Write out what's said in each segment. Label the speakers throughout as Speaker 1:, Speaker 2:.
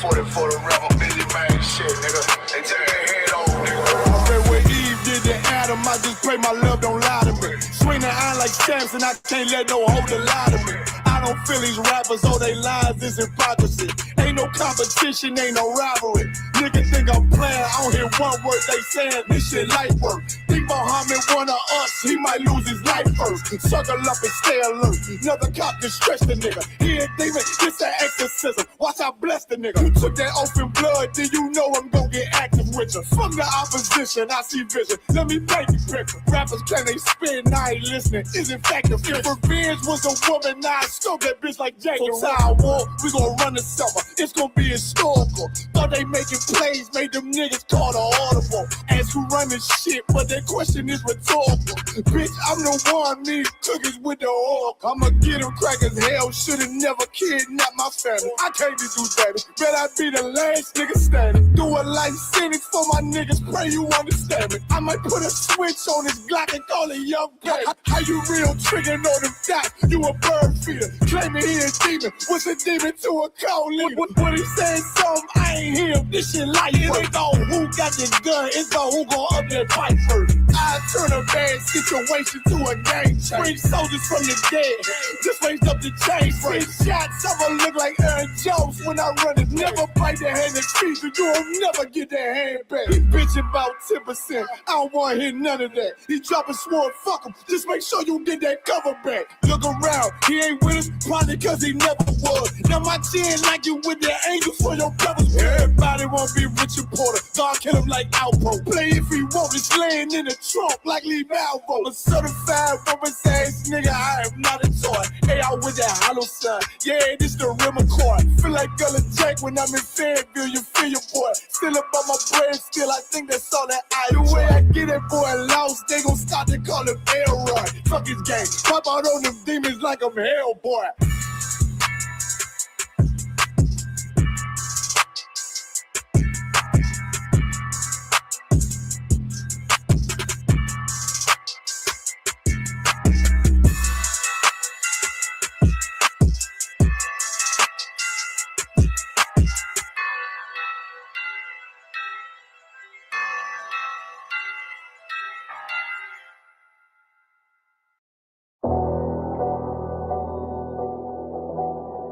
Speaker 1: 40 for the rebel, busy man shit, nigga. They take their head off, nigga.
Speaker 2: I bet when Eve did to Adam, I just pray my love don't lie to me. Swing the iron like Samson, I can't let no holder lie to me. I don't feel these rappers, all they lies is hypocrisy. Ain't no competition, ain't no rivalry. Niggas think I'm playing, I don't hear one word they saying, this shit light work. Think Muhammad one of us, he might lose his life first. Circle up and stay alert. Another cop can stretch the nigga. He ain't demon, it's an exorcism. Watch I bless the nigga. You took that oath in blood, then you know I'm gonna get active with you. From the opposition, I see vision. Let me paint the picture. Rappers can they spin, now I ain't listening. Is in fact if revenge was a woman, now I scope that bitch like Jake. So Tower War, we gon' run the summer. It's gon' be historical. Thought they making plays, made them niggas call the audible. Ask who run this shit, but that question is rhetorical. Bitch, I'm the one, me cookies with the oil. I'ma get them crackers, hell should've never kidnapped my family. I can't be do baby, bet I be the last nigga standing. Do a life sentence for my niggas, pray you understand me. I might put a switch on this Glock and call it young baby. How you real triggering on them dots? You a bird feeder, claiming he a demon. What's a demon to a cold leader? What he saying something, I ain't hear. This shit light work. It ain't on who got the gun, it's on who gon' up that fight first. I turn a bad situation to a game change. Bring soldiers from the dead, just raised up the chain. Six shots, I'ma look like Aaron Jones when I run it. Never bite the hand and feet, so you'll never get that hand back. He bitching about 10%, I don't wanna hear none of that. He dropping sword, fuck him, just make sure you get that cover back. Look around, he ain't with us, probably cause he never was. Now my chin like you with the angels for your brothers. Everybody wanna be Richard Porter, God kill him like Alpo. Play if he want, it's laying in the trunk like Lee Malvo. A certified woman's ass nigga, I am not a toy. Hey, I with that hollow sign, yeah, this the rim accord. Feel like Gullah Jack when I'm in Fayetteville, you feel your boy. Still up on my brain, still I think that's all that I do. The way I get it, boy, lost, they gon' start to call him Elroy. Fuck his gang, pop out on them demons like I'm Hellboy.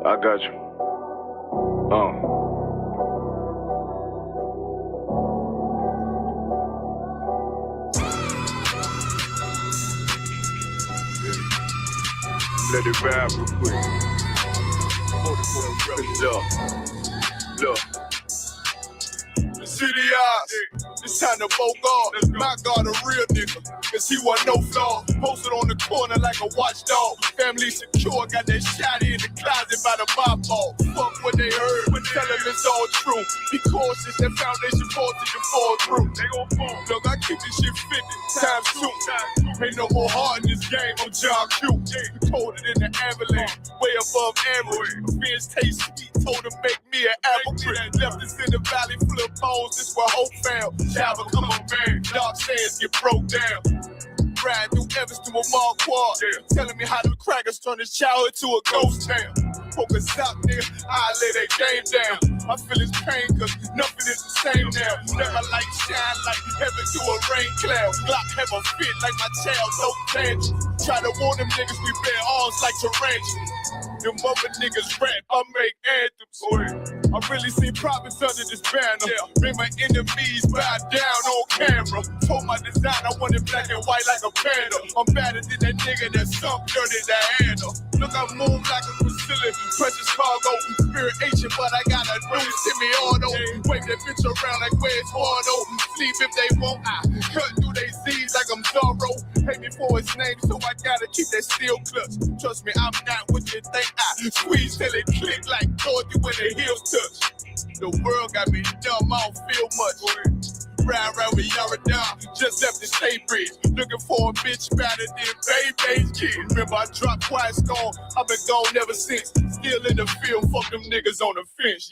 Speaker 1: I got you. Let it vibe real quick. Look. The city eyes, it's time to vote God. My God, a real nigga, cause he wasn't no flaw. Posted on the corner like a watchdog. Family secure, got that shotty in the closet by the mob ball. Fuck what they heard, but tell them it's all true. Be cautious, that foundation falls till you fall through. They gon' fall. Look, I keep this shit 50 times 2. Ain't no more heart in this game, I'm John Q. Colder than the avalanche, way above average. Revenge taste sweet, told him make me an apple tree. Left us in the valley full of bones, this where hope found. Child become a man, dark sands get broke down. Riding through Evans to a mall quad, telling me how them crackers turn his childhood to a ghost town. Focus out there, I lay that game down. I feel his pain cause nothing is the same now. Let my light shine like heaven through a rain cloud. Glock have a fit like my child, no tangent. Try to warn them niggas we bear arms like tarantulas. Them mother niggas rap, I make anthems. I really see profits under this banner. Make my enemies bow down on camera. Told my design I wanted black and white like a panda. I'm better than that nigga that sunk dirty to handle. Look, I move like a Brazilian, precious cargo, spirit ancient, but I got a new semi-auto. Wave that bitch around like where's Wardo. Sleep if they won't, I cut through they Z's like I'm Zorro. Pay me for his name, so I gotta keep that steel clutch. Trust me, I'm not what you think. I squeeze till it click like Dorothy when the heels touch. The world got me dumb, I don't feel much. Ride around with Yaradon, just left the state bridge. Looking for a bitch better than Baby's kid. Remember I dropped Quiet Storm, I've been gone ever since. Still in the field, fuck them niggas on the fence,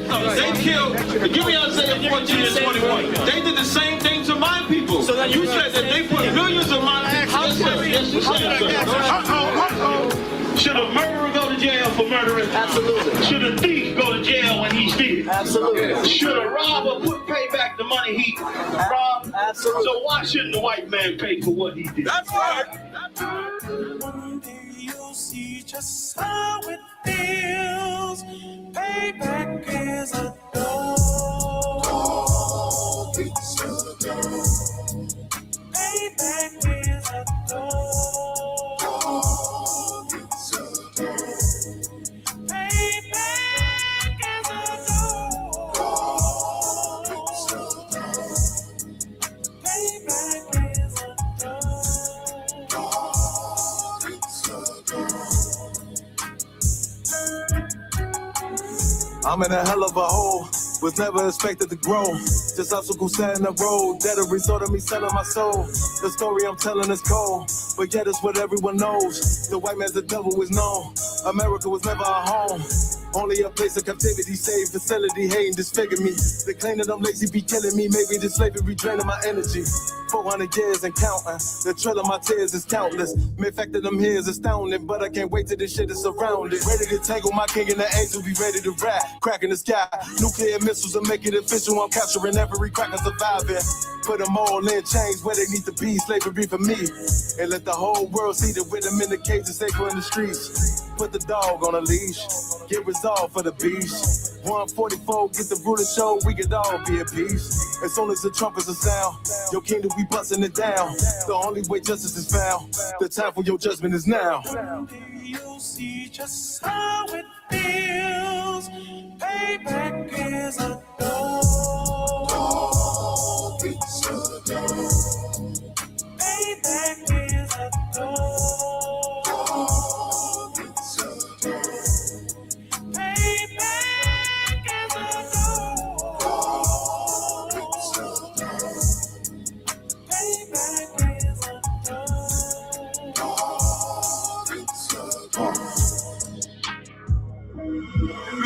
Speaker 3: something. They killed, give me Isaiah 14 and 21. They did the same thing to my people. So you said that they put millions of my people. Should a murderer go to jail for murdering? Absolutely. Should a thief go to jail when he steals? Absolutely. Should a robber pay back the money he robbed? Absolutely. So why shouldn't the white man pay for what he did? That's right.
Speaker 4: One day you'll see just how it feels. Payback is a dog. It's a dog. Payback is a dog. It's a dog. Payback is a dog. It's a dog. Payback is a dog. It's a dog.
Speaker 2: I'm in a hell of a hole, was never expected to grow. Just obstacles set in the road, that a result of me selling my soul. The story I'm telling is cold, but yet it's what everyone knows. The white man's the devil is known. America was never a home, only a place of captivity, safe facility, hating, disfigure me. They claim that I'm lazy, be killing me. Maybe the slavery draining my energy. 400 years and counting. The trail of my tears is countless. The fact that I'm here is astounding, but I can't wait till this shit is surrounded. Ready to tangle my king and the angel, be ready to rap. Cracking the sky, nuclear missiles will make it official. I'm capturing every cracker surviving. Put them all in chains where they need to be. Slavery for me. And let the whole world see the rhythm in the cages, safer in the streets. Put the dog on a leash. Get resolved for the beast. 144, get the ruler show, we could all be at peace. As soon as the trumpets are sound, your kingdom, we busting it down. The only way justice is found, the time for your judgment is now.
Speaker 4: You'll see just how it feels. Payback is a dog. It's a dog. Payback is a dog. It's a dog. Payback is a dog. It's a dog. Payback is a dog. It's a dog.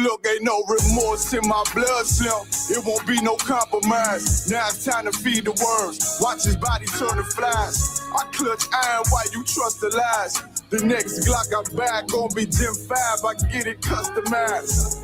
Speaker 1: Look, ain't no remorse in my blood cell. It won't be no compromise. Now it's time to feed the worms. Watch his body turn to flies. I clutch iron while you trust the lies. The next Glock I back gon' be Gen 5. I get it customized.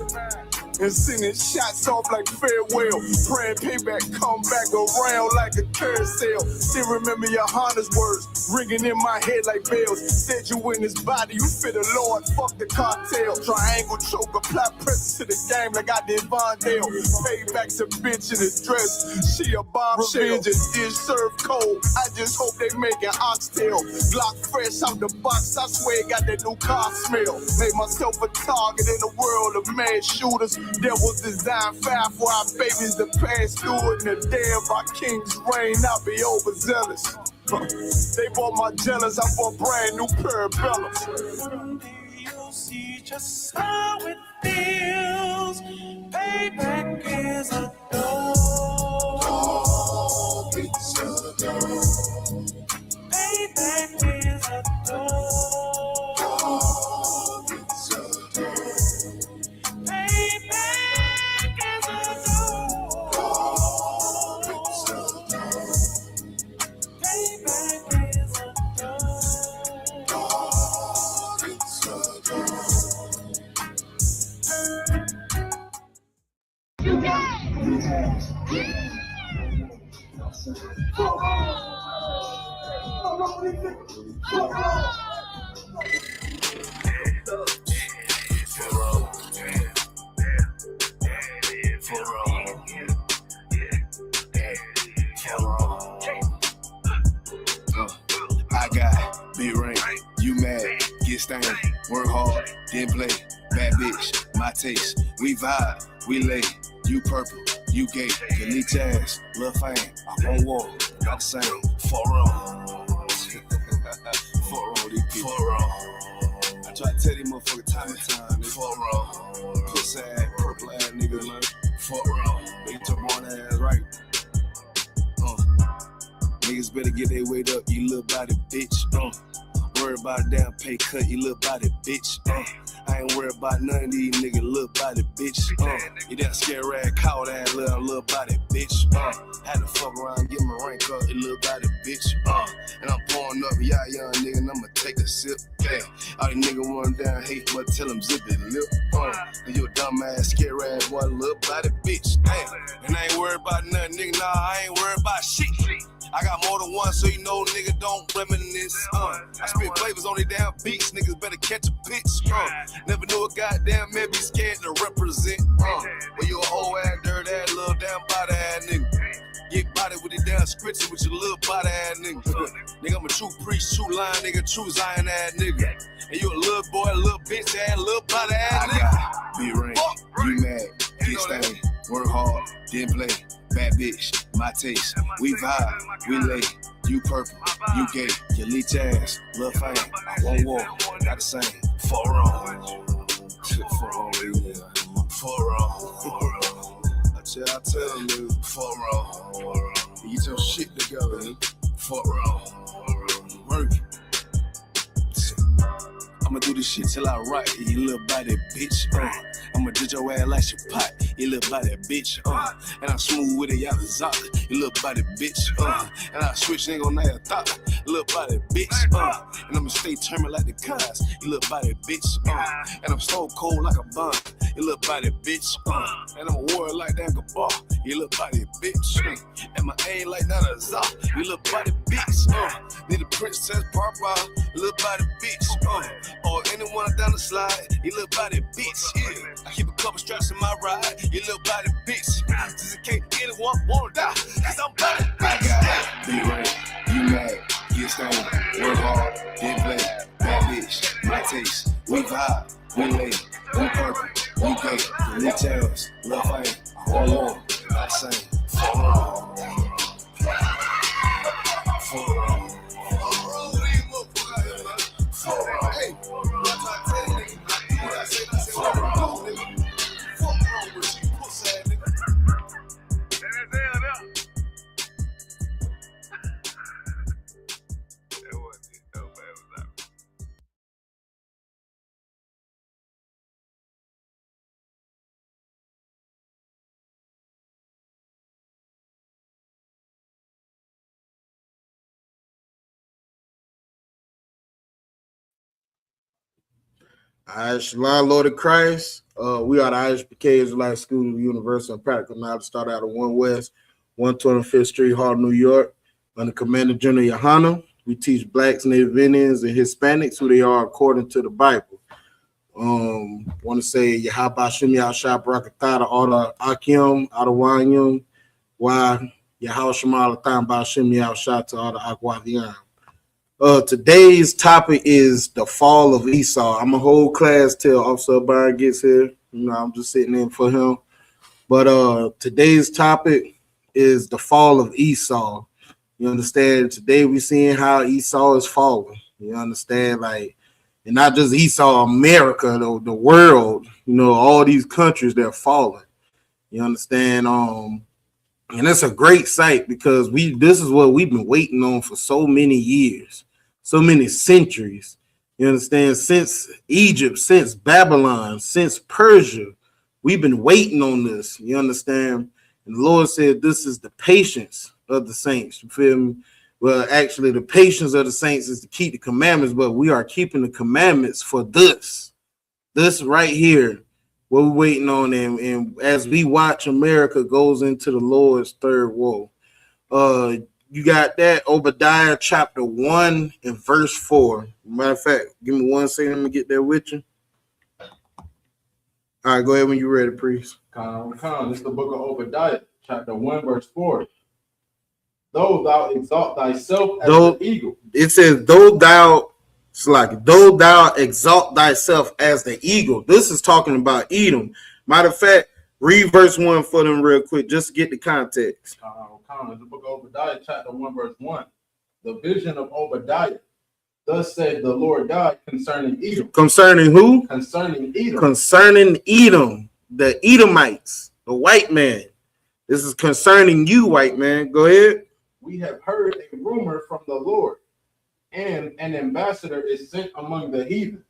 Speaker 1: And sending shots off like farewell. Praying payback come back around like a carousel. Still remember your Honda's words ringing in my head like bells. Said you in his body, you fit the Lord, fuck the cartel. Triangle choke, apply pressure to the game like I did Vondale. Payback's a bitch in a dress, she a bombshell. Revenge is served cold, I just hope they make an oxtail. Glock fresh out the box, I swear it got that new car smell. Made myself a target in the world of mad shooters. There was design 5 for our babies to pass through. In the day of our king's reign, I'll be overzealous. They bought my jealous, I bought brand new parabellums.
Speaker 4: You'll see just how it feels. Payback is a dog. It's a dog. Payback is a dog. It's a dog. Payback is a dog. It's a dog. Payback is a dog. It's a dog.
Speaker 5: You got
Speaker 2: I got big ring, you mad, get stained, work hard, then play, bad bitch, my taste, we vibe, we lay, you purple, you gay, delete your ass, lil' fame, I won't walk, got the same, 4-0, 4-0, these people, 4-0, I try to tell these motherfuckers time and time, 4-0, pussy ass, purple ass nigga, 4-0, bitch your born ass right. Niggas better get their weight up, you little body bitch. worried about a damn pay cut, you little body bitch. I ain't worried about none of these niggas, little body bitch. You that scare rag, cow that little body bitch. Had to fuck around, get my rank up, you little body bitch. And I'm pouring up, yeah, young nigga, and I'ma take a sip. Yeah, all these niggas want down hate, but tell them zip it lip. And you a dumb ass, scare rag, boy, little body bitch. Damn, and I ain't worried about nothing, nigga, nah, I ain't worried about shit. I got more than one, so you know, nigga, don't reminisce. I spit flavors on they damn beats, niggas better catch a pitch. Never knew a goddamn man be scared to represent. But you a whole ass, dirty ass, little damn body ass nigga. Get body with the damn scripture with your little body ass nigga. Nigga, I'm a true priest, true line, nigga, true Zion ass nigga. And you a little boy, little bitch ass, little body ass nigga. I got be right, you mad, get stained, work hard, then play. Bad bitch, my taste. We vibe, we lay. You purple, you gay. You leech ass, lil' fame. I won't walk, not the same. For wrong. For wrong, yeah. For wrong. I tell them, nigga. For wrong. Get your shit together, nigga. For wrong. Work. I'ma do this shit till I rock, you little body bitch. I'ma ditch your ass like your pot, you little body bitch. And I'm smooth with it, y'all zop, you little body bitch. And I switch nigga on that thought, you little body bitch. And I'ma stay turning like the cars, you little body bitch. And I'm stone cold like a bomb, you little body bitch. And I'm a warrior like that Gabar, you little body bitch. And my aim like not a zop, you little body bitch. Need a princess Barbara, you little body bitch. Or anyone down the slide, you little body bitch. Yeah. I keep a couple straps in my ride, you little body bitch. Just in case anyone wanna die, cause I'm body bitch. I got be right, you mad, get stoned, work hard, then play. Bad bitch, my taste. We vibe, we lay, we purple, we gay, we leech ass, lil' fame. One more, I say, for wrong. For wrong. Hey,
Speaker 5: All right, Shalom, Lord of Christ. We are the Isupk Israelite School of Universal and Practical Knowledge. Start out of 1 West, 125th Street, Harlem, New York. Under Commander General Yohana, we teach blacks, Native Indians, and Hispanics who they are according to the Bible. Want to say Yahaba Shim Yahshua Barakatah, Order Akim, Adawanyum, Why Yahweh Shemal Atam Bashim Yahshua to Order Akwavian. Today's topic is the fall of Esau. I'm a whole class till Officer Byron gets here. You know, I'm just sitting in for him. But today's topic is the fall of Esau. You understand? Today we're seeing how Esau is falling. You understand? Like, and not just Esau, America, the world, you know, all these countries, they're falling. You understand? And it's a great sight because this is what we've been waiting on for so many years. So many centuries, you understand, since Egypt, since Babylon, since Persia, we've been waiting on this, you understand? And the Lord said, this is the patience of the saints, you feel me? Well, actually, the patience of the saints is to keep the commandments, but we are keeping the commandments for this right here, what we're waiting on. And as we watch America goes into the Lord's third woe, you got that Obadiah chapter 1 and verse 4. Matter of fact, give me 1 second. Let me get there with you. All right, go ahead when you're ready, priest.
Speaker 6: This is the book of Obadiah, chapter 1, verse 4. Though thou exalt thyself as the eagle.
Speaker 5: It says, though thou exalt thyself as the eagle. This is talking about Edom. Matter of fact, read verse 1 for them real quick, just to get the context.
Speaker 6: The book of Obadiah, chapter 1, verse 1. The vision of Obadiah. Thus said the Lord God concerning Edom.
Speaker 5: Concerning who?
Speaker 6: Concerning Edom.
Speaker 5: Concerning Edom, the Edomites, the white man. This is concerning you, white man. Go ahead.
Speaker 6: We have heard a rumor from the Lord. and an ambassador is sent among the heathen.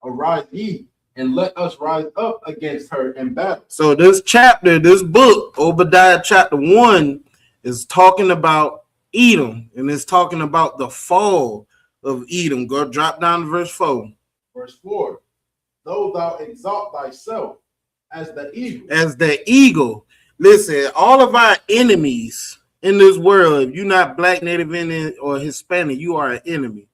Speaker 6: Arise ye, and let us rise up against her in battle.
Speaker 5: So this chapter, this book, Obadiah chapter 1, is talking about Edom, and it's talking about the fall of Edom. Go drop down to verse 4.
Speaker 6: Verse 4. Though thou exalt thyself as the eagle.
Speaker 5: As the eagle. Listen, all of our enemies in this world, if you're not black, native Indian, or Hispanic, you are an enemy.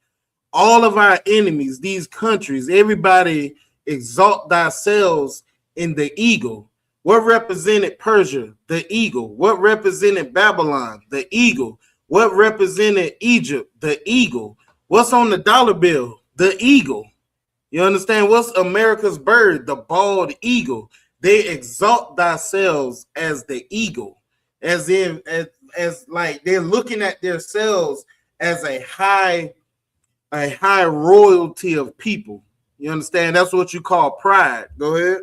Speaker 5: All of our enemies, these countries, everybody exalt themselves in the eagle. What represented Persia? The eagle. What represented Babylon? The eagle. What represented Egypt? The eagle. What's on the dollar bill? The eagle. You understand? What's America's bird? The bald eagle. They exalt themselves as the eagle, as in as like they're looking at themselves as a high royalty of people. You understand? That's what you call pride. Go ahead.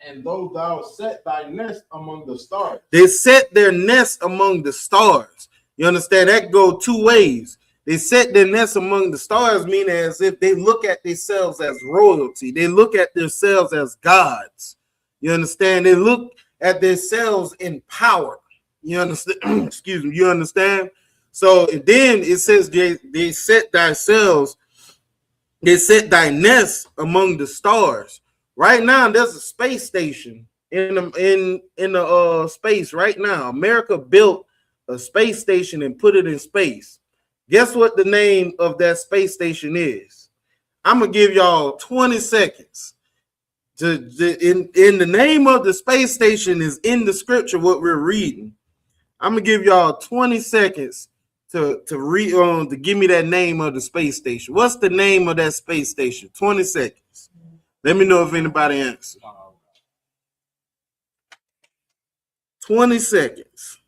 Speaker 6: And though thou set thy nest among the stars.
Speaker 5: They set their nest among the stars. You understand? That go two ways. They set their nest among the stars, meaning as if they look at themselves as royalty. They look at themselves as gods. You understand? They look at themselves in power. You understand? Excuse me. You understand? So and then it says they set thyself, they set thy nest among the stars. Right now, there's a space station in the space right now. America built a space station and put it in space. Guess what the name of that space station is? I'm gonna give y'all 20 seconds. In the name of the space station is in the scripture what we're reading. I'm gonna give y'all 20 seconds to read to give me that name of the space station. What's the name of that space station? 20 seconds. Let me know if anybody answers. 20 seconds.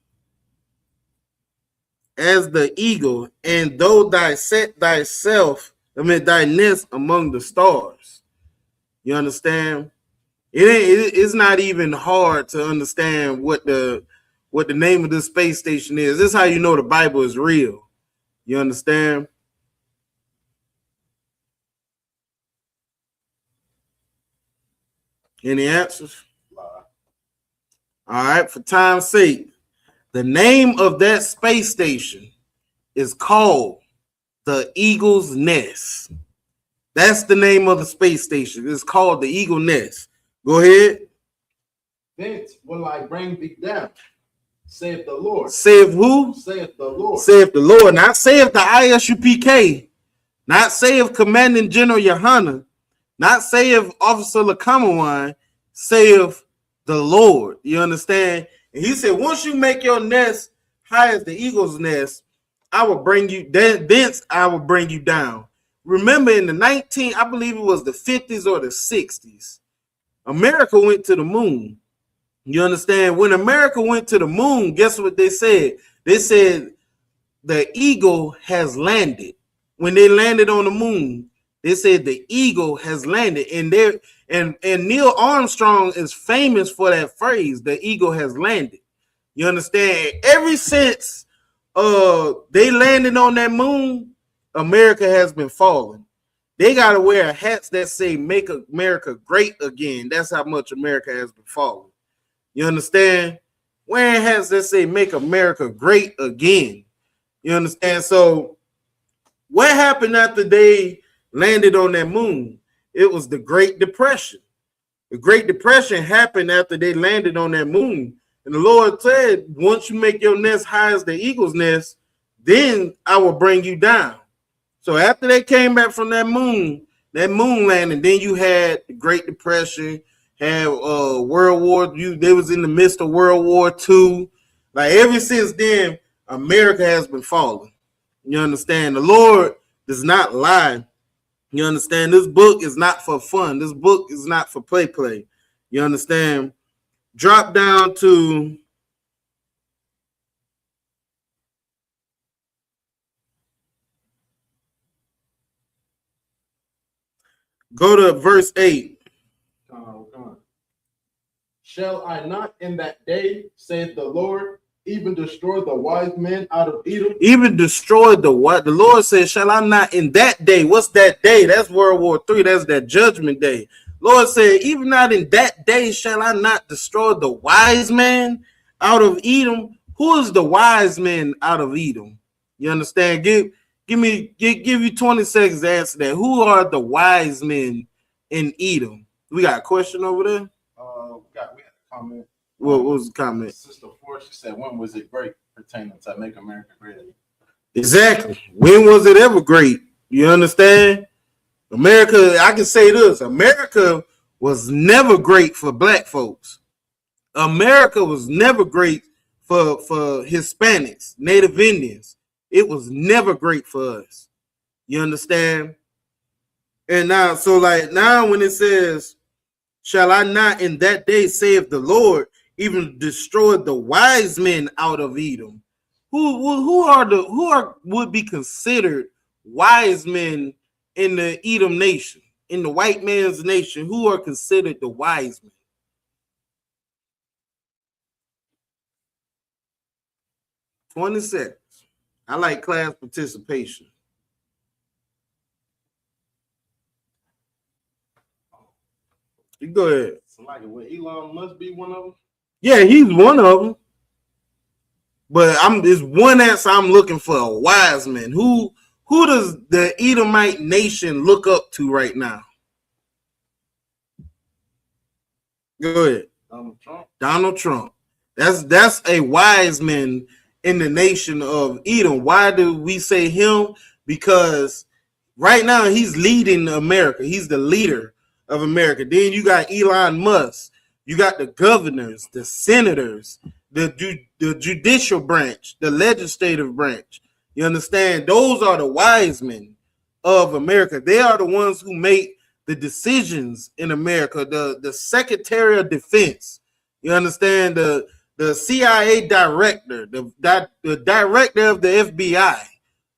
Speaker 5: As the eagle, and though thy set thyself, thy nest among the stars. You understand? It's not even hard to understand what the name of this space station is. This is how you know the Bible is real. You understand? Any answers? All right, for time's sake, the name of that space station is called the Eagle's Nest. That's the name of the space station. It's called the Eagle Nest. Go ahead.
Speaker 6: Thence will I bring thee down, saith the Lord.
Speaker 5: Saith who?
Speaker 6: Saith the Lord.
Speaker 5: Saith the Lord. Not saith the ISUPK. Not saith Commanding General Yohana. Not saith Officer Lakamawan. Saith the Lord. You understand? And he said, once you make your nest high as the eagle's nest, I will bring you, thence I will bring you down. Remember in the I believe it was the 50s or the 60s, America went to the moon. You understand? When America went to the moon, guess what they said? They said the eagle has landed. When they landed on the moon, they said the eagle has landed. And Neil Armstrong is famous for that phrase, the eagle has landed. You understand? Ever since they landed on that moon, America has been falling. They got to wear hats that say make America great again. That's how much America has been falling. You understand? Wearing hats that say make America great again. You understand? So what happened after they landed on that moon? It was the Great Depression. The Great Depression happened after they landed on that moon. And the Lord said, once you make your nest high as the eagle's nest, then I will bring you down. So after they came back from that moon landing, then you had the Great Depression, had World War. They was in the midst of World War II. Like ever since then, America has been falling. You understand? The Lord does not lie. You understand? This book is not for fun. This book is not for play. You understand? Drop down to go to verse 8.
Speaker 6: Come on. Shall I not in that day, saith the Lord, even destroy the wise men out of Edom.
Speaker 5: Even destroyed the what? The Lord said, shall I not in that day? What's that day? That's World War III. That's that judgment day. Lord said, even not in that day shall I not destroy the wise man out of Edom. Who is the wise man out of Edom? You understand? Give you 20 seconds to answer that. Who are the wise men in Edom? We got a question over there.
Speaker 6: We had a comment.
Speaker 5: What was the comment?
Speaker 6: Sister Four, she said, when was it great pertaining to Make America Great?
Speaker 5: Exactly. When was it ever great? You understand? America, I can say this. America was never great for black folks. America was never great for Hispanics, Native Indians. It was never great for us. You understand? And now, so like now when it says, shall I not in that day, saith the Lord, even destroy the wise men out of Edom? Who would be considered wise men in the Edom nation, in the white man's nation? Who are considered the wise men? $20 seconds. I like class participation. You go ahead.
Speaker 6: Somebody with Elon must be one of them.
Speaker 5: Yeah, he's one of them. But there's one answer I'm looking for: a wise man. Who does the Edomite nation look up to right now? Go ahead.
Speaker 6: Donald Trump.
Speaker 5: Donald Trump. That's a wise man in the nation of Edom. Why do we say him? Because right now he's leading America. He's the leader of America. Then you got Elon Musk. You got the governors, the senators, the judicial branch, the legislative branch. You understand? Those are the wise men of America. They are the ones who make the decisions in America. The Secretary of Defense. You understand? The CIA director, the director of the FBI.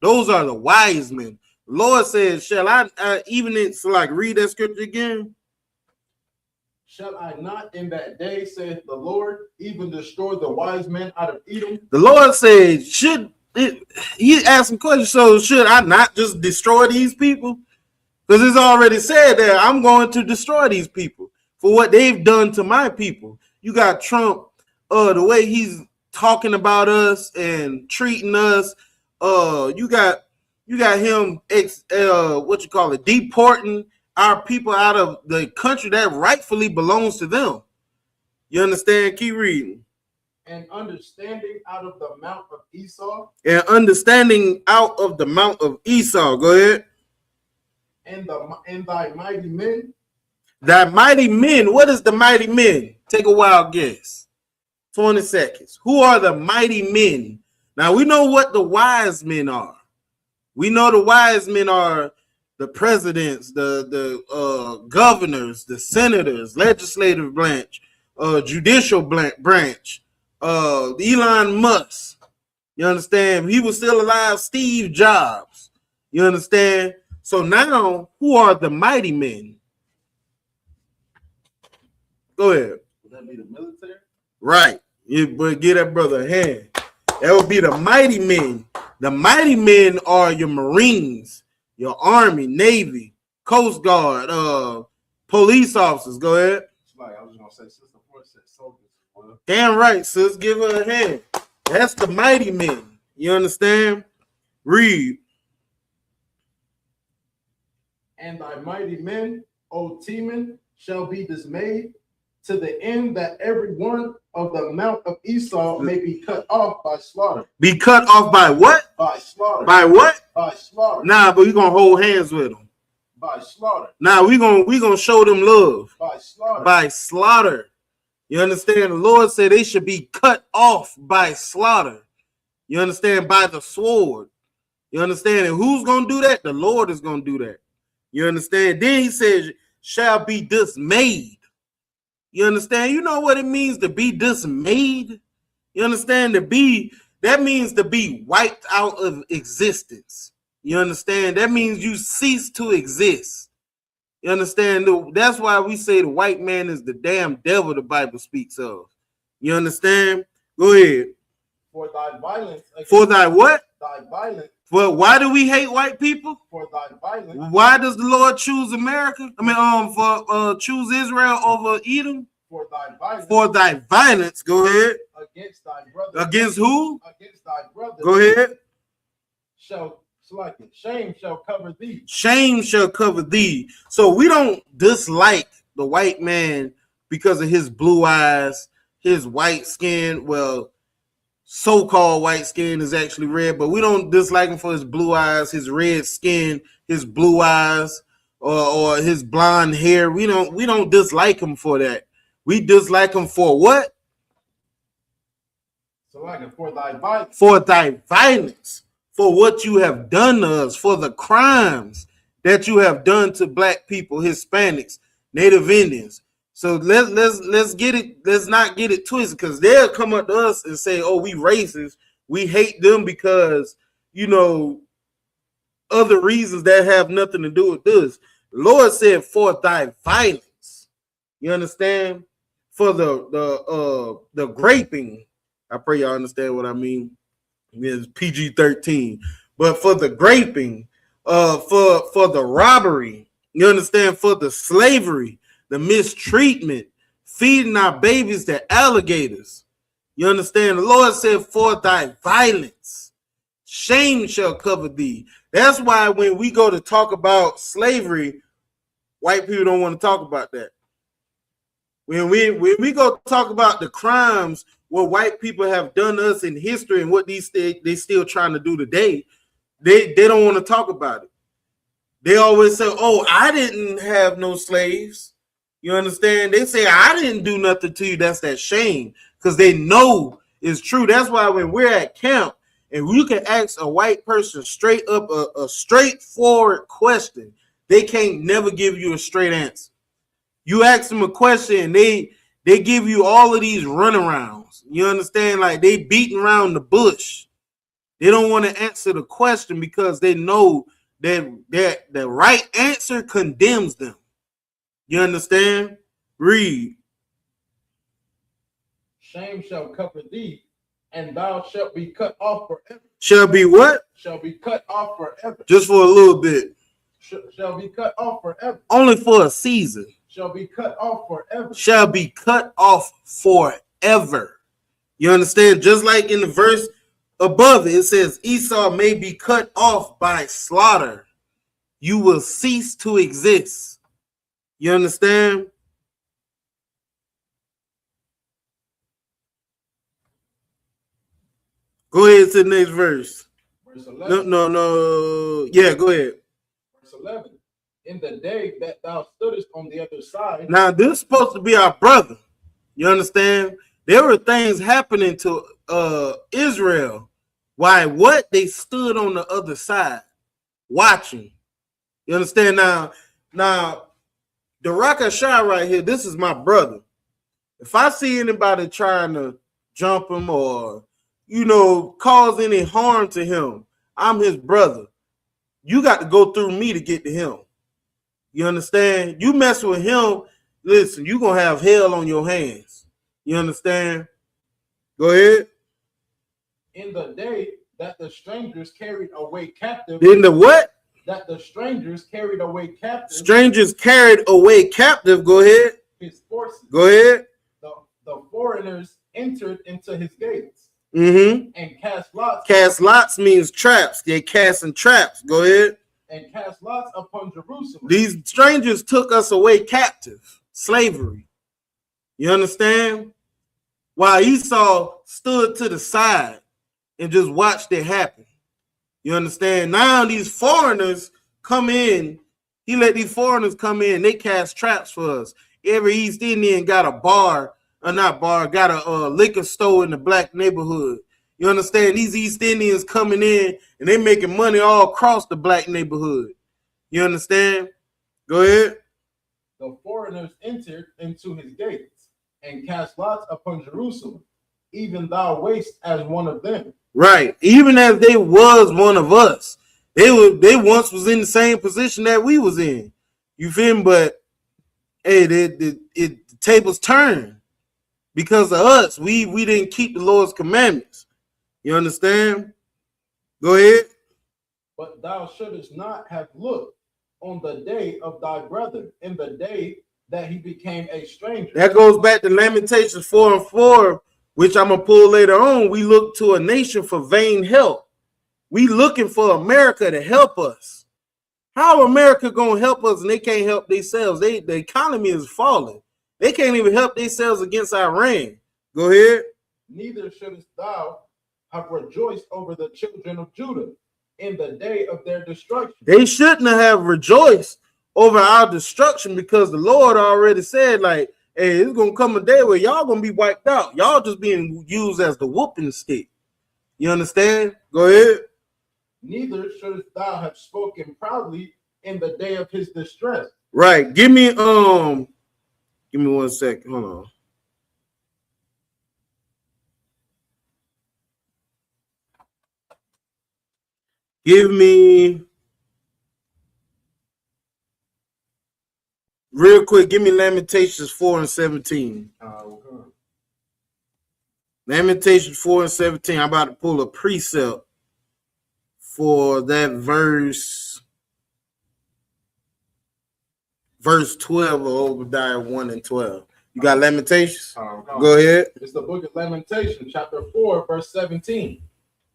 Speaker 5: Those are the wise men. The Lord says, shall I read that scripture again?
Speaker 6: Shall I not in that day, saith the Lord, even destroy the wise men out of Edom?
Speaker 5: The Lord said, he asked some questions, so should I not just destroy these people? Because it's already said that I'm going to destroy these people for what they've done to my people. You got Trump, the way he's talking about us and treating us. You got him deporting our people out of the country that rightfully belongs to them. You understand? Keep reading.
Speaker 6: And understanding out of the mount of Esau.
Speaker 5: And understanding out of the mount of Esau. Go ahead.
Speaker 6: And thy mighty men.
Speaker 5: Thy mighty men. What is the mighty men? Take a wild guess. 20 seconds. Who are the mighty men? Now we know what the wise men are. We know the wise men are the presidents, the governors, the senators, legislative branch, judicial branch, Elon Musk. You understand? He was still alive. Steve Jobs. You understand? So now, who are the mighty men? Go ahead.
Speaker 6: Would that be the military?
Speaker 5: Right. But give that brother a hand. That would be the mighty men. The mighty men are your Marines, your Army, Navy, Coast Guard, police officers. Go ahead.
Speaker 6: I was gonna say, Sister Four said soldiers. Well,
Speaker 5: Damn right, sis. Give her a hand. That's the mighty men. You understand? Read.
Speaker 6: and thy mighty men, O Teman, shall be dismayed, to the end that every one of the mount of Esau may be cut off by slaughter.
Speaker 5: Be cut off by what?
Speaker 6: By slaughter.
Speaker 5: By what?
Speaker 6: By slaughter.
Speaker 5: Nah, but we gonna hold hands with them.
Speaker 6: By slaughter.
Speaker 5: Nah, we gonna show them love.
Speaker 6: By slaughter.
Speaker 5: By slaughter. You understand? The Lord said they should be cut off by slaughter. You understand? By the sword. You understand? And who's gonna do that? The Lord is gonna do that. You understand? Then he says, shall be dismayed. You understand? You know what it means to be dismayed? You understand? That means to be wiped out of existence. You understand? That means you cease to exist. You understand? That's why we say the white man is the damn devil the Bible speaks of. You understand? Go ahead.
Speaker 6: For thy violence.
Speaker 5: For thy what?
Speaker 6: Thy violence.
Speaker 5: Well, why do we hate white people?
Speaker 6: For thy violence.
Speaker 5: Why does the Lord choose America? Choose Israel over Edom?
Speaker 6: For thy violence.
Speaker 5: For thy violence. Go ahead.
Speaker 6: Against thy brother.
Speaker 5: Against who?
Speaker 6: Against thy brother.
Speaker 5: Go ahead.
Speaker 6: Shame shall cover thee.
Speaker 5: Shame shall cover thee. So we don't dislike the white man because of his blue eyes, his white skin. Well, so-called white skin is actually red, but we don't dislike him for his blue eyes, his red skin, his blue eyes, or his blonde hair. We don't dislike him for that. We dislike him for what?
Speaker 6: For thy violence.
Speaker 5: For thy violence. For what you have done to us, for the crimes that you have done to black people, Hispanics, Native Indians. So let's get it. Let's not get it twisted, because they'll come up to us and say, "Oh, we racist. We hate them because other reasons that have nothing to do with this." The Lord said, "For thy violence." You understand? For the graping. I pray y'all understand what I mean. It's PG-13, but for the graping, for the robbery, you understand, for the slavery, the mistreatment, feeding our babies to alligators. You understand? The Lord said, "For thy violence, shame shall cover thee." That's why when we go to talk about slavery, white people don't want to talk about that. When we go talk about the crimes what white people have done to us in history and what they still trying to do today, they don't want to talk about it. They always say, "Oh, I didn't have no slaves." You understand? They say, "I didn't do nothing to you." That's that shame, because they know it's true. That's why when we're at camp and you can ask a white person straight up a straightforward question, they can't never give you a straight answer. You ask them a question, they give you all of these runarounds. You understand? Like they beating around the bush. They don't want to answer the question because they know that the right answer condemns them. You understand? Read.
Speaker 6: Shame shall cover thee, and thou shalt be cut off forever.
Speaker 5: Shall be what?
Speaker 6: Shall be cut off forever.
Speaker 5: Just for a little bit.
Speaker 6: Shall be cut off forever.
Speaker 5: Only for a season.
Speaker 6: Shall be cut off forever.
Speaker 5: Shall be cut off forever. You understand? Just like in the verse above it says, Esau may be cut off by slaughter. You will cease to exist. You understand? Go ahead to the next verse.
Speaker 6: Verse 11.
Speaker 5: No. Yeah, go ahead.
Speaker 6: Verse 11. In the day that thou stoodest on the other side.
Speaker 5: Now, this is supposed to be our brother. You understand? There were things happening to Israel. Why? What? They stood on the other side watching. You understand? Now, the Rakashah right here, this is my brother. If I see anybody trying to jump him or, cause any harm to him, I'm his brother. You got to go through me to get to him. You understand? You mess with him, listen, you're going to have hell on your hands. You understand? Go ahead.
Speaker 6: In the day that the strangers carried away captive.
Speaker 5: In the what?
Speaker 6: That the strangers carried away captive.
Speaker 5: Strangers carried away captive. Go ahead.
Speaker 6: His forces.
Speaker 5: Go ahead.
Speaker 6: The foreigners entered into his gates.
Speaker 5: Mm-hmm.
Speaker 6: And cast lots.
Speaker 5: Cast lots means traps. They're casting traps. Go ahead.
Speaker 6: And cast lots upon Jerusalem.
Speaker 5: These strangers took us away captive. Slavery. You understand? While Esau stood to the side and just watched it happen. You understand? Now these foreigners come in. He let these foreigners come in. They cast traps for us. Every East Indian got a got a liquor store in the black neighborhood. You understand? These East Indians coming in and they making money all across the black neighborhood. You understand? Go ahead.
Speaker 6: The foreigners entered into his gates and cast lots upon Jerusalem. Even thou wast as one of them.
Speaker 5: Right. Even as they was one of us. They once was in the same position that we was in. You feel me? But hey, the tables turned because of us. We didn't keep the Lord's commandments. You understand? Go ahead.
Speaker 6: But thou shouldest not have looked on the day of thy brother, in the day that he became a stranger.
Speaker 5: That goes back to Lamentations 4:4, which I'm gonna pull later on. We look to a nation for vain help. We looking for America to help us. How America gonna help us and they can't help themselves? The economy is falling. They can't even help themselves against Iran. Go ahead.
Speaker 6: Neither shouldest thou have rejoiced over the children of Judah in the day of their destruction.
Speaker 5: They shouldn't have rejoiced over our destruction because the Lord already said, like, hey, it's gonna come a day where y'all gonna be wiped out. Y'all just being used as the whooping stick. You understand? Go ahead.
Speaker 6: Neither shouldest thou have spoken proudly in the day of his distress.
Speaker 5: Right. Give me 1 second. Hold on. Give me real quick. Give me Lamentations 4:17. Lamentations 4:17. I'm about to pull a precept for that verse 12 of Obadiah 1 and 12. You got Lamentations? Go ahead.
Speaker 6: It's the book of Lamentations, chapter 4, verse 17.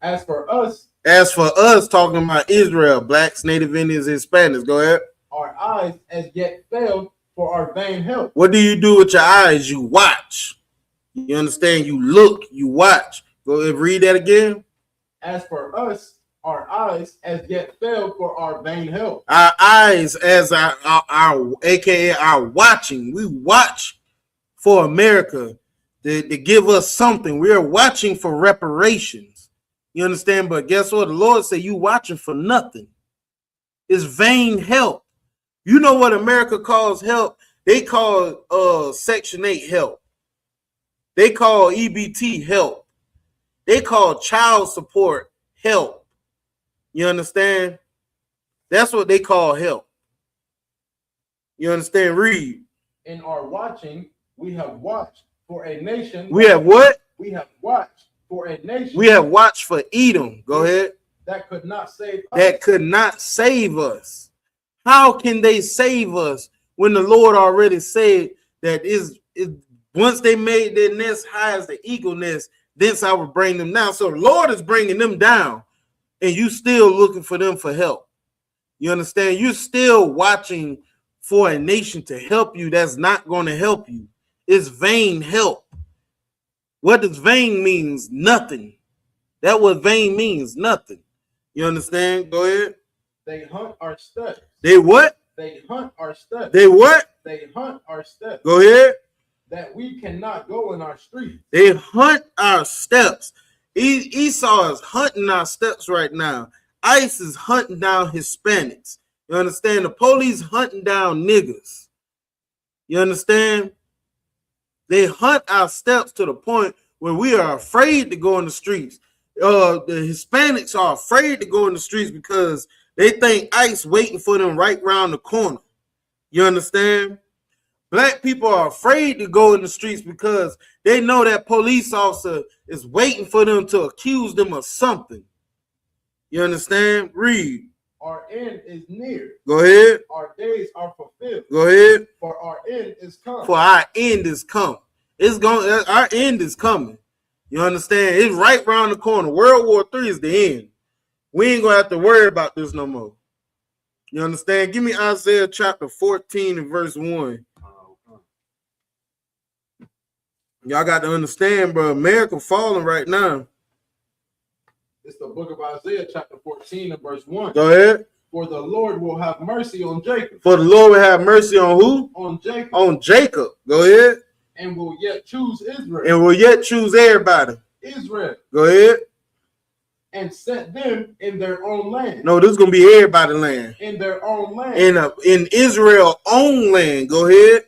Speaker 6: As for us,
Speaker 5: talking about Israel, blacks, Native Indians, Hispanics. Go ahead.
Speaker 6: our eyes as yet failed for our vain help.
Speaker 5: What do you do with your eyes? You watch. You understand? You look, you watch. Go ahead, read that again.
Speaker 6: As for us, our eyes as yet failed for our vain help.
Speaker 5: Our eyes as our aka our watching. We watch for America to give us something. We are watching for reparations. You understand? But guess what? The Lord said you watching for nothing. It's vain help. You know what America calls help? They call Section 8 help. They call EBT help. They call child support help. You understand? That's what they call help. You understand? Read.
Speaker 6: In our watching, we have watched for a nation.
Speaker 5: We have what?
Speaker 6: We have watched for a nation.
Speaker 5: We have watched for Edom. Go ahead.
Speaker 6: That could not save us.
Speaker 5: That could not save us. How can they save us when the Lord already said that is once they made their nest high as the eagle nest, thence I will bring them down. So the Lord is bringing them down, and you still looking for them for help. You understand? You're still watching for a nation to help you that's not going to help you. It's vain help. What does vain means? Nothing. That what vain means, nothing. You understand? Go ahead.
Speaker 6: They hunt our steps.
Speaker 5: They what?
Speaker 6: They hunt our steps.
Speaker 5: They what?
Speaker 6: They hunt our steps.
Speaker 5: Go ahead.
Speaker 6: That we cannot go in our streets.
Speaker 5: They hunt our steps. Esau is hunting our steps right now. ICE is hunting down Hispanics. You understand? The police hunting down niggas. You understand? They hunt our steps to the point where we are afraid to go in the streets. The Hispanics are afraid to go in the streets because they think ICE waiting for them right around the corner. You understand? Black people are afraid to go in the streets because they know that police officer is waiting for them to accuse them of something. You understand? Read.
Speaker 6: Our end is near.
Speaker 5: Go ahead.
Speaker 6: Our days are fulfilled.
Speaker 5: Go ahead.
Speaker 6: For our end is come.
Speaker 5: For our end is come. It's going. Our end is coming. You understand? It's right around the corner. World War III is the end. We ain't gonna have to worry about this no more. You understand? Give me Isaiah chapter 14 and verse 1. Y'all got to understand, bro. America falling right now.
Speaker 6: It's the book of Isaiah, chapter 14 and verse 1.
Speaker 5: Go ahead.
Speaker 6: For the Lord will have mercy on Jacob.
Speaker 5: For the Lord will have mercy on who?
Speaker 6: On Jacob.
Speaker 5: On Jacob. Go ahead.
Speaker 6: And will yet choose Israel.
Speaker 5: And will yet choose everybody.
Speaker 6: Israel.
Speaker 5: Go ahead.
Speaker 6: And set them in their own land.
Speaker 5: No, this is going to be everybody's land.
Speaker 6: In their own land.
Speaker 5: In Israel's own land. Go ahead.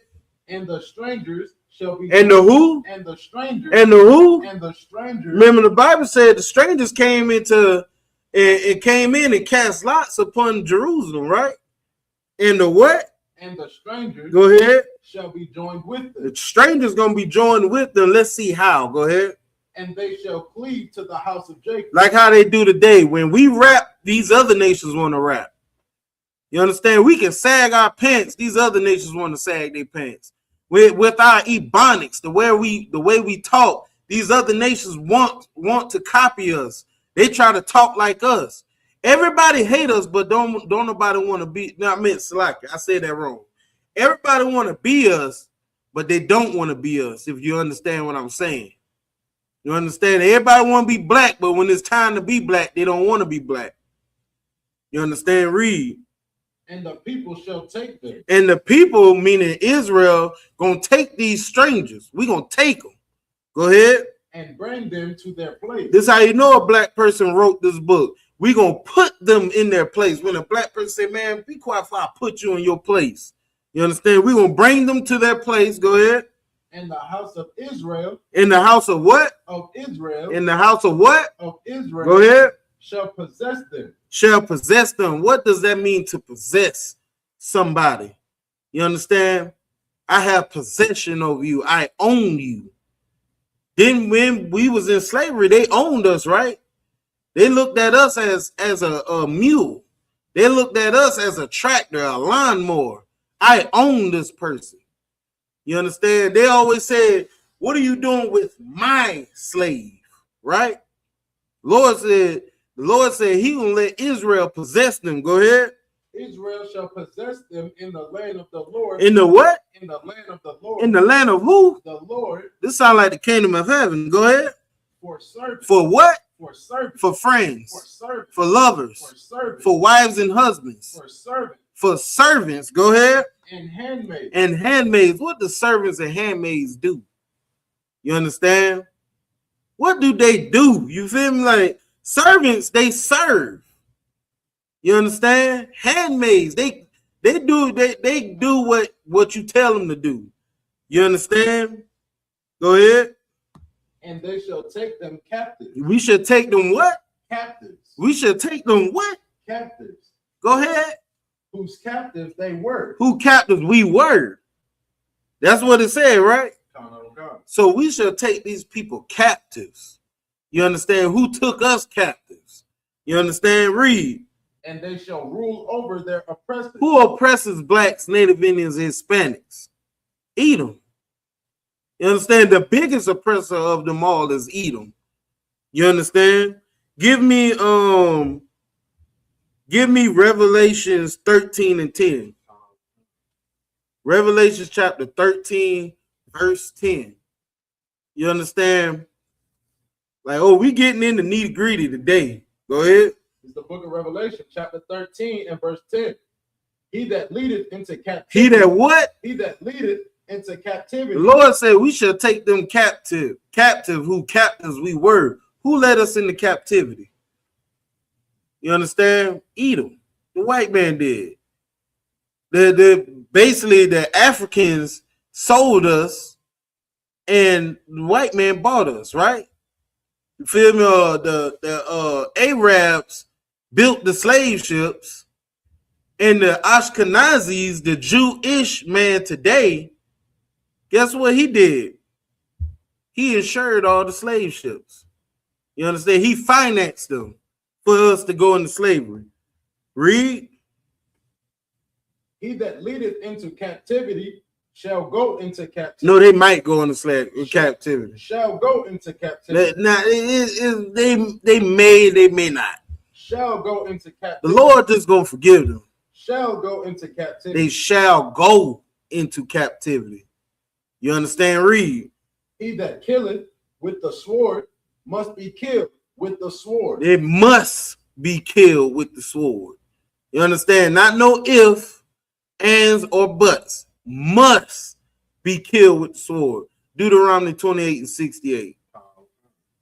Speaker 6: And the strangers shall be.
Speaker 5: And the who?
Speaker 6: And the strangers.
Speaker 5: And the who?
Speaker 6: And the strangers.
Speaker 5: Remember the Bible said the strangers came into and came in and cast lots upon Jerusalem, right? And the what?
Speaker 6: And the strangers.
Speaker 5: Go ahead.
Speaker 6: Shall be joined with them.
Speaker 5: The strangers gonna be joined with them. Let's see how. Go ahead.
Speaker 6: And they shall cleave to the house of Jacob.
Speaker 5: Like how they do today. When we rap, these other nations want to rap. You understand? We can sag our pants. These other nations want to sag their pants. With our ebonics, the way we talk, these other nations want to copy us. They try to talk like us. Everybody hate us, but don't nobody want to be. No, I meant Slack. I said that wrong. Everybody want to be us, but they don't want to be us. If you understand what I'm saying, you understand. Everybody want to be black, but when it's time to be black, they don't want to be black. You understand? Read.
Speaker 6: And the people shall take them.
Speaker 5: And the people, meaning Israel, gonna take these strangers. We gonna take them. Go ahead.
Speaker 6: And bring them to their place.
Speaker 5: This is how you know a black person wrote this book. We gonna put them in their place. When a black person say, "Man, be quiet before I put you in your place." You understand? We gonna bring them to their place. Go ahead.
Speaker 6: In the house of Israel.
Speaker 5: In the house of what?
Speaker 6: Of Israel.
Speaker 5: In the house of what?
Speaker 6: Of Israel.
Speaker 5: Go ahead.
Speaker 6: Shall possess them.
Speaker 5: Shall possess them. What does that mean to possess somebody? You understand? I have possession over you. I own you. Then when we was in slavery, they owned us, right? They looked at us as a mule. They looked at us as a tractor, a lawnmower. I own this person. You understand? They always said, "What are you doing with my slave?" Right? The Lord said he gonna let Israel possess them. Go ahead.
Speaker 6: Israel shall possess them in the land of the Lord.
Speaker 5: In the what?
Speaker 6: In the land of the Lord.
Speaker 5: In the land of who?
Speaker 6: The Lord.
Speaker 5: This sounds like the kingdom of heaven. Go ahead.
Speaker 6: For servants.
Speaker 5: For what?
Speaker 6: For servants.
Speaker 5: For friends.
Speaker 6: For servants.
Speaker 5: For lovers.
Speaker 6: For servants.
Speaker 5: For wives and husbands.
Speaker 6: For servants.
Speaker 5: For servants. Go ahead.
Speaker 6: And handmaids.
Speaker 5: And handmaids. What do servants and handmaids do? You understand? What do they do? You feel me? Like servants, they serve. You understand? Handmaids, they do what you tell them to do. You understand? Go ahead.
Speaker 6: And they shall take them captives.
Speaker 5: We should take them what?
Speaker 6: Captives.
Speaker 5: We should take them what?
Speaker 6: Captives.
Speaker 5: Go ahead.
Speaker 6: Whose captives they were.
Speaker 5: Who captives we were. That's what it said, right? So we shall take these people captives. You understand? Who took us captives? You understand? Read.
Speaker 6: And they shall rule over their oppressors.
Speaker 5: Who oppresses blacks, Native Indians, and Hispanics? Edom. You understand? The biggest oppressor of them all is Edom. You understand? Give me Revelations 13 and 10. Revelations chapter 13, verse 10. You understand? Like, oh, we getting into nitty-gritty today. Go ahead.
Speaker 6: It's the book of Revelation, chapter 13 and verse 10. He that leadeth into captivity.
Speaker 5: He that what?
Speaker 6: He that leadeth into captivity.
Speaker 5: The Lord said we shall take them captive. Captive, who captives we were. Who led us into captivity? You understand? Edom. The white man did. Basically the Africans sold us and the white man bought us, right? You feel me? The Arabs built the slave ships, and the Ashkenazis, the Jewish man today, guess what he did? He insured all the slave ships. You understand? He financed them for us to go into slavery. Read.
Speaker 6: He that leadeth into captivity shall go into captivity.
Speaker 5: No, they might go into captivity.
Speaker 6: Shall go into captivity.
Speaker 5: Now, they may not.
Speaker 6: Shall go into captivity.
Speaker 5: The Lord just gonna forgive them.
Speaker 6: Shall go into captivity.
Speaker 5: They shall go into captivity. You understand? Read.
Speaker 6: He that killeth with the sword must be killed with the sword.
Speaker 5: They must be killed with the sword. You understand? Not no if, ands, or buts. Must be killed with the sword. Deuteronomy 28 and 68.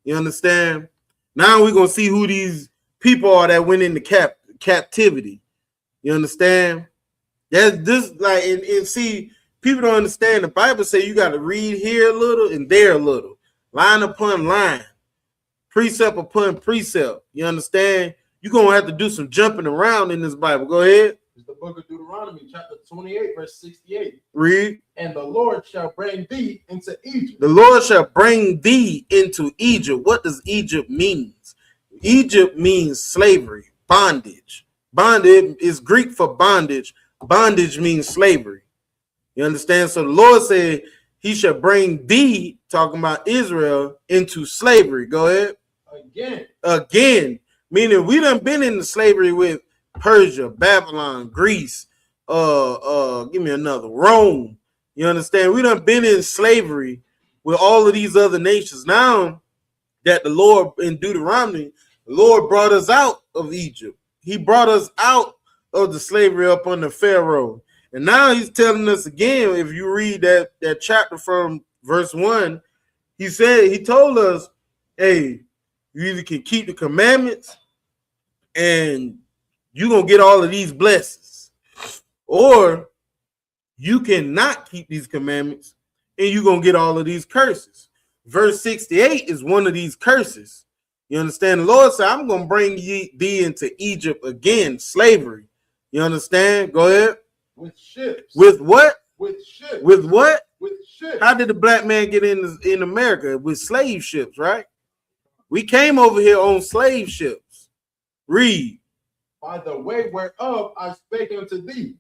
Speaker 5: You understand? Now we're gonna see who these people are that went into captivity. You understand? That's this like and see, people don't understand. The Bible say you got to read here a little and there a little, line upon line, precept upon precept. You understand? You're gonna have to do some jumping around in this Bible. Go ahead.
Speaker 6: It's the book of Deuteronomy, chapter 28, verse 68.
Speaker 5: Read.
Speaker 6: And the Lord shall bring thee into Egypt.
Speaker 5: The Lord shall bring thee into Egypt. What does Egypt mean? Egypt means slavery, bondage. Bondage is Greek for bondage. Bondage means slavery. You understand? So the Lord said he shall bring thee, talking about Israel, into slavery. Go ahead. Again. Meaning we done been in slavery with Persia, Babylon, Greece, give me another, Rome. You understand? We done been in slavery with all of these other nations. Now that the Lord in Deuteronomy, the Lord brought us out of Egypt. He brought us out of the slavery up under Pharaoh. And now he's telling us again, if you read that chapter from verse 1, he told us, hey, you either can keep the commandments and you're going to get all of these blessings, or you cannot keep these commandments and you're going to get all of these curses. Verse 68 is one of these curses. You understand? The Lord said, I'm going to bring thee into Egypt again, slavery. You understand? Go ahead.
Speaker 6: With ships.
Speaker 5: With what?
Speaker 6: With ships.
Speaker 5: With what?
Speaker 6: With ships.
Speaker 5: How did the black man get in America? With slave ships, right? We came over here on slave ships. Read.
Speaker 6: By the way whereof I spake unto thee,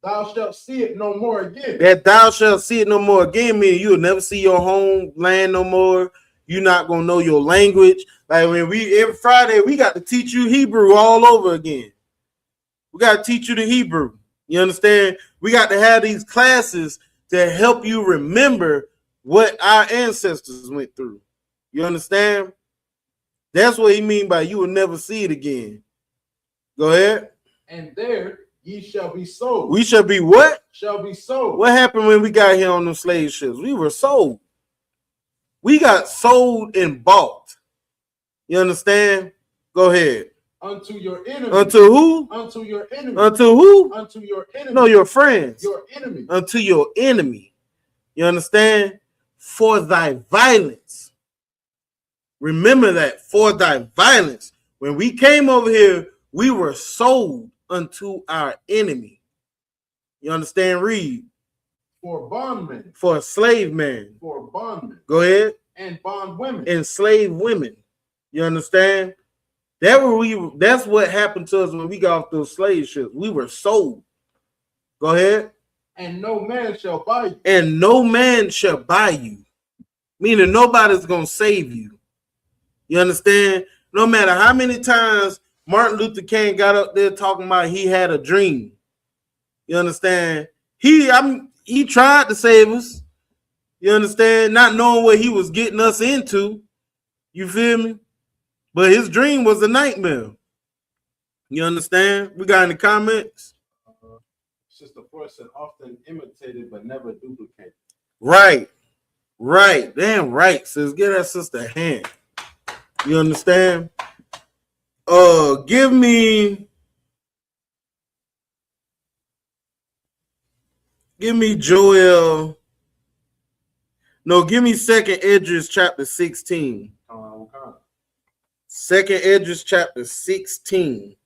Speaker 6: thou shalt see it no more again.
Speaker 5: That thou shalt see it no more again, meaning you'll never see your homeland no more. You're not gonna know your language. Like when every Friday we got to teach you Hebrew all over again. We got to teach you the Hebrew. You understand? We got to have these classes to help you remember what our ancestors went through. You understand? That's what he mean by you will never see it again. Go ahead.
Speaker 6: And there ye shall be sold.
Speaker 5: We shall be what?
Speaker 6: Shall be sold.
Speaker 5: What happened when we got here on them slave ships? We were sold. We got sold and bought. You understand? Go ahead.
Speaker 6: Unto your enemy.
Speaker 5: Unto who?
Speaker 6: Unto your enemy.
Speaker 5: Unto who?
Speaker 6: Unto your enemy.
Speaker 5: No, your friends.
Speaker 6: Your enemy.
Speaker 5: Unto your enemy. You understand? For thy violence. Remember that, for thy violence. When we came over here, we were sold unto our enemy. You understand? Read.
Speaker 6: For bondmen.
Speaker 5: For a slave man.
Speaker 6: For bondmen.
Speaker 5: Go ahead.
Speaker 6: And bondwomen.
Speaker 5: And slave women. You understand? That's what happened to us when we got off those slave ships. We were sold. Go ahead.
Speaker 6: And no man shall buy you.
Speaker 5: And no man shall buy you. Meaning nobody's going to save you. You understand? No matter how many times Martin Luther King got up there talking about he had a dream. You understand? He tried to save us. You understand? Not knowing what he was getting us into. You feel me? But his dream was a nightmare. You understand? We got any comments?
Speaker 6: Sister Forrest said, often imitated but never duplicated.
Speaker 5: Right. Damn right, sis. Give that sister a hand. You understand? Give me Joel. No, give me 2nd Esdras chapter 16.
Speaker 6: Okay.
Speaker 5: 2nd Esdras chapter 16.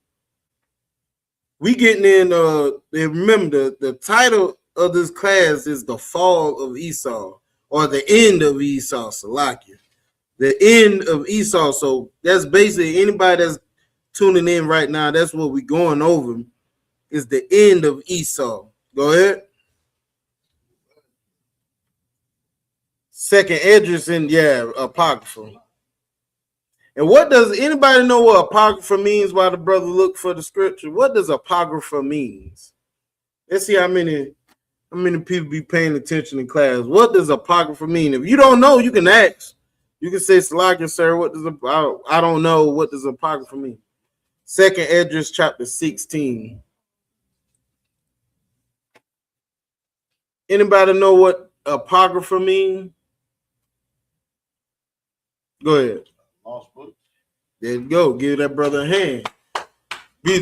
Speaker 5: We getting in remember the title of this class is The Fall of Esau, or the end of Esau, Salakia. The end of Esau. So that's basically anybody that's tuning in right now, that's what we're going over, is the end of Esau. Go ahead. 2nd Esdras and Apocrypha. And what does anybody know what Apocrypha means while the brother look for the scripture? What does Apocrypha means? Let's see how many people be paying attention in class. What does Apocrypha mean? If you don't know, you can ask. You can say, Salakia, sir, I don't know, what does Apocrypha mean? 2nd Esdras chapter 16. Anybody know what Apocrypha mean? Go ahead.
Speaker 6: Lost book.
Speaker 5: There you go. Give that brother a hand.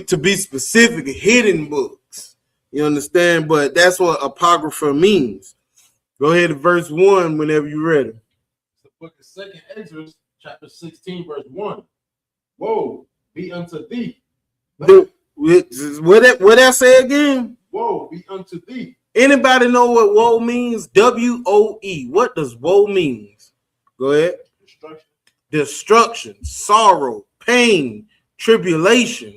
Speaker 5: To be specific, hidden books. You understand? But that's what Apocrypha means. Go ahead to verse 1 whenever you're ready.
Speaker 6: The book of 2nd Esdras, chapter 16, verse 1. Woe be unto thee.
Speaker 5: What that say again?
Speaker 6: Woe be unto thee.
Speaker 5: Anybody know what woe means? W-O-E. What does woe means? Go ahead. Destruction, sorrow, pain, tribulation.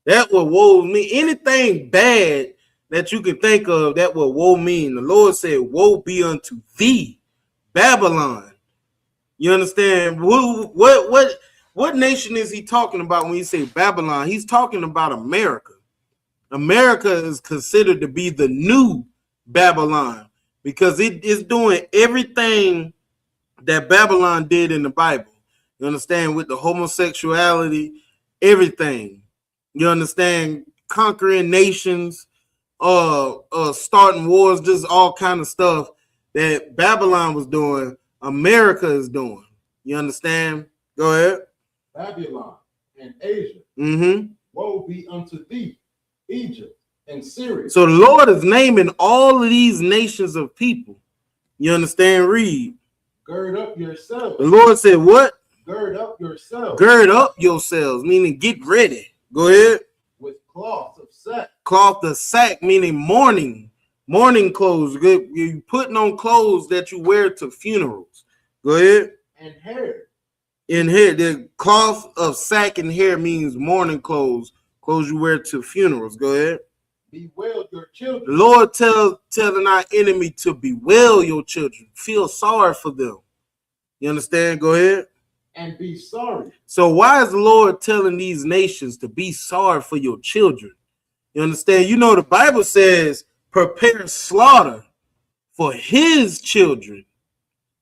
Speaker 5: That what woe mean. Anything bad that you can think of, that what woe mean. The Lord said, woe be unto thee, Babylon. You understand? What nation is he talking about when he say Babylon? He's talking about America. America is considered to be the new Babylon because it is doing everything that Babylon did in the Bible. You understand? With the homosexuality, everything. You understand? Conquering nations, starting wars, just all kind of stuff that Babylon was doing, America is doing. You understand? Go ahead.
Speaker 6: Babylon and Asia.
Speaker 5: Mm-hmm.
Speaker 6: Woe be unto thee, Egypt and Syria.
Speaker 5: So the Lord is naming all of these nations of people. You understand? Read.
Speaker 6: Gird up yourselves.
Speaker 5: The Lord said, what?
Speaker 6: Gird up yourselves.
Speaker 5: Gird up yourselves, meaning get ready. Go ahead.
Speaker 6: With cloth of sack.
Speaker 5: Cloth of sack, meaning mourning. Mourning clothes. You're putting on clothes that you wear to funerals. Go ahead.
Speaker 6: And hair.
Speaker 5: In hair. The cloth of sack and hair means mourning clothes. Clothes you wear to funerals. Go ahead.
Speaker 6: Bewail your children.
Speaker 5: The Lord telling our enemy to bewail your children. Feel sorry for them. You understand? Go ahead.
Speaker 6: And be sorry.
Speaker 5: So why is the Lord telling these nations to be sorry for your children? You understand? You know, the Bible says, prepare slaughter for his children.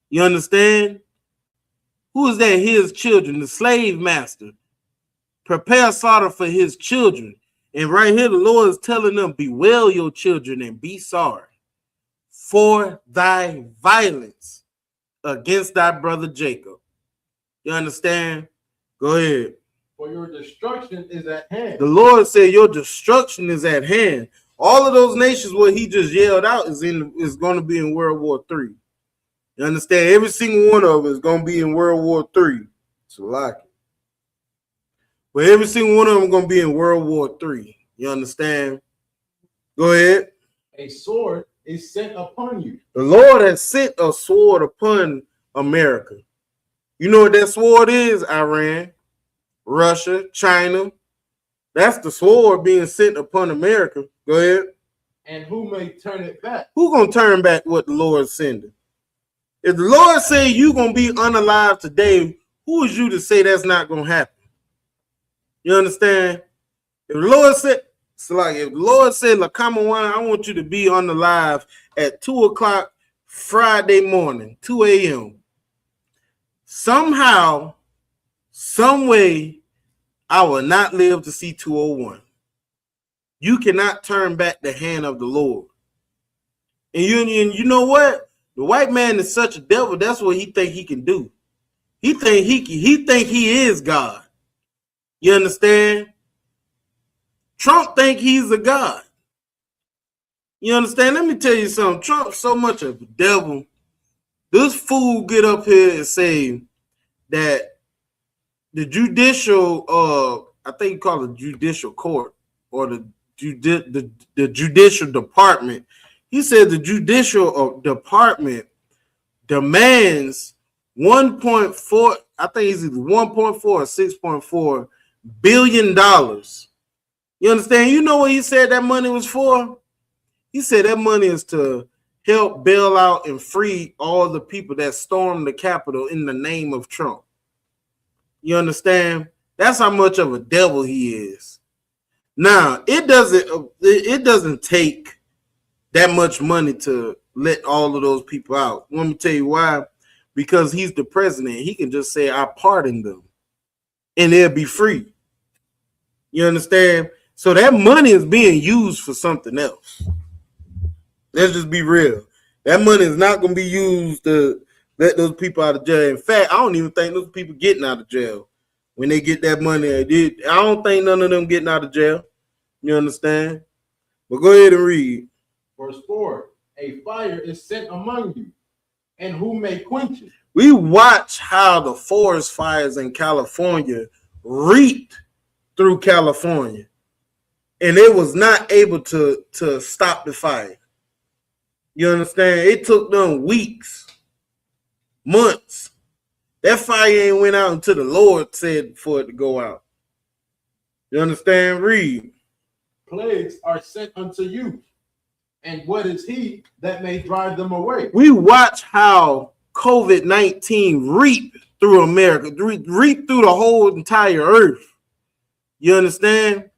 Speaker 5: You understand? Who is that? His children, the slave master. Prepare slaughter for his children. And right here, the Lord is telling them, bewail your children and be sorry for thy violence against thy brother Jacob. You understand? Go ahead.
Speaker 6: For your destruction is at hand.
Speaker 5: The Lord said your destruction is at hand. All of those nations, what he just yelled out, is going to be in World War III. You understand? Every single one of them is going to be in World War III. So like it. But every single one of them is going to be in World War III. You understand? Go ahead.
Speaker 6: A sword is sent upon you.
Speaker 5: The Lord has sent a sword upon America. You know what that sword is? Iran, Russia, China. That's the sword being sent upon America. Go ahead.
Speaker 6: And who may turn it back?
Speaker 5: Who gonna turn back what the Lord's sending? If the Lord say you gonna be unalive today, who is you to say that's not gonna happen? You understand? If the Lord said, it's like if the Lord said, Lakamawan, I want you to be unalive at 2 o'clock Friday morning, 2 a.m. Somehow, some way, I will not live to see 201. You cannot turn back the hand of the Lord. And you know what? The white man is such a devil. That's what he think he can do. He think he is God. You understand? Trump think he's a God. You understand? Let me tell you something. Trump's so much of a devil. This fool get up here and say that the judicial, I think you call it judicial court or the judicial department. He said the judicial department demands 1.4, I think it's either 1.4 or 6.4 billion dollars. You understand? You know what he said that money was for? He said that money is to help bail out and free all the people that stormed the Capitol in the name of Trump. You understand? That's how much of a devil he is. Now, it doesn't take that much money to let all of those people out. Let me tell you why. Because he's the president. He can just say, I pardon them. And they'll be free. You understand? So that money is being used for something else. Let's just be real. That money is not going to be used to let those people out of jail. In fact, I don't even think those people getting out of jail. When they get that money, I don't think none of them getting out of jail. You understand? But go ahead and read.
Speaker 6: Verse 4, a fire is sent among you, and who may quench it?
Speaker 5: We watch how the forest fires in California reeked through California. and they was not able to stop the fire. You understand? It took them weeks, months. That fire ain't went out until the Lord said for it to go out. You understand? Read.
Speaker 6: Plagues are sent unto you, and what is he that may drive them away?
Speaker 5: We watch how COVID-19 reap through America, reap through the whole entire earth. You understand?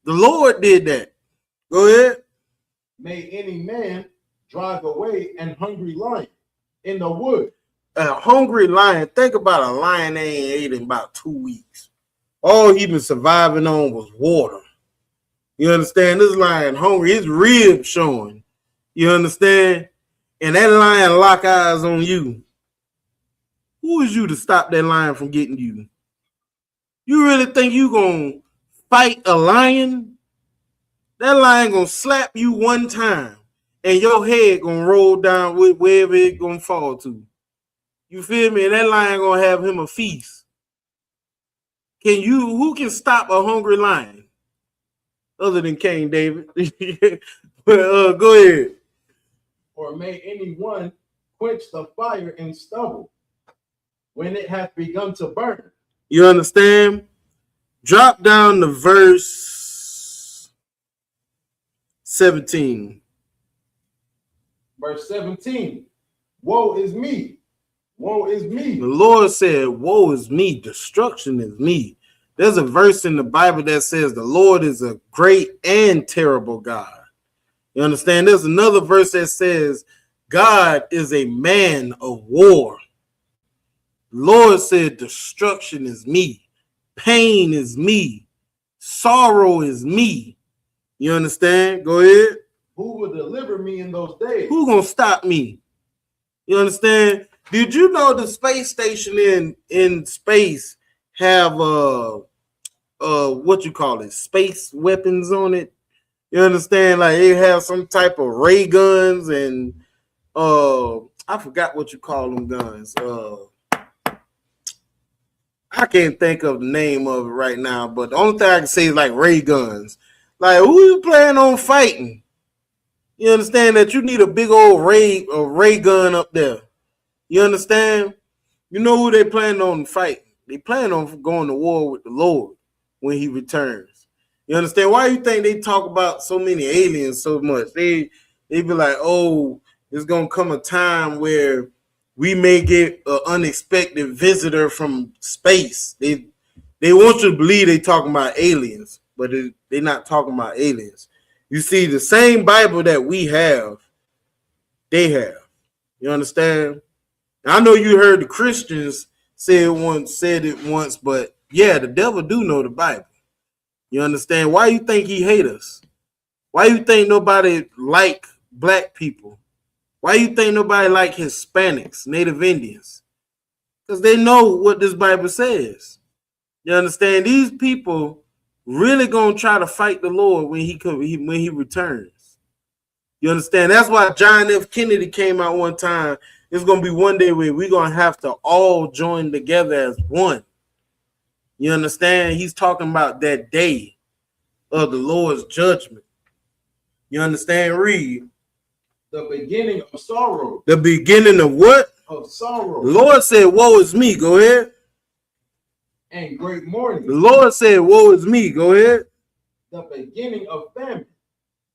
Speaker 5: The Lord did that. Go ahead.
Speaker 6: May any man drive away an hungry lion in the wood.
Speaker 5: A hungry lion. Think about a lion that ain't ate in about 2 weeks. All he been surviving on was water. You understand? This lion hungry, his ribs showing. You understand? And that lion lock eyes on you. Who is you to stop that lion from getting you? You really think you gonna fight a lion? That lion gonna slap you one time, and your head gonna roll down with wherever it gonna fall to. You feel me? And that lion gonna have him a feast. Who can stop a hungry lion? Other than King David. But go ahead.
Speaker 6: Or may anyone quench the fire in stubble when it hath begun to burn?
Speaker 5: You understand? Drop down to verse 17.
Speaker 6: Verse 17. Woe is me. Woe is me.
Speaker 5: The Lord said, woe is me. Destruction is me. There's a verse in the Bible that says the Lord is a great and terrible God. You understand? There's another verse that says God is a man of war. The Lord said destruction is me. Pain is me. Sorrow is me. You understand? Go ahead.
Speaker 6: Who will deliver me in those days?
Speaker 5: Who gonna stop me? You understand? Did you know the space station in space have what you call it, space weapons on it? You understand? Like it has some type of ray guns and I forgot what you call them guns. I can't think of the name of it right now, but the only thing I can say is like ray guns. Like who you planning on fighting? You understand that you need a big old ray gun up there. You understand? You know who they plan on fighting? They plan on going to war with the Lord when he returns. You understand? Why you think they talk about so many aliens so much? They be like, oh, there's going to come a time where we may get an unexpected visitor from space. They want you to believe they talking about aliens, but they're not talking about aliens. You see, the same Bible that we have, they have. You understand? I know you heard the Christians said it once, but yeah, the devil do know the Bible. You understand? Why you think he hate us? Why you think nobody like black people? Why you think nobody like Hispanics, Native Indians? Because they know what this Bible says. You understand? These people really gonna try to fight the Lord when he returns. You understand? That's why John F. Kennedy came out one time. It's going to be one day where we're going to have to all join together as one. You understand? He's talking about that day of the Lord's judgment. You understand? Read.
Speaker 6: The beginning of sorrow.
Speaker 5: The beginning of what?
Speaker 6: Of sorrow.
Speaker 5: The Lord said, woe is me. Go ahead.
Speaker 6: And great mourning.
Speaker 5: The Lord said, woe is me. Go ahead.
Speaker 6: The beginning of famine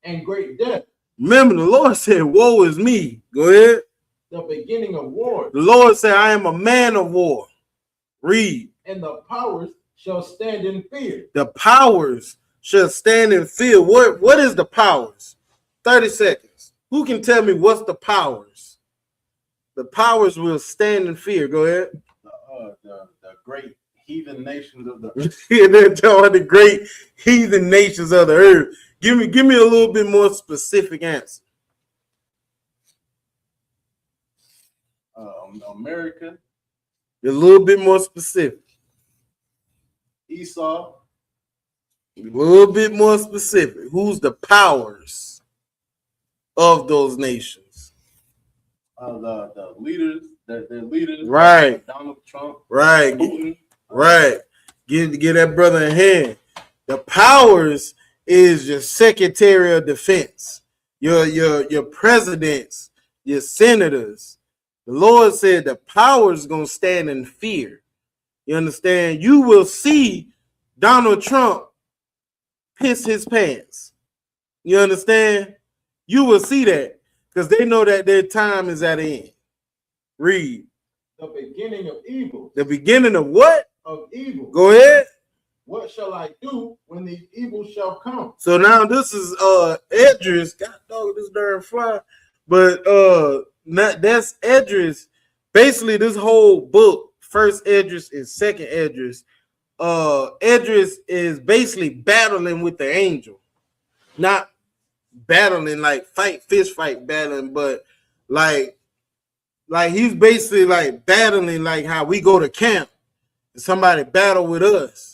Speaker 6: and great death.
Speaker 5: Remember, the Lord said, woe is me. Go ahead.
Speaker 6: The beginning of war.
Speaker 5: The Lord said, I am a man of war. Read.
Speaker 6: And the powers shall stand in fear.
Speaker 5: The powers shall stand in fear. What is the powers? 30 seconds. Who can tell me what's the powers? The powers will stand in fear. Go ahead.
Speaker 6: The great heathen nations of the earth.
Speaker 5: Yeah, they're telling the great heathen nations of the earth. Give me a little bit more specific answer.
Speaker 6: America.
Speaker 5: A little bit more specific.
Speaker 6: Esau.
Speaker 5: A little bit more specific. Who's the powers of those nations?
Speaker 6: The leaders. Their leaders.
Speaker 5: Right.
Speaker 6: Donald Trump.
Speaker 5: Right.
Speaker 6: Putin.
Speaker 5: Right. Give that brother a hand. The powers is your Secretary of Defense, your presidents, your senators. The Lord said the power is going to stand in fear. You understand? You will see Donald Trump piss his pants. You understand? You will see that because they know that their time is at an end. Read.
Speaker 6: The beginning of evil.
Speaker 5: The beginning of what?
Speaker 6: Of evil.
Speaker 5: Go ahead.
Speaker 6: What shall I do when the evil shall come?
Speaker 5: So now this is Edris. God dog, this darn fly. But that's Edris. Basically, this whole book, first Edris and second Edris, Edris is basically battling with the angel. Not battling like fist fight battling, but like he's basically like battling like how we go to camp and somebody battle with us.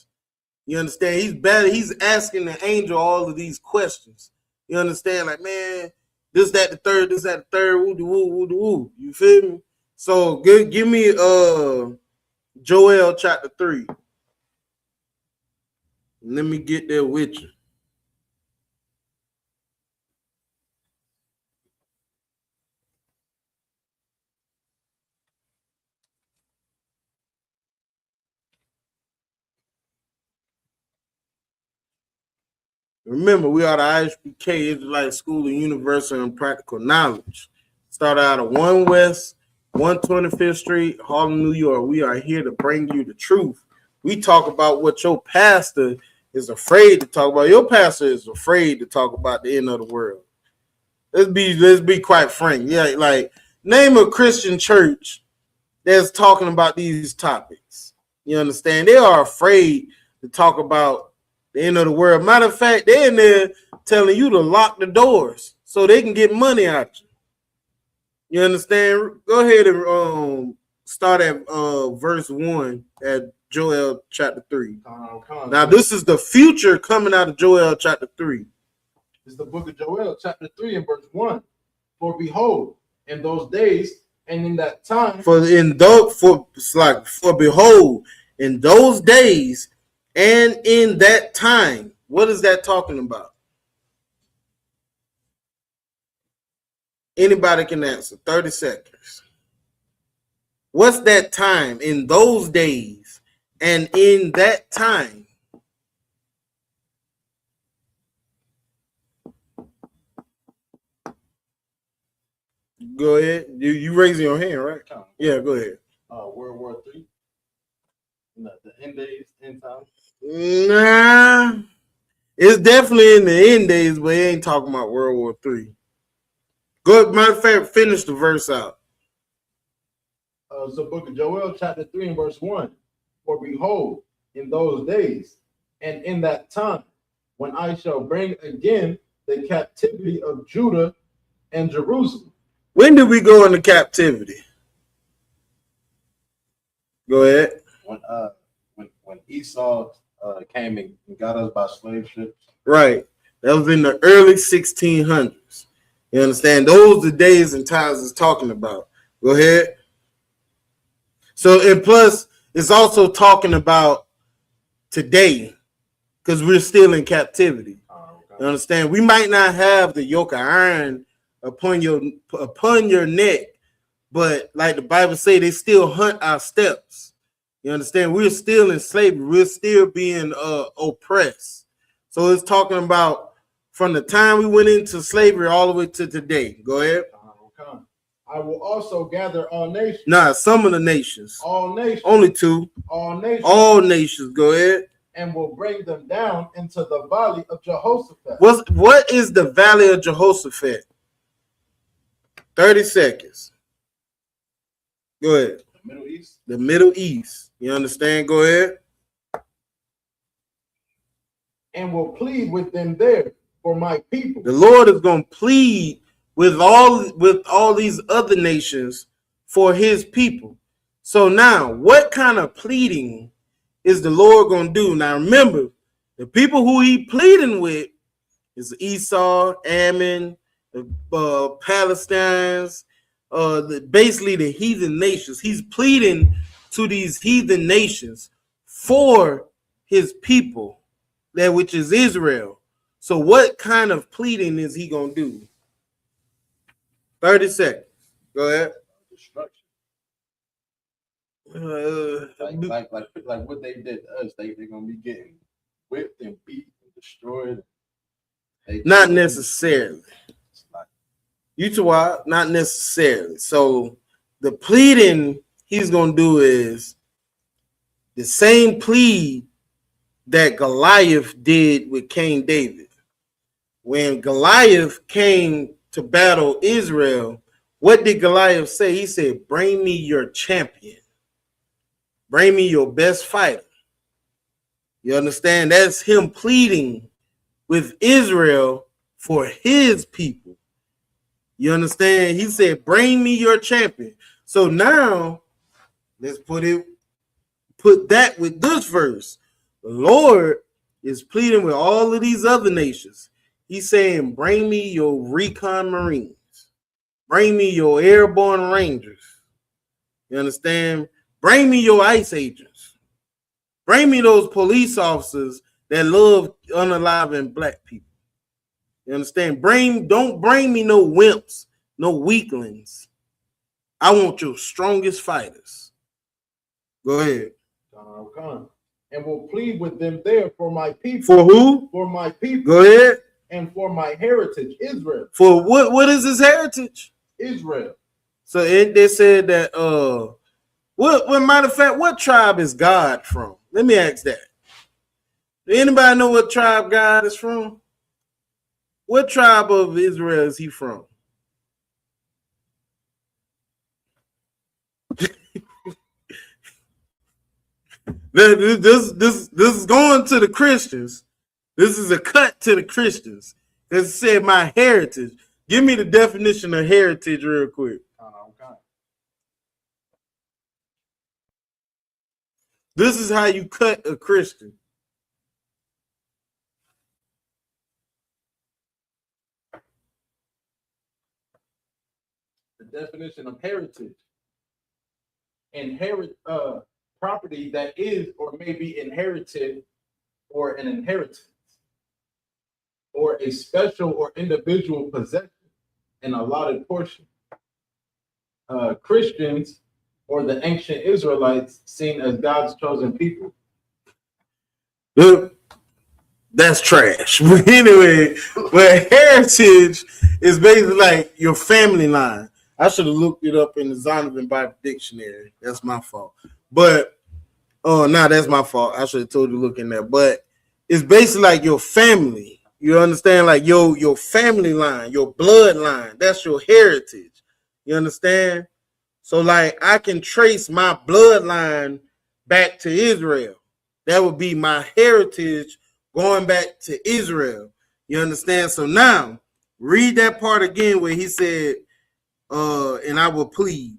Speaker 5: You understand? He's asking the angel all of these questions. You understand? Like, man, this, that, the third, woo, woo, woo. You feel me? So give me Joel chapter 3. Let me get there with you. Remember, we are the Isupk Israelite School of Universal and Practical Knowledge. Start out of 1 West, 125th Street, Harlem, New York. We are here to bring you the truth. We talk about what your pastor is afraid to talk about. Your pastor is afraid to talk about the end of the world. Let's be quite frank. Yeah, like name a Christian church that's talking about these topics. You understand? They are afraid to talk about the end of the world. Matter of fact, they're in there telling you to lock the doors so they can get money out you. You understand? Go ahead and start at verse 1 at Joel chapter 3. Now, this is the future coming out of Joel chapter 3.
Speaker 6: This is the book of Joel, chapter 3 and verse 1. For behold, in those days and in that time.
Speaker 5: For behold, in those days and in that time. What is that talking about? Anybody can answer. 30 seconds. What's that time? In those days and in that time. Go ahead. You raising your hand, right? Yeah, go ahead.
Speaker 6: World War III. The end days, end times.
Speaker 5: Nah, it's definitely in the end days, but it ain't talking about World War III. Good, matter of fact, finish the verse out.
Speaker 6: The book of Joel, chapter 3 and verse 1. For behold, in those days and in that time, when I shall bring again the captivity of Judah and Jerusalem.
Speaker 5: When did we go into captivity? Go ahead.
Speaker 6: When Esau came and got us by slave ships.
Speaker 5: Right. That was in the early 1600s. You understand? Those are the days and times it's talking about. Go ahead. So, and plus, it's also talking about today because we're still in captivity. Okay. You understand? We might not have the yoke of iron upon your neck, but like the Bible say, they still hunt our steps. You understand? We're still in slavery. We're still being oppressed. So it's talking about from the time we went into slavery all the way to today. Go ahead.
Speaker 6: Okay. I will also gather all nations.
Speaker 5: Nah, some of the nations.
Speaker 6: All nations.
Speaker 5: Only 2.
Speaker 6: All nations.
Speaker 5: All nations. Go ahead.
Speaker 6: And will bring them down into the valley of Jehoshaphat.
Speaker 5: What is the valley of Jehoshaphat? 30 seconds. Go ahead.
Speaker 6: The Middle East.
Speaker 5: The Middle East. You understand? Go ahead.
Speaker 6: And will plead with them there for my people.
Speaker 5: The Lord is going to plead with all these other nations for his people. So now, what kind of pleading is the Lord going to do? Now, remember, the people who he pleading with is Esau, Ammon, the Palestinians, basically the heathen nations. He's pleading to these heathen nations for his people. that which is Israel. So what kind of pleading is he gonna do? 30 seconds. Go ahead.
Speaker 6: Destruction. Like what they did to us, they're gonna be getting whipped and beat and destroyed.
Speaker 5: Not necessarily. You two are not necessarily. So the pleading he's gonna do is the same plea that Goliath did with King David. When Goliath came to battle Israel, what did Goliath say? He said, "Bring me your champion. Bring me your best fighter." You understand? That's him pleading with Israel for his people. You understand? He said, "Bring me your champion." So now let's put that with this verse. The Lord is pleading with all of these other nations. He's saying, "Bring me your recon Marines. Bring me your airborne Rangers." You understand? Bring me your ICE agents. Bring me those police officers that love unaliving black people. You understand? Don't bring me no wimps, no weaklings. I want your strongest fighters. Go ahead.
Speaker 6: And will plead with them there for my people.
Speaker 5: For who?
Speaker 6: For my people.
Speaker 5: Go ahead.
Speaker 6: And for my heritage, Israel.
Speaker 5: For what? What is his heritage?
Speaker 6: Israel.
Speaker 5: So they said that what matter of fact, what tribe is God from? Let me ask that. Do anybody know what tribe God is from? What tribe of Israel is he from? This is going to the Christians. This is a cut to the Christians. It said my heritage. Give me the definition of heritage real quick. This is how you cut a Christian.
Speaker 6: The definition of heritage. Inherit property that is or may be inherited or an inheritance or a special or individual possession, an allotted portion. Christians or the ancient Israelites seen as God's chosen people.
Speaker 5: That's trash. But anyway, but heritage is basically like your family line. I should have looked it up in the Zondervan Bible Dictionary. That's my fault. But that's my fault. I should have told you to look in there. But it's basically like your family. You understand? Like your family line, your bloodline. That's your heritage. You understand? So like I can trace my bloodline back to Israel. That would be my heritage going back to Israel. You understand? So now read that part again where he said, and I will plead.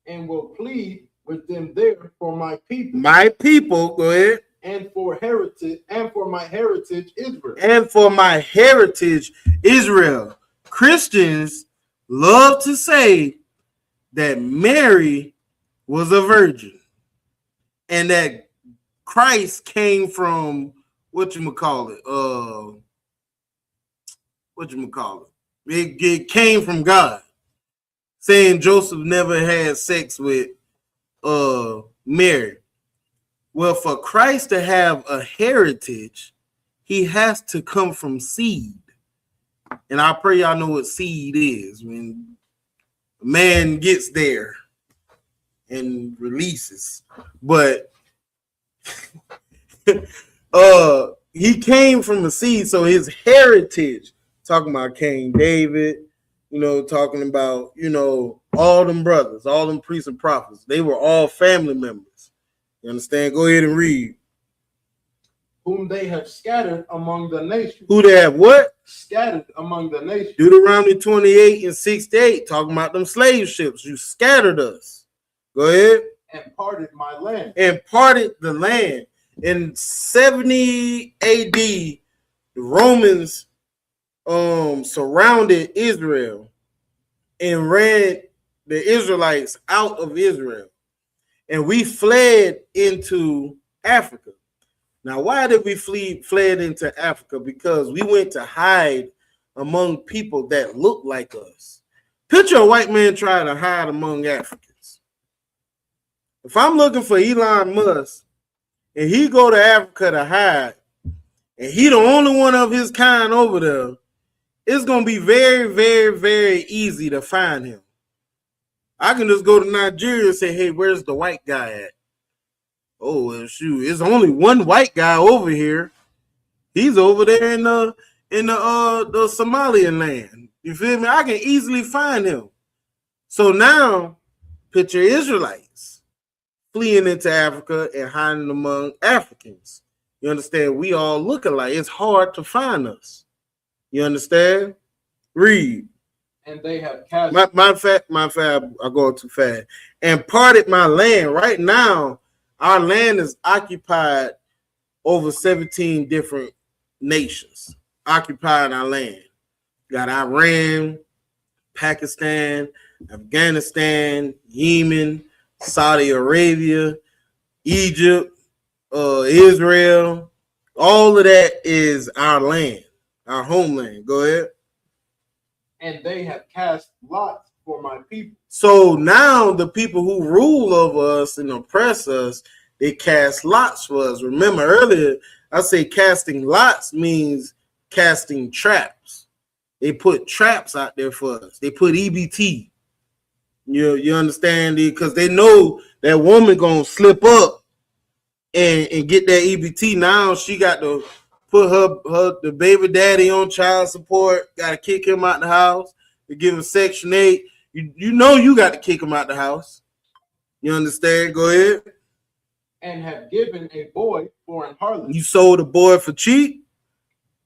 Speaker 6: And will plead with them there for my people.
Speaker 5: My people, go ahead.
Speaker 6: And for heritage, and for my heritage, Israel.
Speaker 5: And for my heritage, Israel. Christians love to say that Mary was a virgin and that Christ came from it came from God, saying Joseph never had sex with Mary. Well, for Christ to have a heritage, he has to come from seed. And I pray y'all know what seed is. When a man gets there and releases. But he came from a seed, so his heritage, talking about King David, talking about, all them brothers, all them priests and prophets, they were all family members. You understand? Go ahead and read.
Speaker 6: Whom they have scattered among the nations.
Speaker 5: Who they have what?
Speaker 6: Scattered among the nations.
Speaker 5: Deuteronomy 28 and 68, talking about them slave ships. You scattered us. Go ahead.
Speaker 6: And parted my land.
Speaker 5: And parted the land. In 70 AD, the Romans surrounded Israel and ran the Israelites out of Israel. And we fled into Africa. Now, why did we fled into Africa? Because we went to hide among people that look like us. Picture a white man trying to hide among Africans. If I'm looking for Elon Musk and he go to Africa to hide, and he the only one of his kind over there, it's going to be very, very, very easy to find him. I can just go to Nigeria and say, hey, where's the white guy at? Oh, well, shoot, it's only one white guy over here. He's over there in the Somalian land. You feel me? I can easily find him. So now, picture Israelites fleeing into Africa and hiding among Africans. You understand? We all look alike. It's hard to find us. You understand? Read.
Speaker 6: And they have cast
Speaker 5: My fact, I'm going too fast. And parted my land. Right now, our land is occupied over 17 different nations. Occupying our land. Got Iran, Pakistan, Afghanistan, Yemen, Saudi Arabia, Egypt, Israel. All of that is our land, our homeland. Go ahead.
Speaker 6: and they have cast lots for my people.
Speaker 5: So now the people who rule over us and oppress us, they cast lots for us. Remember earlier, I say casting lots means casting traps. They put traps out there for us. They put EBT. You understand? Because they know that woman gonna slip up and get that EBT. Now she got to put the baby daddy on child support. Got to kick him out the house. To give him Section 8. You know you got to kick him out the house. You understand? Go ahead.
Speaker 6: And have given a boy for an harlot.
Speaker 5: You sold a boy for cheap.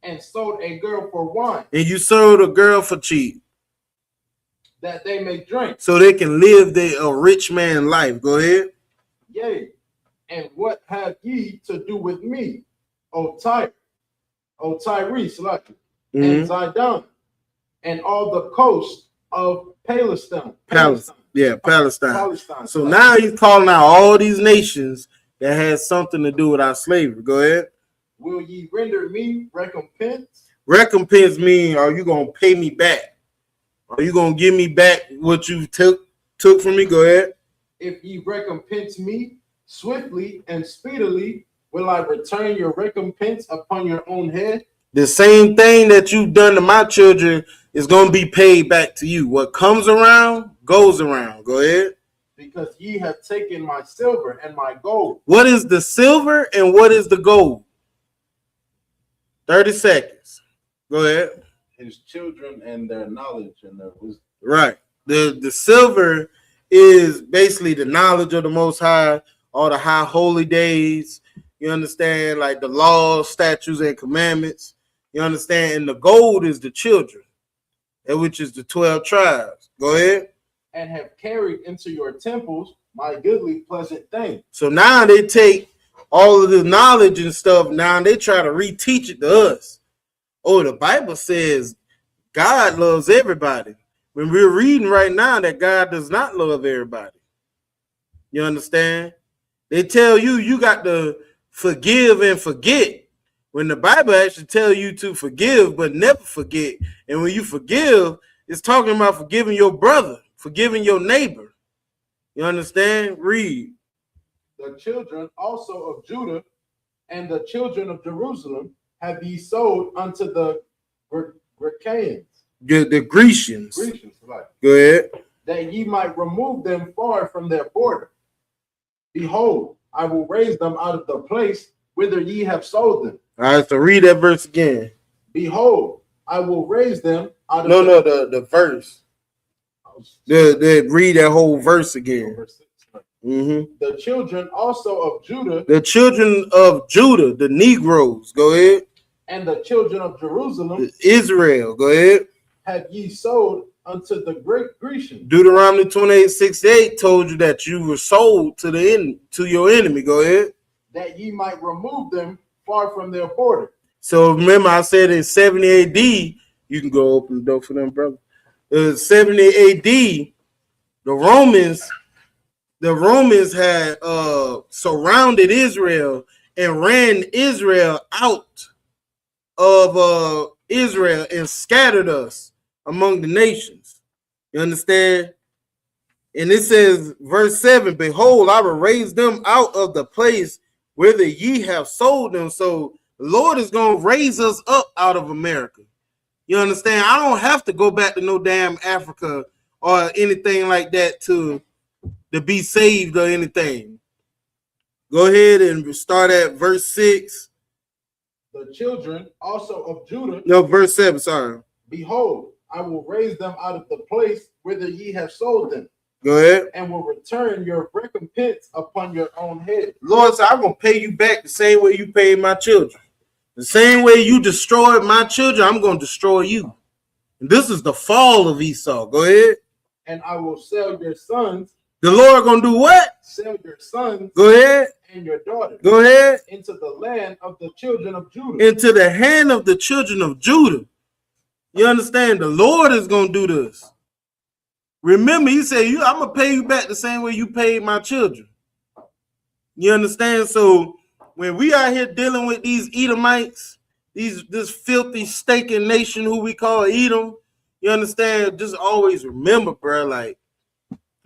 Speaker 6: And sold a girl for wine.
Speaker 5: And you sold a girl for cheap.
Speaker 6: That they may drink.
Speaker 5: So they can live a rich man life. Go ahead.
Speaker 6: Yea. And what have ye to do with me, O Tyre, O Tyrese, and Zidon, and all the coast of Palestine.
Speaker 5: Palestine. So now he's calling out all these nations that has something to do with our slavery. Go ahead.
Speaker 6: Will ye render me recompense?
Speaker 5: Recompense mean, are you gonna pay me back? Are you gonna give me back what you took from me? Go ahead.
Speaker 6: If ye recompense me swiftly and speedily, will I return your recompense upon your own head?
Speaker 5: The same thing that you've done to my children is going to be paid back to you. What comes around, goes around. Go ahead.
Speaker 6: Because ye have taken my silver and my gold.
Speaker 5: What is the silver and what is the gold? 30 seconds. Go ahead.
Speaker 6: His children and their knowledge and their wisdom.
Speaker 5: Right. The silver is basically the knowledge of the Most High, all the high holy days. You understand? Like the laws, statutes, and commandments. You understand? And the gold is the children, which is the 12 tribes. Go ahead.
Speaker 6: And have carried into your temples my goodly pleasant thing.
Speaker 5: So now they take all of the knowledge and stuff. Now they try to reteach it to us. Oh, the Bible says God loves everybody. When we're reading right now that God does not love everybody. You understand? They tell you got to forgive and forget. When the Bible actually tells you to forgive but never forget. And when you forgive, it's talking about forgiving your brother, forgiving your neighbor. You understand? Read.
Speaker 6: The children also of Judah and the children of Jerusalem have ye sold unto the Grecians.
Speaker 5: The Grecians.
Speaker 6: Right.
Speaker 5: Go ahead.
Speaker 6: That ye might remove them far from their border. Behold, I will raise them out of the place whither ye have sold them.
Speaker 5: All right, so read that verse again.
Speaker 6: Behold, I will raise them out of
Speaker 5: the verse. Read that whole verse again.
Speaker 6: The children also of Judah.
Speaker 5: The children of Judah, the Negroes. Go ahead.
Speaker 6: And the children of Jerusalem.
Speaker 5: Israel. Go ahead.
Speaker 6: Have ye sold unto the great Grecians.
Speaker 5: Deuteronomy 28:6-8 told you that you were sold to your enemy. Go ahead.
Speaker 6: That ye might remove them far from their border. So
Speaker 5: remember, I said in 70 AD, you can go open the door for them, brother. 70 AD, the Romans had surrounded Israel and ran Israel out of Israel and scattered us among the nations. You understand? And it says, verse 7, behold, I will raise them out of the place whither ye have sold them. So the Lord is going to raise us up out of America. You understand? I don't have to go back to no damn Africa or anything like that to be saved or anything. Go ahead and start at verse 6.
Speaker 6: The children also of Judah,
Speaker 5: No, verse 7, sorry.
Speaker 6: behold, I will raise them out of the place whither ye have sold them,
Speaker 5: Go ahead.
Speaker 6: and will return your recompense upon your own head.
Speaker 5: Lord said, I'm going to pay you back the same way you paid my children. The same way you destroyed my children, I'm going to destroy you. And this is the fall of Esau. Go ahead.
Speaker 6: And I will sell your sons.
Speaker 5: The Lord going to do what?
Speaker 6: Sell your sons.
Speaker 5: Go ahead.
Speaker 6: And your daughters.
Speaker 5: Go ahead.
Speaker 6: Into the land of the children of Judah.
Speaker 5: Into the hand of the children of Judah. You understand? The Lord is going to do this. Remember, he said, I'm going to pay you back the same way you paid my children. You understand? So when we out here dealing with these Edomites, this filthy, stinking nation who we call Edom, you understand? Just always remember, bro, like,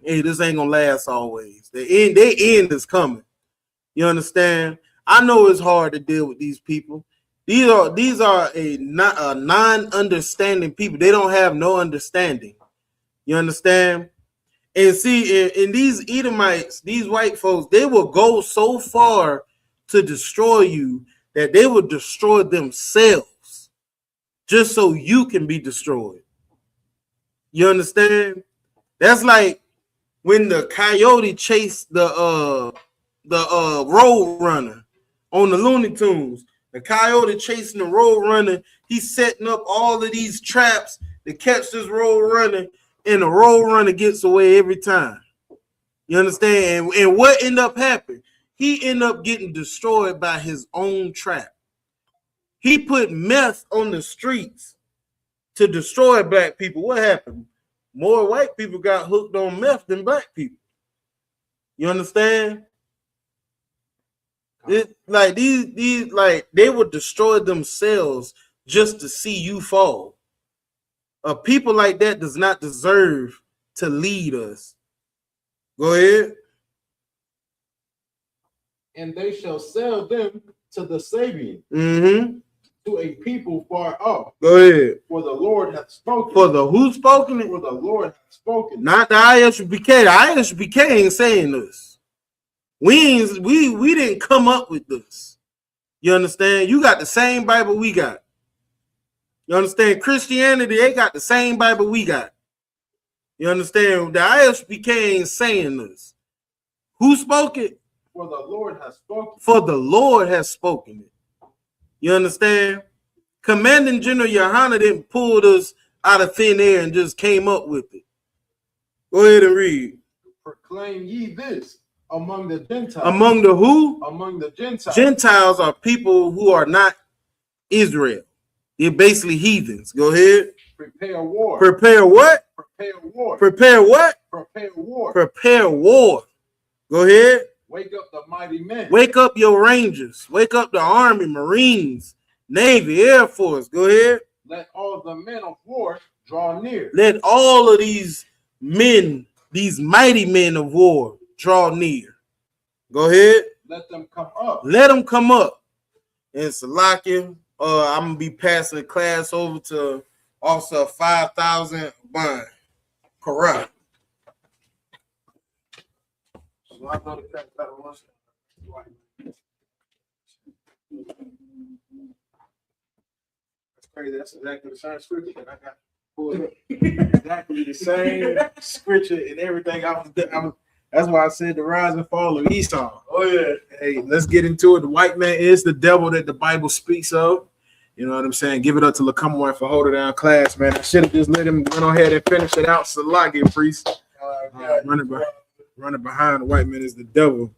Speaker 5: hey, this ain't going to last always. Their end is coming. You understand? I know it's hard to deal with these people. These are a non-understanding people. They don't have no understanding. You understand? And see, in these Edomites, these white folks, they will go so far to destroy you that they will destroy themselves just so you can be destroyed. You understand? That's like when the coyote chased the road runner on the Looney Tunes. The coyote chasing the road runner, he's setting up all of these traps to catch this road runner, and the road runner gets away every time. You understand? And what ended up happening? He ended up getting destroyed by his own trap. He put meth on the streets to destroy black people. What happened? More white people got hooked on meth than black people. You understand? It, like these like they would destroy themselves just to see you fall. People like that does not deserve to lead us. Go ahead.
Speaker 6: And they shall sell them to the Sabian, to a people far off.
Speaker 5: Go ahead.
Speaker 6: For the Lord hath spoken.
Speaker 5: For the who spoken it?
Speaker 6: For the Lord hath spoken.
Speaker 5: Not the ISUPK. The ISUPK ain't saying this. We didn't come up with this. You understand? You got the same Bible we got. You understand? Christianity, they got the same Bible we got. You understand? The ISUPK ain't saying this. Who spoke it?
Speaker 6: For the Lord has spoken.
Speaker 5: For the Lord has spoken it. You understand? Commanding General Yohana didn't pull this out of thin air and just came up with it. Go ahead and read.
Speaker 6: Proclaim ye this among the Gentiles.
Speaker 5: Among the who?
Speaker 6: Among the Gentiles.
Speaker 5: Gentiles are people who are not Israel. They're basically heathens. Go ahead.
Speaker 6: Prepare war.
Speaker 5: Prepare what?
Speaker 6: Prepare war.
Speaker 5: Prepare what?
Speaker 6: Prepare war.
Speaker 5: Prepare war. Go ahead.
Speaker 6: Wake up the mighty men.
Speaker 5: Wake up your Rangers. Wake up the Army, Marines, Navy, Air Force. Go ahead.
Speaker 6: Let all the men of war draw near.
Speaker 5: Let all of these men, these mighty men of war, draw near. Go ahead.
Speaker 6: Let them come up.
Speaker 5: Let them come up. And Salakia, I'm going to be passing the class over to Officer 5,000 Bond. Correct. So I know the fact that I was that's crazy. That's exactly the same scripture that I got pulled up. Exactly the same scripture and everything. That's why I said the rise and fall of Esau. Oh yeah. Hey, let's get into it. The white man is the devil that the Bible speaks of. You know what I'm saying? Give it up to Lakamwan for holding down class, man. I should have just let him run on ahead and finish it out. Salagi, priest. Running behind the white man is the devil.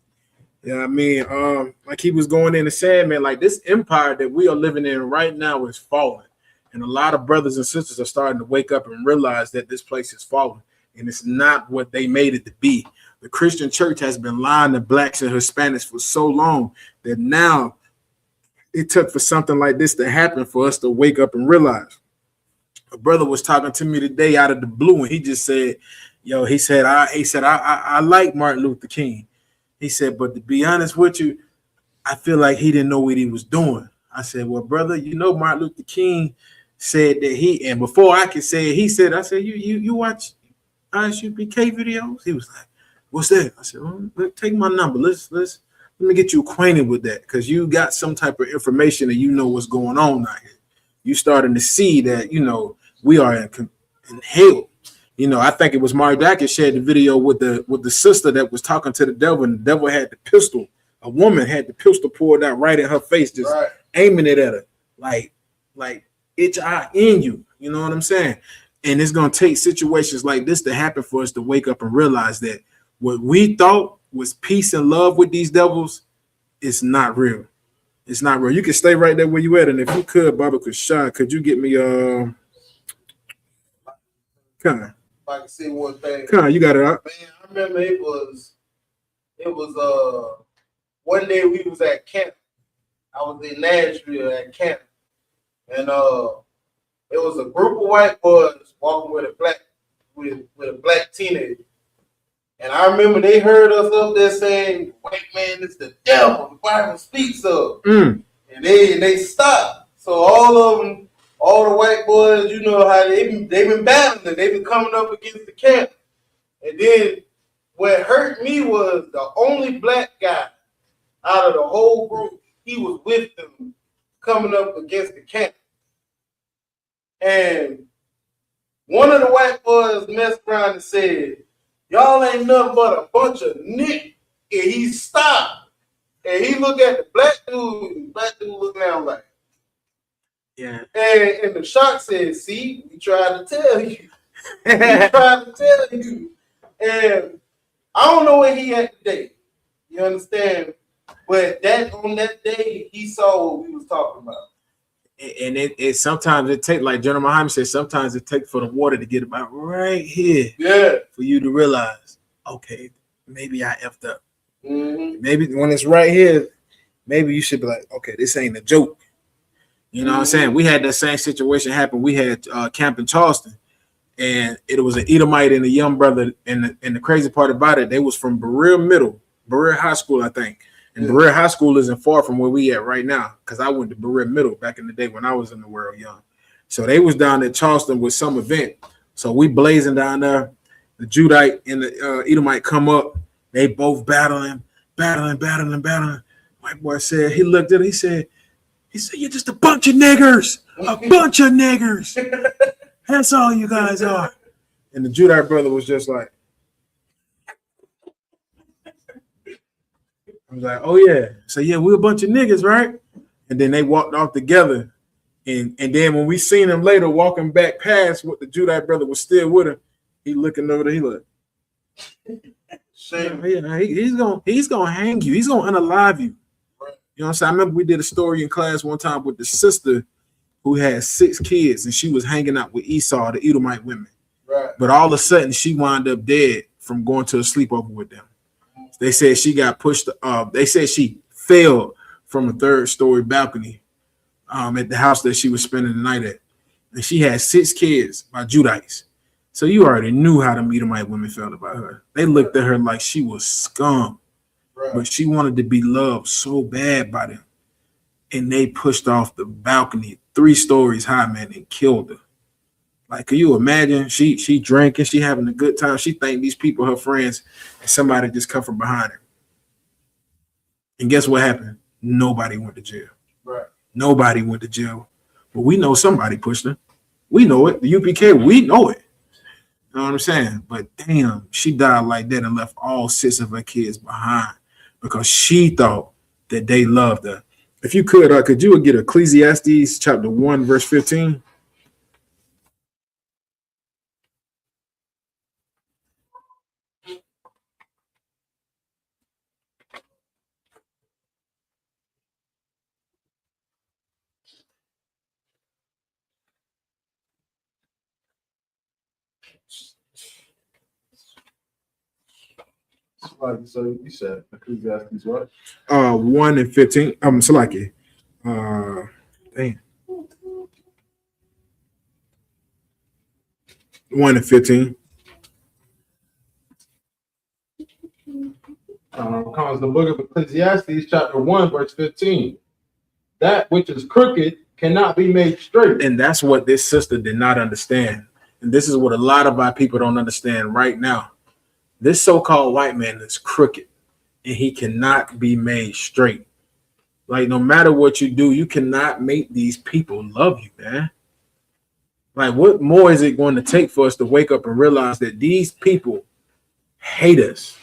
Speaker 5: You know what I mean? Like he was going in and saying, man, like this empire that we are living in right now is falling. And a lot of brothers and sisters are starting to wake up and realize that this place is falling. And it's not what they made it to be. The Christian church has been lying to blacks and Hispanics for so long that now it took for something like this to happen for us to wake up and realize. A brother was talking to me today out of the blue, and he just said, "Yo," I like Martin Luther King." He said, "But to be honest with you, I feel like he didn't know what he was doing." I said, "Well, brother, you know Martin Luther King said that and before I could say it, he said, I said, you watch ISUPK videos?" He was like, "What's that?" I said, "Well, take my number. Let me get you acquainted with that, because you got some type of information and you know what's going on out here. You starting to see that, we are in hell." I think it was Mark Dacus shared the video with the sister that was talking to the devil, and the devil had the pistol. A woman had the pistol pulled out right in her face, just aiming it at her, like it's in you. You know what I'm saying? And it's gonna take situations like this to happen for us to wake up and realize that what we thought was peace and love with these devils is not real. It's not real. You can stay right there where you at, and if you could, Baba Kushai, could you get me Kind
Speaker 6: If I can see one thing.
Speaker 5: you got it out.
Speaker 6: Man, I remember it was one day we was at camp. I was in Nashville at camp, and it was a group of white boys walking with a black teenager. And I remember they heard us up there saying, "White man is the devil, the Bible speaks of." And they stopped. So all the white boys, you know how they've been battling, they've been coming up against the camp. And then what hurt me was the only black guy out of the whole group, he was with them coming up against the camp. And one of the white boys messed around and said, "Y'all ain't nothing but a bunch of nick." And he stopped. And he looked at the black dude, and the black dude looked down like,
Speaker 5: yeah.
Speaker 6: And the shock said, "See, we tried to tell you." We tried to tell you. And I don't know where he at today. You understand? But on that day, he saw what we was talking about.
Speaker 5: And it sometimes it take, like General Muhammad said, sometimes it takes for the water to get about right here.
Speaker 6: Yeah.
Speaker 5: For you to realize, okay, maybe I effed up.
Speaker 6: Mm-hmm.
Speaker 5: Maybe when it's right here, maybe you should be like, okay, this ain't a joke. You know what I'm saying? We had that same situation happen. We had camp in Charleston, and it was an Edomite and a young brother. And the crazy part about it, they was from Berea High School, I think. And Berea High School isn't far from where we at right now, because I went to Berea Middle back in the day when I was in the world young. So they was down at Charleston with some event. So we blazing down there. The Judite and the Edomite come up. They both battling. White boy said, he looked at it, he said, "You're just a bunch of niggers. A bunch of niggers. That's all you guys are." And the Judite brother was just like, I was like, "Oh yeah." So yeah, we're a bunch of niggas, right? And then they walked off together. And then when we seen him later walking back past what the Judite brother was still with him, he looking over there, he looked. Yeah, he's gonna hang you, he's gonna unalive you. You know what I'm saying? I remember we did a story in class one time with the sister who had 6 kids, and she was hanging out with Esau, the Edomite women.
Speaker 6: Right.
Speaker 5: But all of a sudden she wound up dead from going to a sleepover with them. They said she got pushed. They said she fell from a 3rd-story balcony at the house that she was spending the night at. And she had 6 kids by Judites. So you already knew how the Edomite women felt about her. They looked at her like she was scum. Right. But she wanted to be loved so bad by them. And they pushed off the balcony 3 stories high, man, and killed her. Like, can you imagine? She drinking, she having a good time. She think these people her friends, and somebody just come from behind her. And guess what happened? Nobody went to jail.
Speaker 6: Right.
Speaker 5: Nobody went to jail. But we know somebody pushed her. We know it. The UPK, we know it. You know what I'm saying? But damn, she died like that and left all 6 of her kids behind because she thought that they loved her. If you could you get Ecclesiastes chapter 1, verse 15?
Speaker 6: Like, so you said Ecclesiastes, what?
Speaker 5: 1 and 15. Salaki. Dang. 1 and 15.
Speaker 6: Comes the book of Ecclesiastes, chapter 1, verse 15. That which is crooked cannot be made straight.
Speaker 5: And that's what this sister did not understand. And this is what a lot of our people don't understand right now. This so-called white man is crooked and he cannot be made straight. Like, no matter what you do, you cannot make these people love you, man. Like, what more is it going to take for us to wake up and realize that these people hate us?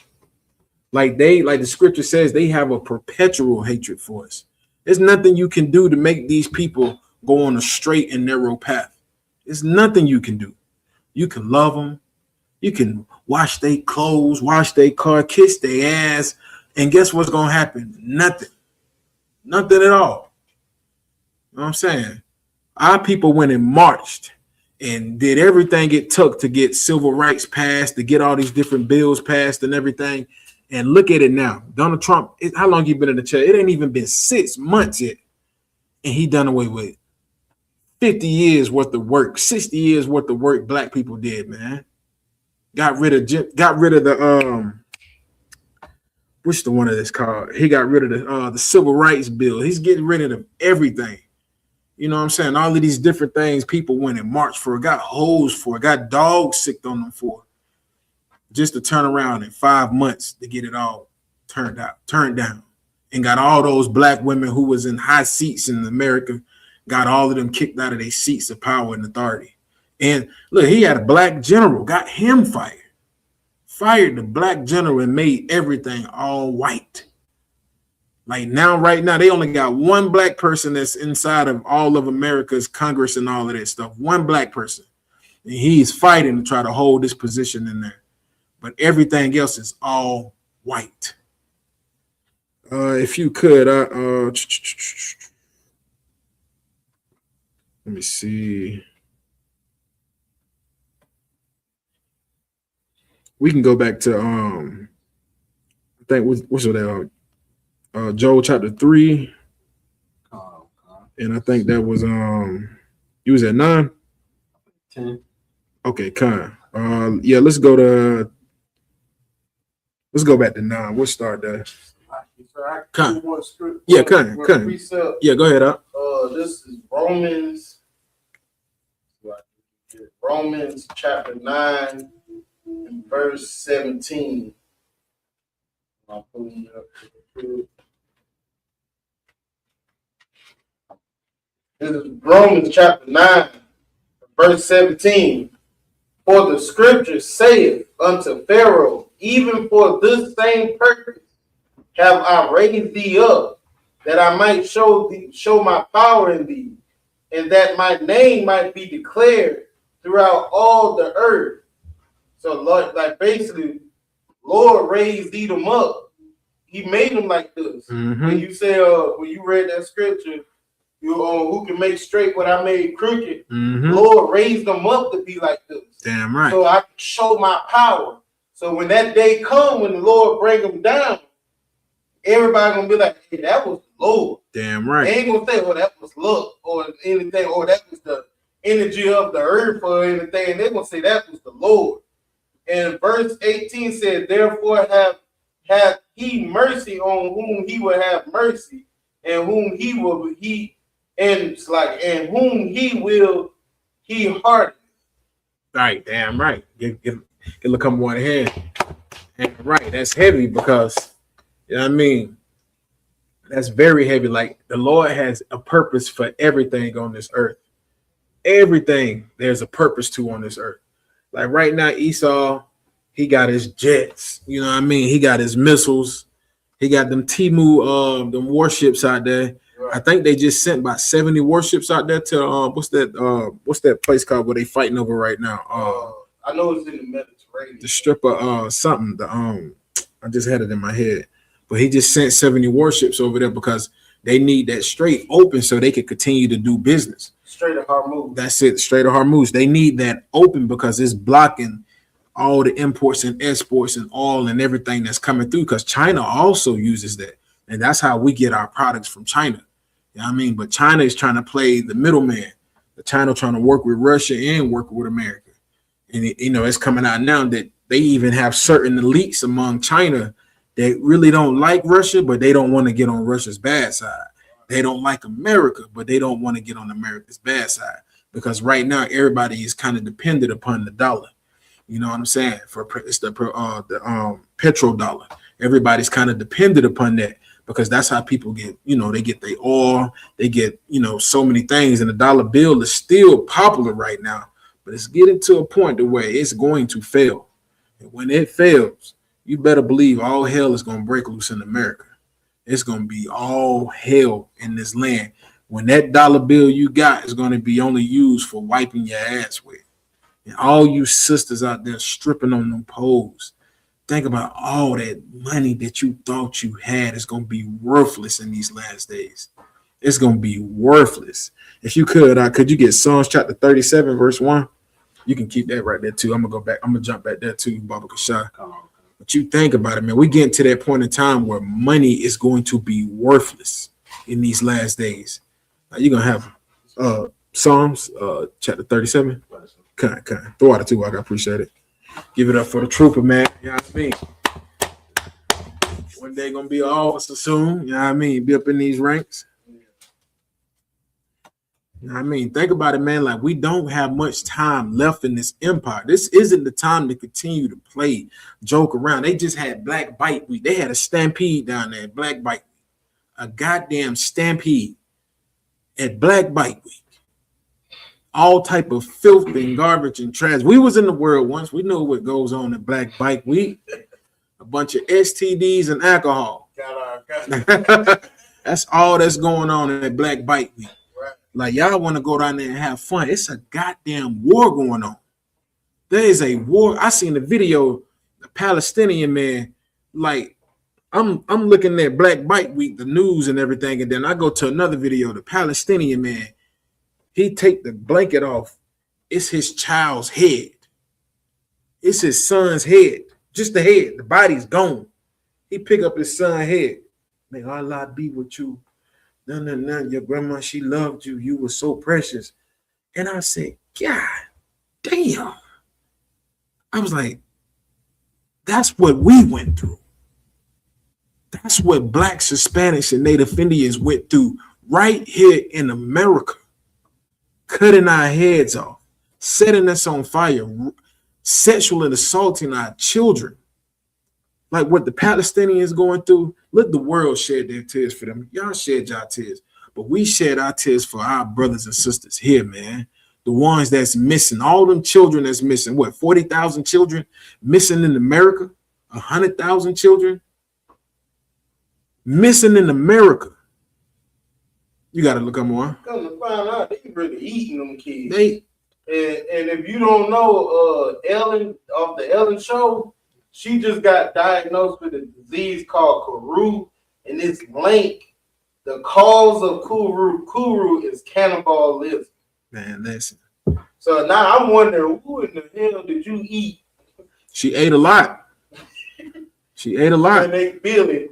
Speaker 5: Like the scripture says, they have a perpetual hatred for us. There's nothing you can do to make these people go on a straight and narrow path. There's nothing you can do. You can love them. You can wash their clothes, wash their car, kiss their ass. And guess what's going to happen? Nothing. Nothing at all. You know what I'm saying? Our people went and marched and did everything it took to get civil rights passed, to get all these different bills passed and everything. And look at it now. Donald Trump, how long he been in the chair? It ain't even been 6 months yet. And he done away with 50 years worth of work, 60 years worth of work black people did, man. Got rid of the which the one of this called? He got rid of the civil rights bill. He's getting rid of everything. You know what I'm saying? All of these different things people went and marched for, got hoes for, got dogs sicked on them for, just to turn around in 5 months to get it all turned down, and got all those black women who was in high seats in America, got all of them kicked out of their seats of power and authority. And look, he had a black general, got him fired the black general and made everything all white. Like now, right now, they only got one black person that's inside of all of America's Congress and all of that stuff. One black person. And he's fighting to try to hold this position in there. But everything else is all white. If you could, let me see. We can go back to I think what's that? Joel chapter 3. And I think that was you was at 9?
Speaker 6: 10.
Speaker 5: Okay, Con. Yeah, let's go back to 9. We'll start there. Con. Yeah, Con. Yeah, go ahead up.
Speaker 6: This is Romans chapter 9 and verse 17. I'm pulling it up. This is Romans chapter 9, verse 17. For the scripture saith unto Pharaoh, even for this same purpose have I raised thee up, that I might show my power in thee, and that my name might be declared throughout all the earth. So, Lord, like basically, Lord raised Edom up. He made them like this.
Speaker 5: Mm-hmm.
Speaker 6: When you say, when you read that scripture, who can make straight what I made crooked?
Speaker 5: Mm-hmm.
Speaker 6: Lord raised them up to be like this.
Speaker 5: Damn right.
Speaker 6: So I show my power. So when that day come, when the Lord bring them down, everybody gonna be like, hey, that was the Lord.
Speaker 5: Damn right.
Speaker 6: They ain't gonna say, oh, that was luck or anything, or that was the energy of the earth or anything. They're gonna say that was the Lord. And verse 18 said, therefore have he mercy on whom he will have mercy, and whom he will harden.
Speaker 5: Right, damn right. Get a couple more ahead. And right, that's heavy because you know what I mean. That's very heavy. Like the Lord has a purpose for everything on this earth. Everything there's a purpose to on this earth. Like right now, Esau, he got his jets. You know what I mean? He got his missiles. He got them Timu, them warships out there. Right. I think they just sent about 70 warships out there to what's that place called where they fighting over right now?
Speaker 6: I know it's in the Mediterranean.
Speaker 5: The strip of something. I just had it in my head, but he just sent 70 warships over there because they need that strait open so they can continue to do business.
Speaker 6: Strait of Hormuz.
Speaker 5: That's it, Strait of Hormuz. They need that open because it's blocking all the imports and exports and oil and everything that's coming through, because China also uses that. And that's how we get our products from China. You know what I mean? But China is trying to play the middleman. The China trying to work with Russia and work with America. And it's coming out now that they even have certain elites among China that really don't like Russia, but they don't want to get on Russia's bad side. They don't like America, but they don't want to get on America's bad side, because right now everybody is kind of dependent upon the dollar. You know what I'm saying? It's the petrodollar. Everybody's kind of dependent upon that, because that's how people get, they get their oil, they get, so many things. And the dollar bill is still popular right now, but it's getting to a point to where it's going to fail. And when it fails, you better believe all hell is going to break loose in America. It's going to be all hell in this land. When that dollar bill you got is going to be only used for wiping your ass with. And all you sisters out there stripping on them poles, think about all that money that you thought you had is going to be worthless in these last days. It's going to be worthless. If you could you get Psalms chapter 37, verse 1? You can keep that right there too. I'm going to go back. I'm going to jump back there too, Baba Kashai. But you think about it, man. We're getting to that point in time where money is going to be worthless in these last days. Now, you're going to have Psalms chapter 37. Throw out a two. I appreciate it. Give it up for the trooper, man. You know what I mean? One day gonna be an officer soon. You know what I mean? Be up in these ranks. You know what I mean? Think about it, man. Like, we don't have much time left in this empire. This isn't the time to continue to play, joke around. They just had Black Bite Week. They had a stampede down there at Black Bite Week. A goddamn stampede at Black Bite Week. All type of filth and garbage and trash. We was in the world once. We know what goes on at Black Bike Week. A bunch of STDs and alcohol. That's all that's going on at Black Bike Week. Like, y'all want to go down there and have fun. It's a goddamn war going on. There is a war. I seen the video, the Palestinian man, like, I'm looking at Black Bike Week, the news and everything, and then I go to another video, the Palestinian man. He take the blanket off. It's his child's head. It's his son's head. Just the head. The body's gone. He pick up his son's head. May Allah be with you. No. Your grandma, she loved you. You were so precious. And I said, God damn. I was like, that's what we went through. That's what Blacks, Hispanics, and Native Indians went through right here in America. Cutting our heads off, setting us on fire, sexually assaulting our children. Like what the Palestinians going through. Let the world shed their tears for them. Y'all shed y'all tears, but we shed our tears for our brothers and sisters here, man. The ones that's missing, all them children that's missing. What, 40,000 children missing in America? 100,000 children missing in America. You got to look up more.
Speaker 6: Come to find out, they really eating them kids.
Speaker 5: They
Speaker 6: and if you don't know, Ellen of the Ellen Show, she just got diagnosed with a disease called Kuru, and it's linked. The cause of Kuru is cannibalism.
Speaker 5: Man, listen.
Speaker 6: So now I'm wondering, who in the hell did you eat?
Speaker 5: She ate a lot. She ate a lot.
Speaker 6: And they feel it.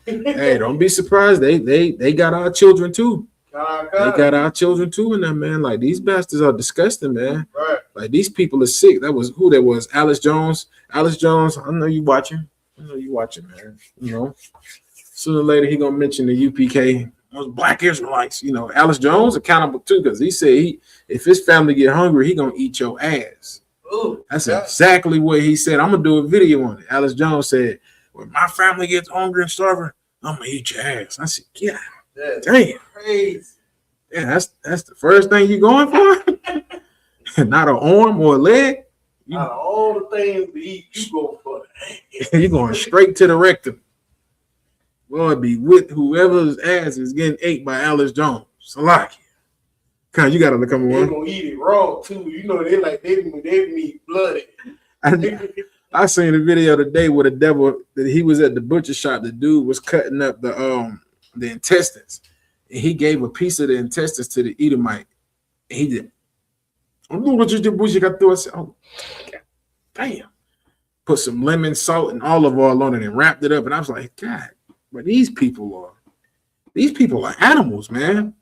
Speaker 5: Hey, don't be surprised. They got our children too. They got our children too in there, man. Like, these bastards are disgusting, man.
Speaker 6: Right.
Speaker 5: Like, these people are sick. That was who that was. Alice Jones. Alice Jones. I know you watching. Man. You know, sooner or later he gonna mention the UPK. Those Black Israelites. You know, Alice Jones accountable too, because he said if his family get hungry, he gonna eat your ass.
Speaker 6: Ooh,
Speaker 5: that's exactly what he said. I'm gonna do a video on it. Alice Jones said, when my family gets hungry and starving, I'm gonna eat your ass. I said, yeah, damn,
Speaker 6: crazy.
Speaker 5: Yeah, that's the first thing you going for. Not an arm or a leg.
Speaker 6: Out of all the things to eat, you go for
Speaker 5: it. You're going straight to the rectum. Boy, be with whoever's ass is getting ate by Alice Jones. Salaki. Cause you gotta look up one.
Speaker 6: They gonna eat it raw too. You know, they meat bloody.
Speaker 5: I seen a video today with a devil that he was at the butcher shop. The dude was cutting up the intestines, and he gave a piece of the intestines to the Edomite. And he did I'm doing what you got to do. I said, oh, God, damn. Put some lemon, salt, and olive oil on it and wrapped it up. And I was like, God, but these people are animals, man.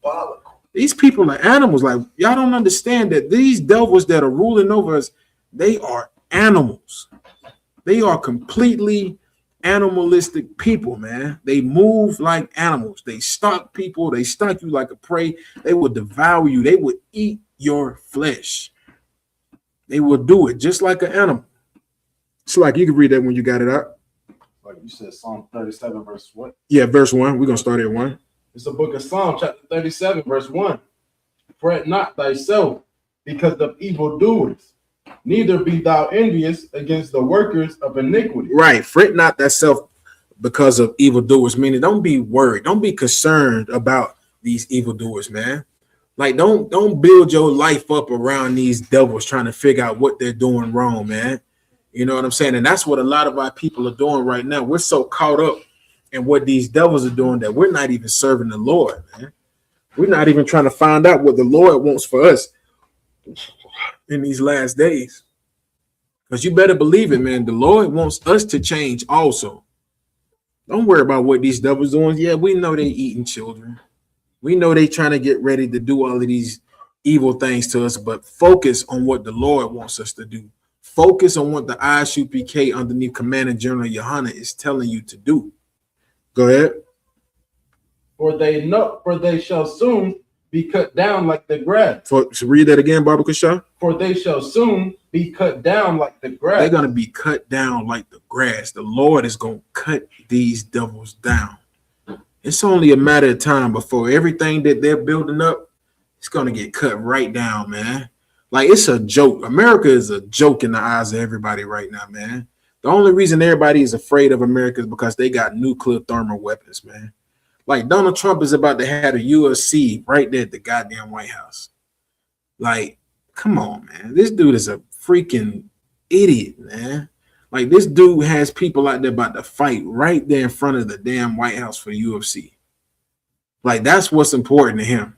Speaker 5: These people are animals. Like, y'all don't understand that these devils that are ruling over us, they are animals. They are completely animalistic people, man. They move like animals. They stalk people. They stalk you like a prey. They will devour you. They will eat your flesh. They will do it just like an animal. So, like, you can read that when you got it out.
Speaker 6: Like you said, Psalm 37, verse what?
Speaker 5: Yeah, verse 1. We're going to start at 1.
Speaker 6: It's the book of Psalm, chapter 37, verse 1. Fret not thyself because of evildoers, neither be thou envious against the workers of iniquity.
Speaker 5: Right. Fret not thyself because of evildoers, meaning don't be worried. Don't be concerned about these evildoers, man. Like, don't build your life up around these devils trying to figure out what they're doing wrong, man. You know what I'm saying? And that's what a lot of our people are doing right now. We're so caught up in what these devils are doing that we're not even serving the Lord, man. We're not even trying to find out what the Lord wants for us in these last days. Because you better believe it, man. The Lord wants us to change also. Don't worry about what these devils doing. Yeah, we know they eating children. We know they trying to get ready to do all of these evil things to us, but focus on what the Lord wants us to do. Focus on what the Isupk underneath Commander General Yohana is telling you to do. Go ahead.
Speaker 6: For they shall soon be cut down like the grass.
Speaker 5: So read that again, Baba Kasha.
Speaker 6: For they shall soon be cut down like the grass.
Speaker 5: They're going to be cut down like the grass. The Lord is going to cut these devils down. It's only a matter of time before everything that they're building up, it's going to get cut right down, man. Like, it's a joke. America is a joke in the eyes of everybody right now, man. The only reason everybody is afraid of America is because they got nuclear thermal weapons, man. Like, Donald Trump is about to have a UFC right there at the goddamn White House. Like, come on, man. This dude is a freaking idiot, man. Like, this dude has people out there about to fight right there in front of the damn White House for the UFC. Like, that's what's important to him.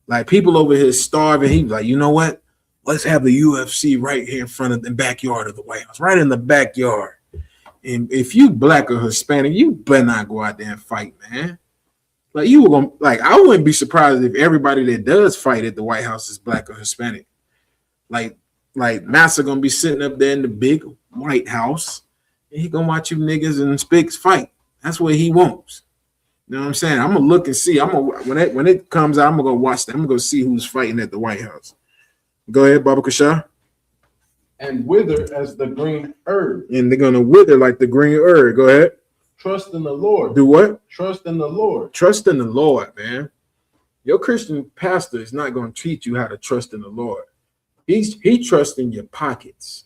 Speaker 5: Like, people over here starving. He's like, you know what? Let's have the UFC right here in front of the backyard of the White House, right in the backyard. And if you black or Hispanic, you better not go out there and fight, man. Like, you were gonna, like, I wouldn't be surprised if everybody that does fight at the White House is black or Hispanic. Like Massa gonna be sitting up there in the big White House, and he gonna watch you niggas and spics fight. That's what he wants. You know what I'm saying? I'm gonna look and see. When it comes out, I'm gonna go watch that. I'm gonna go see who's fighting at the White House. Go ahead, Baba Kasha.
Speaker 6: And wither as the green herb.
Speaker 5: And they're gonna wither like the green herb. Go ahead.
Speaker 6: Trust in the Lord.
Speaker 5: Do what?
Speaker 6: Trust in the Lord.
Speaker 5: Trust in the Lord, man. Your Christian pastor is not going to teach you how to trust in the Lord. He trusts in your pockets.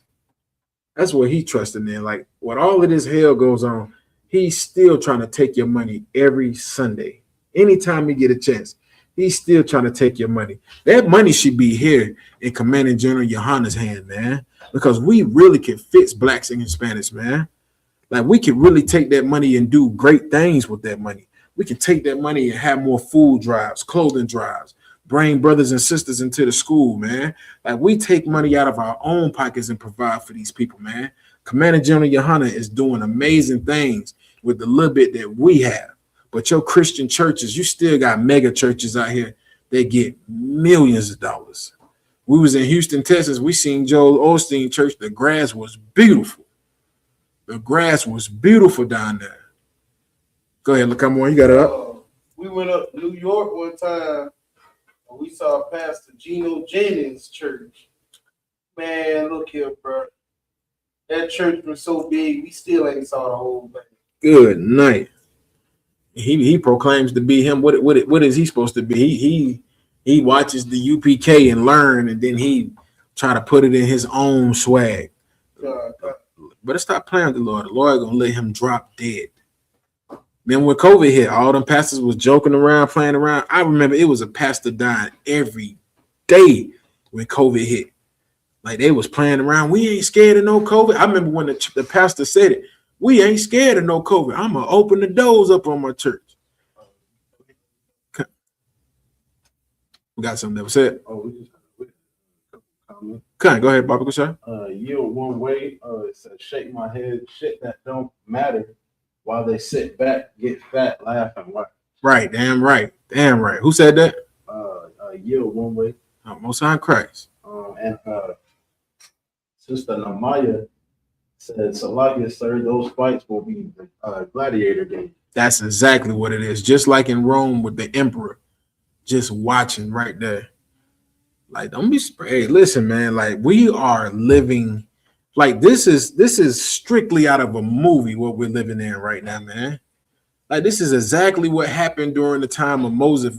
Speaker 5: That's what he trusting in. Like, when all of this hell goes on, he's still trying to take your money every Sunday. Anytime he get a chance, he's still trying to take your money. That money should be here in Commanding General Yohana's hand, man, because we really can fix blacks and Hispanics, man. Like, we can really take that money and do great things with that money. We can take that money and have more food drives, clothing drives, bring brothers and sisters into the school, man. Like, we take money out of our own pockets and provide for these people, man. Commander General Yohana is doing amazing things with the little bit that we have. But your Christian churches, you still got mega churches out here that get millions of dollars. We was in Houston, Texas. We seen Joel Osteen church. The grass was beautiful. The grass was beautiful down there. Go ahead, look, come on, you got it up.
Speaker 7: We went up to New York one time, and we saw Pastor Geno Jennings' church. Man, look here, bro. That church was so big, we still ain't saw the whole thing.
Speaker 5: Good night. He proclaims to be him. What is he supposed to be? He watches the UPK and learn, and then he try to put it in his own swag. But stop playing with the Lord. The Lord gonna let him drop dead. Then when COVID hit, all them pastors was joking around, playing around. I remember it was a pastor dying every day when COVID hit. Like, they was playing around. We ain't scared of no COVID. I remember when the pastor said it. We ain't scared of no COVID. I'm gonna open the doors up on my church. We got something that was said.
Speaker 6: Oh,
Speaker 5: Go ahead, Bobby. What's up?
Speaker 6: Yield one way. It says shake my head, shit that don't matter. While they sit back, get fat, laugh, and watch.
Speaker 5: Right, damn right. Who said that?
Speaker 6: Yield one way.
Speaker 5: Most High Christ.
Speaker 6: And Sister Namaya said, Salakia, sir, those fights will be gladiator games.
Speaker 5: That's exactly what it is. Just like in Rome with the emperor, just watching right there. Like, don't be sprayed. Listen, man, like we are living like this is strictly out of a movie what we're living in right now, man. Like this is exactly what happened during the time of Moses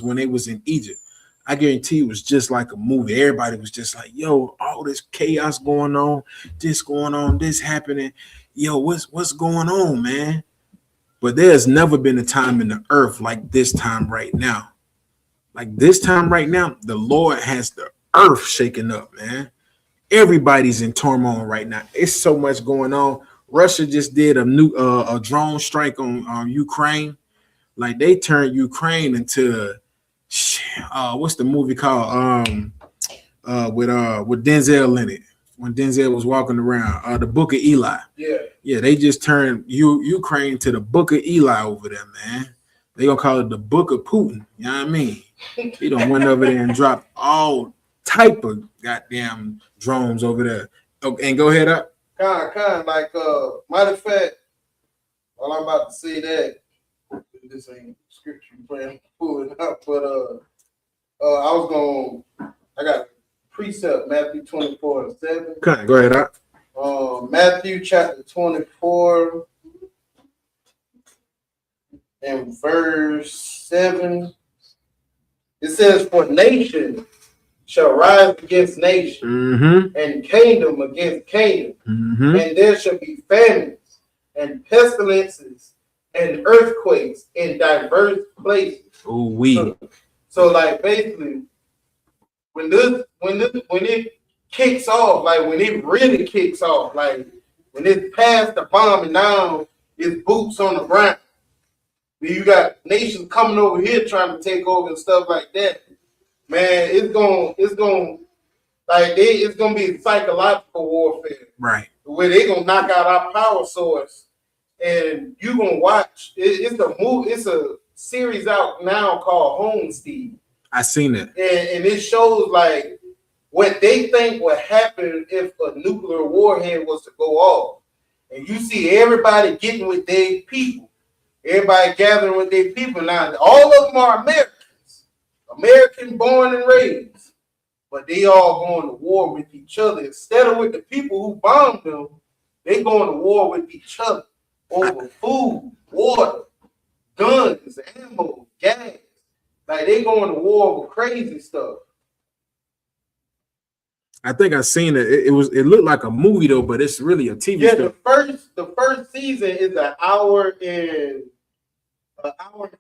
Speaker 5: when they was in Egypt. I guarantee it was just like a movie. Everybody was just like, yo, all this chaos going on, this happening. Yo, what's going on, man? But there's never been a time in the earth like this time right now. Like this time right now, the Lord has the earth shaking up, man. Everybody's in turmoil right now. It's so much going on. Russia just did a drone strike on Ukraine. Like they turned Ukraine into what's the movie called? With Denzel in it. When Denzel was walking around, the Book of Eli. Yeah, they just turned Ukraine to the Book of Eli over there, man. They gonna call it the Book of Putin. You know what I mean? He done went over there and dropped all type of goddamn drones over there. Okay, and go ahead up.
Speaker 7: Like matter of fact, while I'm about to say that, this ain't scripture playing pull it up, but I got precept Matthew 24:7.
Speaker 5: Okay, go ahead up.
Speaker 7: Matthew chapter 24 and verse 7. It says, for nation shall rise against nation, and kingdom against kingdom, and there shall be famines and pestilences and earthquakes in diverse places. So like basically, when it kicks off, like when it really kicks off, like when it's past the bombing down, it's boots on the ground. You got nations coming over here trying to take over and stuff like that. Man, it's gonna be psychological warfare,
Speaker 5: right?
Speaker 7: Where they gonna knock out our power source, and you gonna watch. It's a series out now called Homestead.
Speaker 5: I seen it,
Speaker 7: and it shows like what they think would happen if a nuclear warhead was to go off, and you see everybody getting with their people. Everybody gathering with their people. Now, all of them are American born and raised, but they all going to war with each other. Instead of with the people who bombed them, they going to war with each other over food, water, guns, ammo, gas. Like they going to war with crazy stuff.
Speaker 5: I think I seen it. It looked like a movie though, but it's really a TV show.
Speaker 7: The first season is an hour and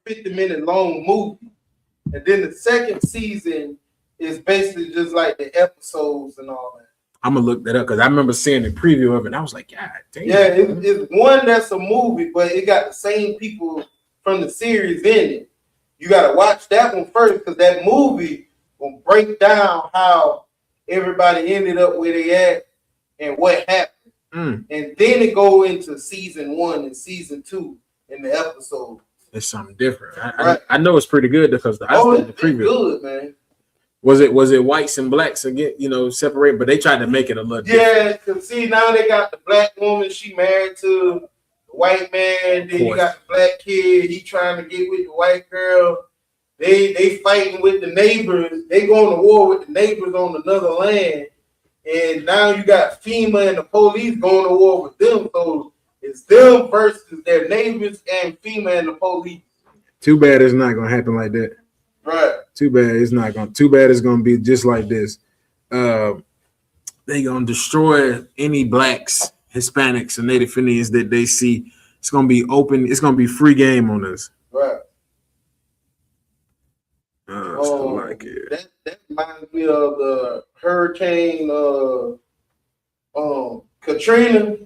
Speaker 7: 50-minute long movie, and then the second season is basically just like the episodes and all that.
Speaker 5: I'm gonna look that up because I remember seeing the preview of it. And I was like, God damn.
Speaker 7: Yeah, it's one that's a movie, but it got the same people from the series in it. You gotta watch that one first because that movie will break down how everybody ended up where they at and what happened. And then it go into season 1 and season 2 in the episode.
Speaker 5: It's something different. I know it's pretty good because the preview.
Speaker 7: Good, man.
Speaker 5: Was it whites and blacks again? Separate, but they tried to make it a little different.
Speaker 7: Yeah, because see now they got the black woman. She married to the white man. Then you got the black kid. He trying to get with the white girl. They fighting with the neighbors. They going to war with the neighbors on another land. And now you got FEMA and the police going to war with them. So it's them versus their neighbors and FEMA and the police.
Speaker 5: Too bad it's not gonna happen like that.
Speaker 7: Right.
Speaker 5: Too bad it's not gonna. Too bad it's gonna be just like this. They gonna destroy any blacks, Hispanics, and Native Indians that they see. It's gonna be open. It's gonna be free game on us.
Speaker 7: Right. That reminds me of the Hurricane Katrina.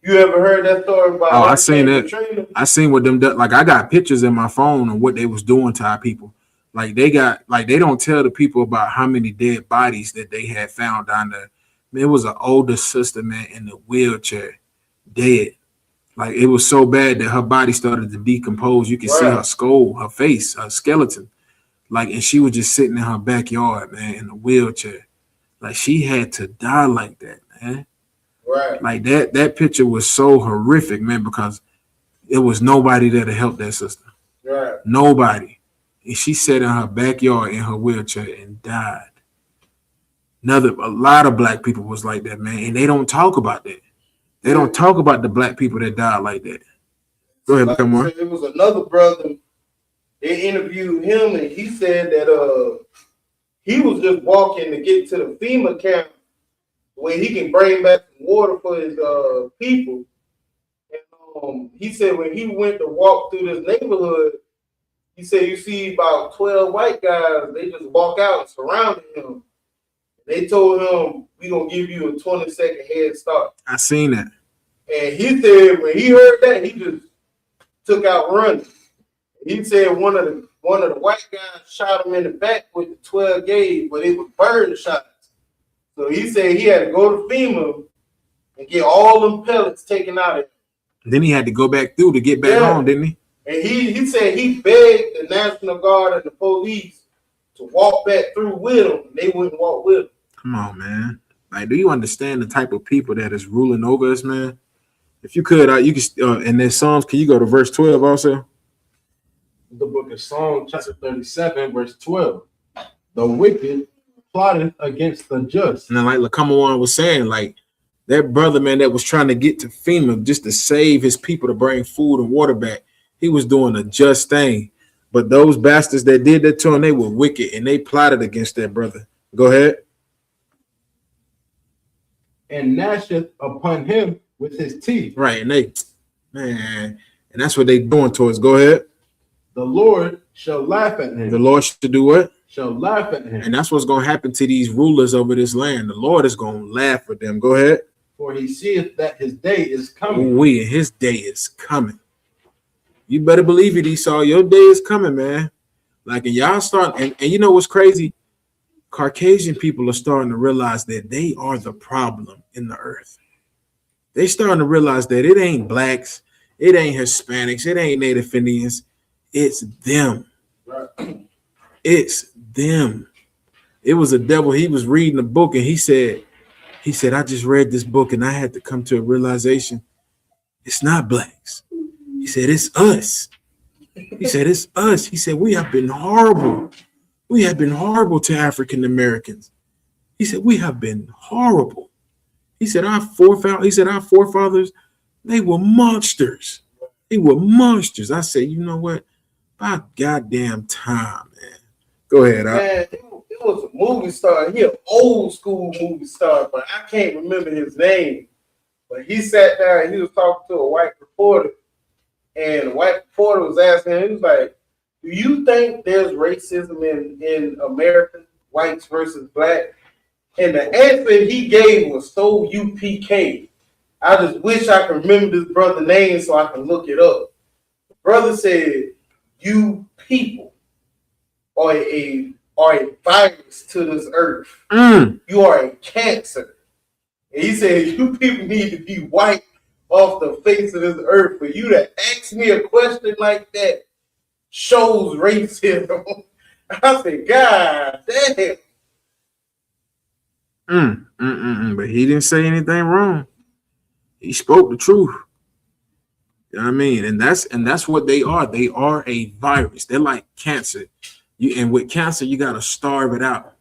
Speaker 7: You ever heard that story about?
Speaker 5: Oh, I seen that.
Speaker 7: Katrina?
Speaker 5: I seen what them like. I got pictures in my phone of what they was doing to our people.
Speaker 8: Like they don't tell the people about how many dead bodies that they had found down there. Man, it was an older sister, man, in the wheelchair, dead. Like it was so bad that her body started to decompose. You can see her skull, her face, her skeleton. Like, and she was just sitting in her backyard, man, in a wheelchair. Like she had to die like that, man.
Speaker 7: Right.
Speaker 8: Like that picture was so horrific, man, because it was nobody there to help that sister.
Speaker 7: Right.
Speaker 8: Nobody. And she sat in her backyard in her wheelchair and died. A lot of black people was like that, man, and they don't talk about that. They don't talk about the black people that died like that. Go ahead, come on.
Speaker 7: It was another brother. They interviewed him, and he said that he was just walking to get to the FEMA camp where he can bring back some water for his people. And he said when he went to walk through this neighborhood, he said you see about 12 white guys. They just walk out and surrounded him. They told him, "We gonna give you a 20-second head start."
Speaker 8: I seen that.
Speaker 7: And he said when he heard that, he just took out running. He said one of the white guys shot him in the back with the 12 gauge, but it was bird shots. So he said he had to go to FEMA and get all them pellets taken out of him.
Speaker 8: Then he had to go back through to get back home, didn't he?
Speaker 7: And he said he begged the National Guard and the police to walk back through with him, and they wouldn't walk with him.
Speaker 8: Come on, man. Like, do you understand the type of people that is ruling over us, man? If you could, you could, in their Psalms, can you go to verse 12 also?
Speaker 6: The book of Psalms, chapter 37, verse 12. The wicked plotted against the just.
Speaker 8: And then, like Lakamoan was saying, like, that brother, man, that was trying to get to FEMA just to save his people to bring food and water back, he was doing a just thing. But those bastards that did that to him, they were wicked, and they plotted against that brother. Go ahead.
Speaker 6: And gnasheth upon him with his teeth.
Speaker 8: Right, and that's what they doing to us. Go ahead.
Speaker 6: The Lord shall laugh at him.
Speaker 8: The Lord should do what?
Speaker 6: Shall laugh at him.
Speaker 8: And that's what's going to happen to these rulers over this land. The Lord is going to laugh at them. Go ahead.
Speaker 6: For he seeth that his day is coming.
Speaker 8: And his day is coming. You better believe it, Esau. Your day is coming, man. Like, and y'all start, and you know what's crazy? Caucasian people are starting to realize that they are the problem in the earth. They starting to realize that it ain't blacks, it ain't Hispanics, it ain't Native Indians. It's them. It's them. It was a devil. He was reading a book and he said, I just read this book and I had to come to a realization. It's not blacks. He said, it's us. He said, it's us. He said, we have been horrible. We have been horrible to African Americans. He said, we have been horrible. He said, our forefathers, they were monsters. They were monsters. I said, you know what? About goddamn time, man. Go ahead.
Speaker 7: Man, it was a movie star. He an old school movie star, but I can't remember his name. But he sat down and he was talking to a white reporter. And the white reporter was asking him, he was like, do you think there's racism in America, whites versus black? And the answer he gave was so UPK. I just wish I could remember this brother's name so I can look it up. The brother said, you people are a virus to this earth. You are a cancer. And he said, you people need to be wiped off the face of this earth. For you to ask me a question like that shows racism. I said, God damn.
Speaker 8: But he didn't say anything wrong. He spoke the truth. You know what I mean? And that's what they are. They are a virus. They're like cancer. And with cancer, you gotta starve it out.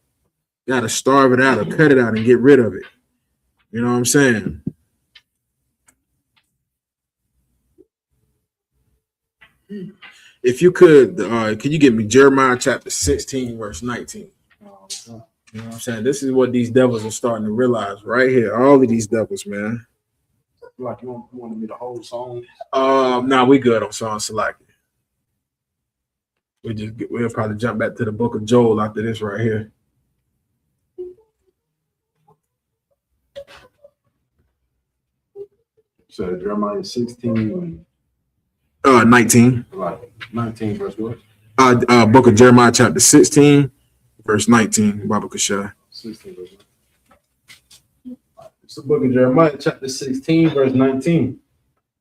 Speaker 8: You gotta starve it out or cut it out and get rid of it. You know what I'm saying? If you could, can you give me Jeremiah chapter 16, verse 19? You know what I'm saying? This is what these devils are starting to realize right here. All of these devils, man.
Speaker 6: Like you want me the whole song?
Speaker 8: No, we good on song select. We'll probably jump back to the book of Joel after this right here.
Speaker 6: So Jeremiah 16.
Speaker 8: 19.
Speaker 6: Like 19 verse what?
Speaker 8: Book of Jeremiah, chapter 16, verse 19. Baba Kashai.
Speaker 6: 16, verse 19. It's the book of Jeremiah, chapter 16, verse 19.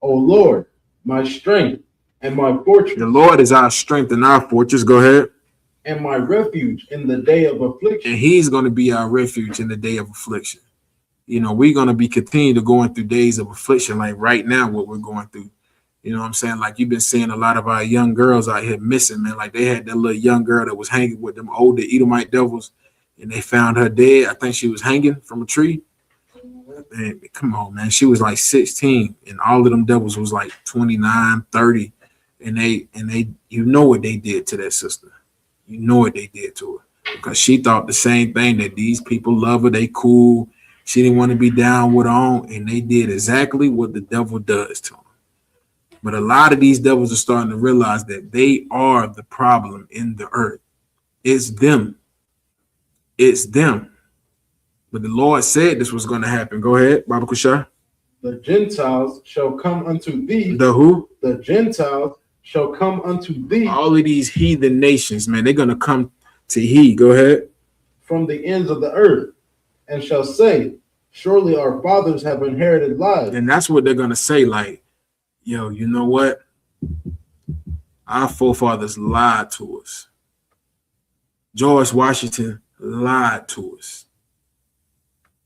Speaker 6: O Lord, my strength and my fortress.
Speaker 8: The Lord is our strength and our fortress. Go ahead.
Speaker 6: And my refuge in the day of affliction.
Speaker 8: And he's going to be our refuge in the day of affliction. You know, we're going to be continuing to going through days of affliction, like right now, what we're going through. You know what I'm saying? Like you've been seeing a lot of our young girls out here missing, man. Like they had that little young girl that was hanging with them older Edomite devils, and they found her dead. I think she was hanging from a tree. Man, come on, man. She was like 16, and all of them devils was like 29, 30. And they, you know what they did to that sister. You know what they did to her. Because she thought the same thing, that these people love her, they cool. She didn't want to be down with her own, and they did exactly what the devil does to them. But a lot of these devils are starting to realize that they are the problem in the earth. It's them. It's them. But the Lord said this was going to happen. Go ahead, Baba Kushai.
Speaker 6: The Gentiles shall come unto thee.
Speaker 8: The who?
Speaker 6: The Gentiles shall come unto thee.
Speaker 8: All of these heathen nations, man, they're going to come to he. Go ahead.
Speaker 6: From the ends of the earth, and shall say, surely our fathers have inherited lies.
Speaker 8: And that's what they're going to say, like, yo, you know what? Our forefathers lied to us. George Washington lied to us,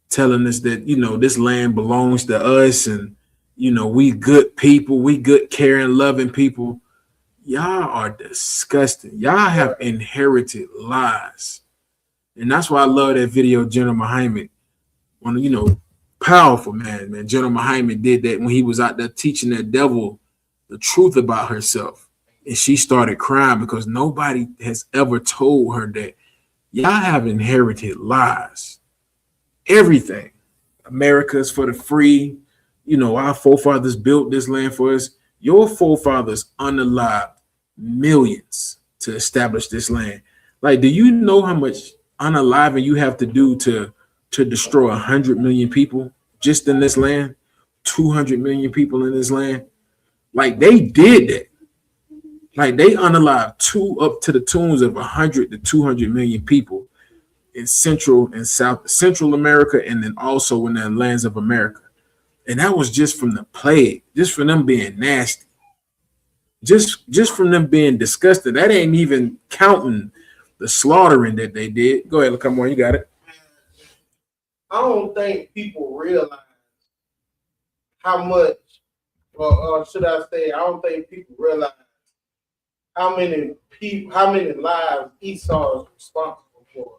Speaker 8: telling us that, you know, this land belongs to us and, you know, we good people, we good, caring, loving people. Y'all are disgusting. Y'all have inherited lies. And that's why I love that video, General Muhammad. One, you know, powerful man. General Muhammad did that when he was out there teaching that devil the truth about herself. And she started crying because nobody has ever told her that y'all have inherited lies. Everything. America's for the free. You know, our forefathers built this land for us. Your forefathers unalived millions to establish this land. Like, do you know how much unaliving you have to do to destroy 100 million people just in this land? 200 million people in this land? Like, they did that. Like, they unalived up to the tunes of 100 to 200 million people in Central and Central America, and then also in the lands of America. And that was just from the plague, just from them being nasty, just from them being disgusting. That ain't even counting the slaughtering that they did. Go ahead, come on, you got it.
Speaker 7: I don't think people realize how much, or should I say, I don't think people realize how many lives Esau is responsible for.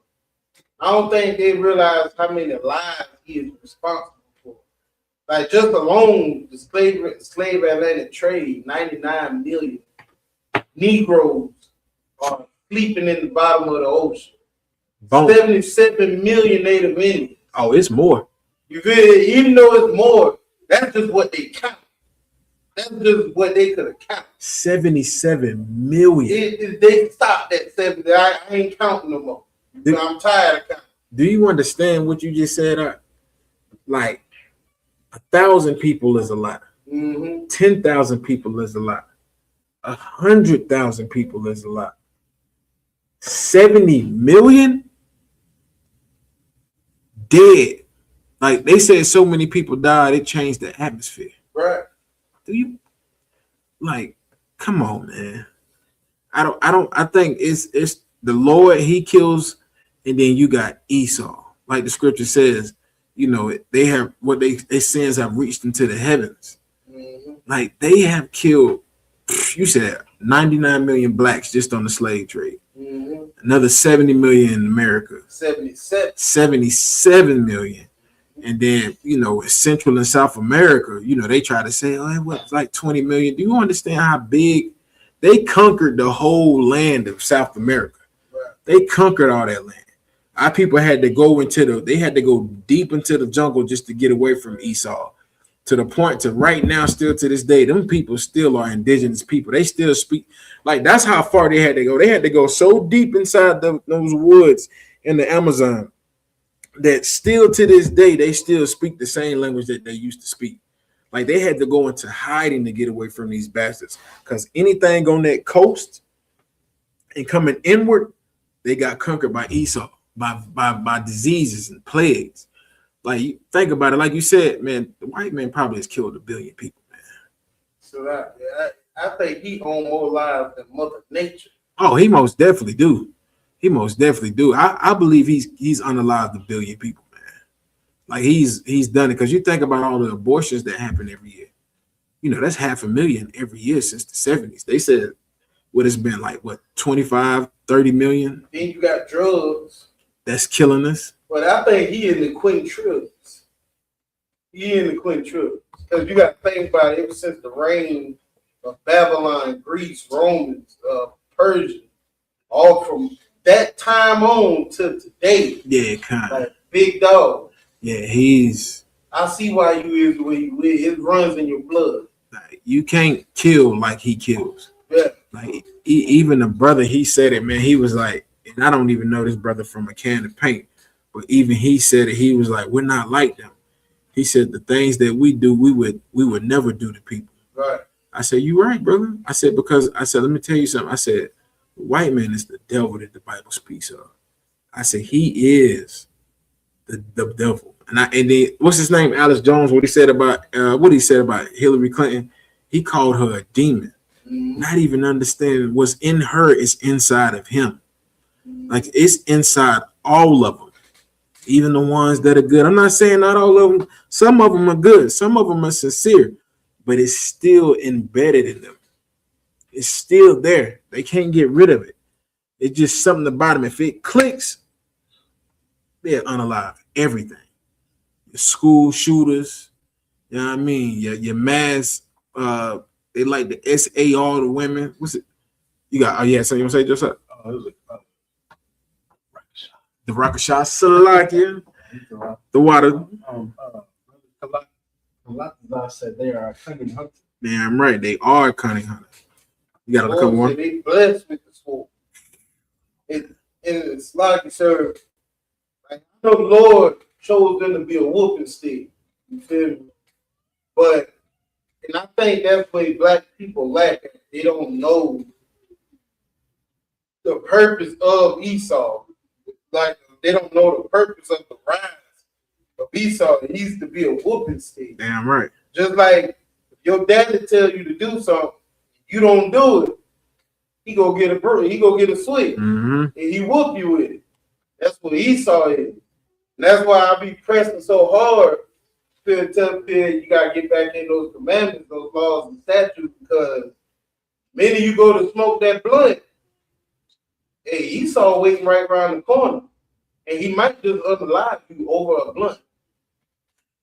Speaker 7: I don't think they realize how many lives he is responsible for. Like, just alone, the slave Atlantic trade, 99 million Negroes are sleeping in the bottom of the ocean.
Speaker 8: Boom.
Speaker 7: 77 million Native Indians.
Speaker 8: Oh, it's more.
Speaker 7: You feel it? Even though it's more, that's just what they count. That's just what they could have counted.
Speaker 8: 77 million.
Speaker 7: They stopped at 70. I ain't counting no more. I'm tired of counting.
Speaker 8: Do you understand what you just said? Like, 1,000 people is a lot. 10,000 people is a lot. 100,000 people is a lot. 70 million dead. Like, they said so many people died, it changed the atmosphere.
Speaker 7: Right.
Speaker 8: Do you, like, come on, man. I think it's the Lord, he kills, and then you got Esau. Like the scripture says, you know, they have what their sins have reached into the heavens. Like, they have killed, you said 99 million blacks just on the slave trade. Another 70 million in America. 77 million. And then, you know, Central and South America, you know, they try to say, oh, it was like 20 million. Do you understand how big they conquered the whole land of South America? Right. They conquered all that land. Our people had to go deep into the jungle just to get away from Esau. To the point to right now, still to this day, them people still are indigenous people. They still speak, like, that's how far they had to go. They had to go so deep inside those woods in the Amazon that still to this day, they still speak the same language that they used to speak. Like, they had to go into hiding to get away from these bastards, because anything on that coast and coming inward, they got conquered by Esau, by diseases and plagues. Like, you think about it, like you said, man, the white man probably has killed 1 billion people, man.
Speaker 7: So I think he own more lives than Mother Nature.
Speaker 8: Oh, he most definitely do. He most definitely do. I believe he's unalived 1 billion people, man. Like, he's done it, because you think about all the abortions that happen every year. You know, that's 500,000 every year since the 70s. They said what it's been like, what, 25, 30 million?
Speaker 7: Then you got drugs.
Speaker 8: That's killing us.
Speaker 7: But I think he in the quintillions. He in the quintillions. Because you got to think about it, ever since the reign of Babylon, Greece, Romans, Persia, all from that time on to today.
Speaker 8: Yeah, kind of.
Speaker 7: Like, big dog.
Speaker 8: Yeah, he's...
Speaker 7: I see why you is the way you is. It runs in your blood.
Speaker 8: Like, you can't kill like he kills.
Speaker 7: Yeah.
Speaker 8: Like, even the brother, he said it, man. He was like, and I don't even know this brother from a can of paint, but even he said it. He was like, we're not like them. He said the things that we do, we would never do to people.
Speaker 7: Right.
Speaker 8: I said, you right, brother. I said, because I said, let me tell you something. I said, the white man is the devil that the Bible speaks of. I said, he is the devil. And then what's his name? Alex Jones. What he said about Hillary Clinton? He called her a demon. Not even understanding what's in her is inside of him. Like, it's inside all of them, even the ones that are good. I'm not saying not all of them. Some of them are good. Some of them are sincere, but it's still embedded in them. It's still there. They can't get rid of it. It's just something about them. If it clicks, they're unalive. Everything. Your school shooters, you know what I mean? Your mass, they like the SAR, the women. What's it? You got, oh yeah, so you want to say just the rocket shot, Salakia, the water.
Speaker 6: I said they are cunning hunters.
Speaker 8: Damn right, they are cunning hunters. You got a couple more?
Speaker 7: They blessed with the sword. It's like, sir, like, I know the Lord chose them to be a whooping stick. You feel me? But, and I think that's where black people lack it. They don't know the purpose of Esau. Like, they don't know the purpose of the rise of Esau. It needs to be a whooping stick.
Speaker 8: Damn right.
Speaker 7: Just like if your daddy tell you to do something, you don't do it, he go get a switch, and he whoop you with it. That's what Esau is. And that's why I be pressing so hard to tell people you gotta get back in those commandments, those laws and statutes, because many of you go to smoke that blunt. Hey, Esau waiting right around the corner, and he might just unalive you over a blunt.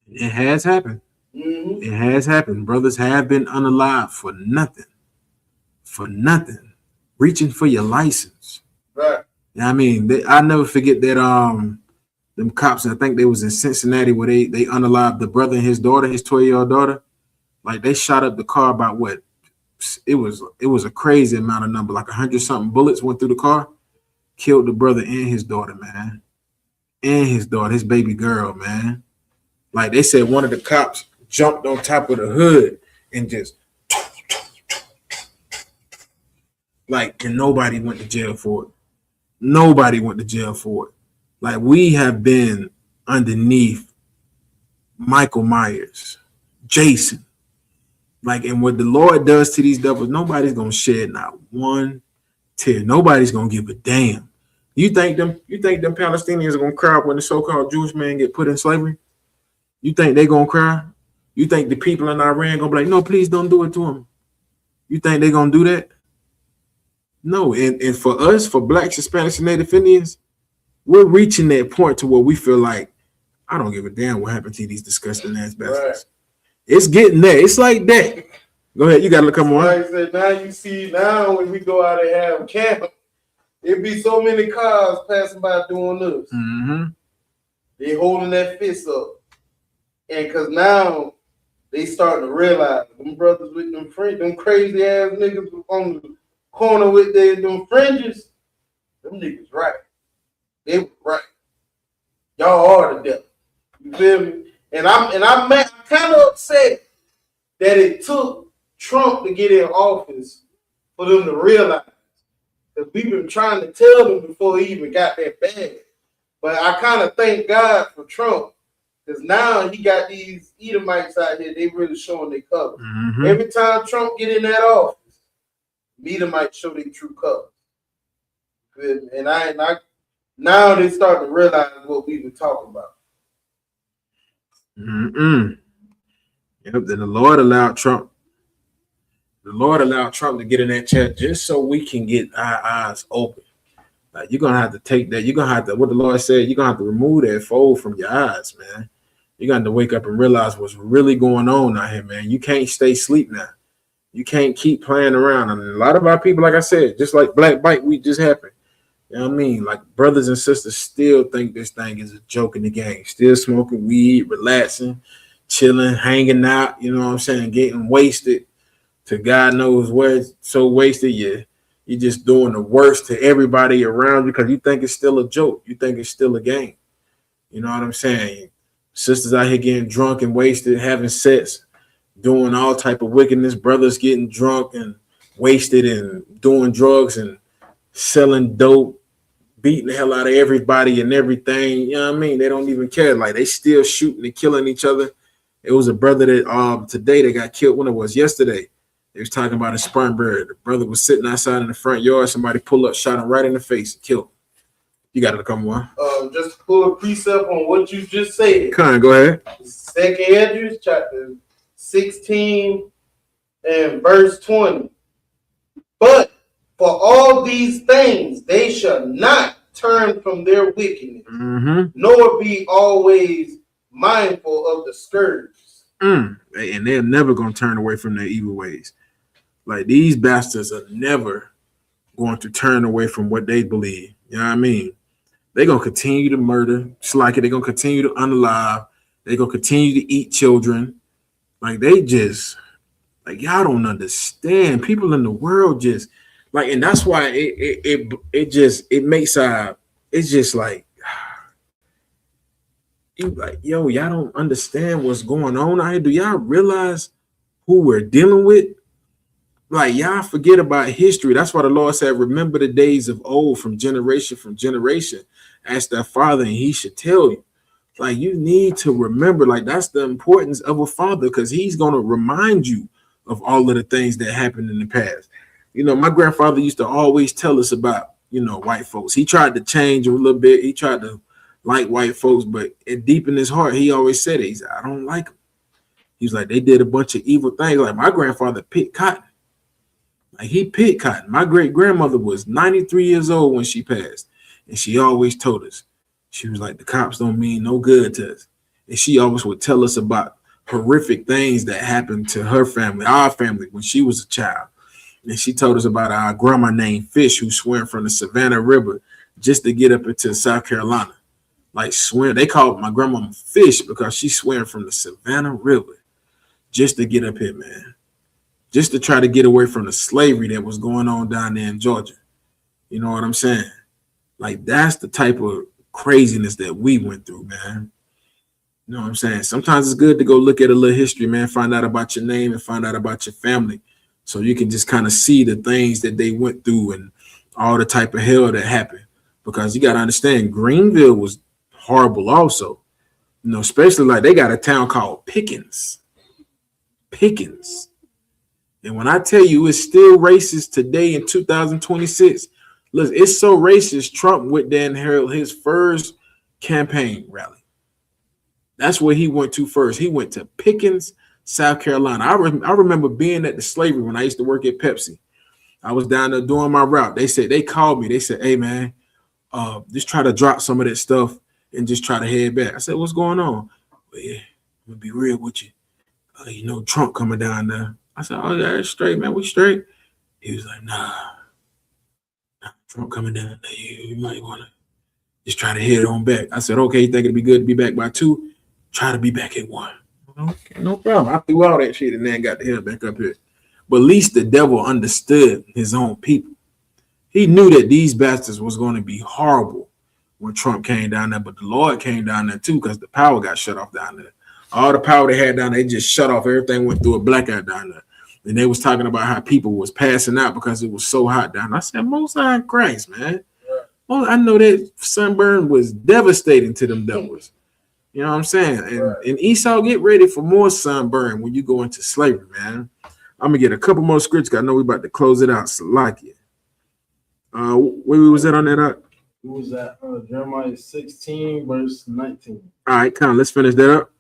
Speaker 8: It has happened. It has happened. Brothers have been unalive for nothing. For nothing. Reaching for your license.
Speaker 7: Right.
Speaker 8: I mean, I never forget that them cops, I think they was in Cincinnati, where they unalived the brother and his daughter, his 12-year-old daughter. Like, they shot up the car about what? It was a crazy amount of number, like 100-something bullets went through the car, killed the brother and his daughter, man. And his daughter, his baby girl, man. Like, they said one of the cops jumped on top of the hood and just like, and nobody went to jail for it. Nobody went to jail for it. Like, we have been underneath Michael Myers, Jason. Like, and what the Lord does to these devils, nobody's gonna shed not one tear. Nobody's gonna give a damn. You think them Palestinians are gonna cry when the so-called Jewish man get put in slavery? You think they gonna cry? You think the people in Iran gonna be like, no, please don't do it to him? You think they gonna do that? No, and for us, for Blacks, Hispanics, and Native Indians, we're reaching that point to where we feel like, I don't give a damn what happened to these disgusting ass bastards. Right. It's getting there. It's like that. Go ahead, you gotta come on.
Speaker 7: Like I said, now you see, now when we go out and have camp, it be so many cars passing by doing this. They holding that fist up. And because now they starting to realize them brothers with them crazy ass niggas on the corner with them fringes, them niggas right. They were right. Y'all are the devil. You feel me? And I'm kind of upset that it took Trump to get in office for them to realize. Because we've been trying to tell them before he even got that bad. But I kind of thank God for Trump. Because now he got these Edomites out here, they really showing their colors.
Speaker 8: Mm-hmm.
Speaker 7: Every time Trump get in that office, Edomites show their true colors. And I now they start to realize what we've been talking about.
Speaker 8: Mm-mm. Yep, then the Lord allowed Trump to get in that chat just so we can get our eyes open. Like, you're gonna have to take that. You're gonna have to, what the Lord said, you're gonna have to remove that fold from your eyes, man. You're gonna have to wake up and realize what's really going on out here, man. You can't stay asleep now. You can't keep playing around. I mean, a lot of our people, like I said, just like Black Bite Week just happened. You know what I mean? Like, brothers and sisters still think this thing is a joke in the game. Still smoking weed, relaxing, chilling, hanging out, you know what I'm saying, getting wasted to God knows where. So wasted, you're just doing the worst to everybody around you because you think it's still a joke. You think it's still a game. You know what I'm saying? Sisters out here getting drunk and wasted, having sex, doing all type of wickedness. Brothers getting drunk and wasted and doing drugs and selling dope, beating the hell out of everybody and everything. You know what I mean? They don't even care. Like, they still shooting and killing each other. It was a brother that today that got killed when it was yesterday. They was talking about a Spartanburg. The brother was sitting outside in the front yard. Somebody pulled up, shot him right in the face, and killed him. You got to come on.
Speaker 7: Just to pull a precept on what you just said.
Speaker 8: Come on, go ahead.
Speaker 7: 2 Ezra chapter 16 and verse 20. But for all these things they shall not turn from their wickedness, nor be always mindful of the scourge.
Speaker 8: And they're never going to turn away from their evil ways. Like, these bastards are never going to turn away from what they believe. You know what I mean? They're going to continue to murder. It's like they're going to continue to unalive. They're going to continue to eat children. Like, they just, like, y'all don't understand. People in the world just, like, and that's why it makes it's just like, you like, yo, y'all don't understand what's going on out here. Do y'all realize who we're dealing with? Like, y'all forget about history. That's why the Lord said, remember the days of old from generation. Ask that father and he should tell you. Like, you need to remember, like, that's the importance of a father, because he's going to remind you of all of the things that happened in the past. You know, my grandfather used to always tell us about, you know, white folks. He tried to change a little bit. He tried to like white folks, but deep in his heart, he always said it. He said, I don't like them. He's like, they did a bunch of evil things. Like, my grandfather picked cotton. Like, he picked cotton. My great grandmother was 93 years old when she passed. And she always told us, she was like, the cops don't mean no good to us. And she always would tell us about horrific things that happened to her family, our family, when she was a child. And she told us about our grandma named Fish, who swam from the Savannah River just to get up into South Carolina. Like, swim. They called my grandma Fish because she swam from the Savannah River just to get up here, man. Just to try to get away from the slavery that was going on down there in Georgia. You know what I'm saying? Like, that's the type of craziness that we went through, man. You know what I'm saying? Sometimes it's good to go look at a little history, man, find out about your name and find out about your family, so you can just kind of see the things that they went through and all the type of hell that happened. Because you got to understand, Greenville was horrible also. You know, especially like they got a town called Pickens. And when I tell you it's still racist today in 2026, look, it's so racist, Trump went there and held his first campaign rally. That's where he went to first. He went to Pickens, South Carolina. I remember being at the slavery when I used to work at Pepsi. I was down there doing my route. They called me. They said, hey, man, just try to drop some of that stuff and just try to head back. I said, what's going on? Well, yeah, I'm going to be real with you. You know, Trump coming down there. I said, oh, yeah, it's straight, man. We straight. He was like, nah, Trump coming down there. You might want to just try to head on back. I said, okay, you think it'd be good to be back by 2? Try to be back at 1. Okay, no problem. I threw all that shit and then got the hell back up here. But at least the devil understood his own people. He knew that these bastards was going to be horrible when Trump came down there, but the Lord came down there too, because the power got shut off down there. All the power they had down there, they just shut off. Everything went through a blackout down there. And they was talking about how people was passing out because it was so hot down. I said, Most High in Christ, man. Well, I know that sunburn was devastating to them devils. You know what I'm saying? And Esau, get ready for more sunburn when you go into slavery, man. I'm gonna get a couple more scripts. I know we about to close it out. Salakia. Where we was at on that?
Speaker 6: Who was that? Jeremiah 16, verse 19.
Speaker 8: All right, come on, let's finish that up.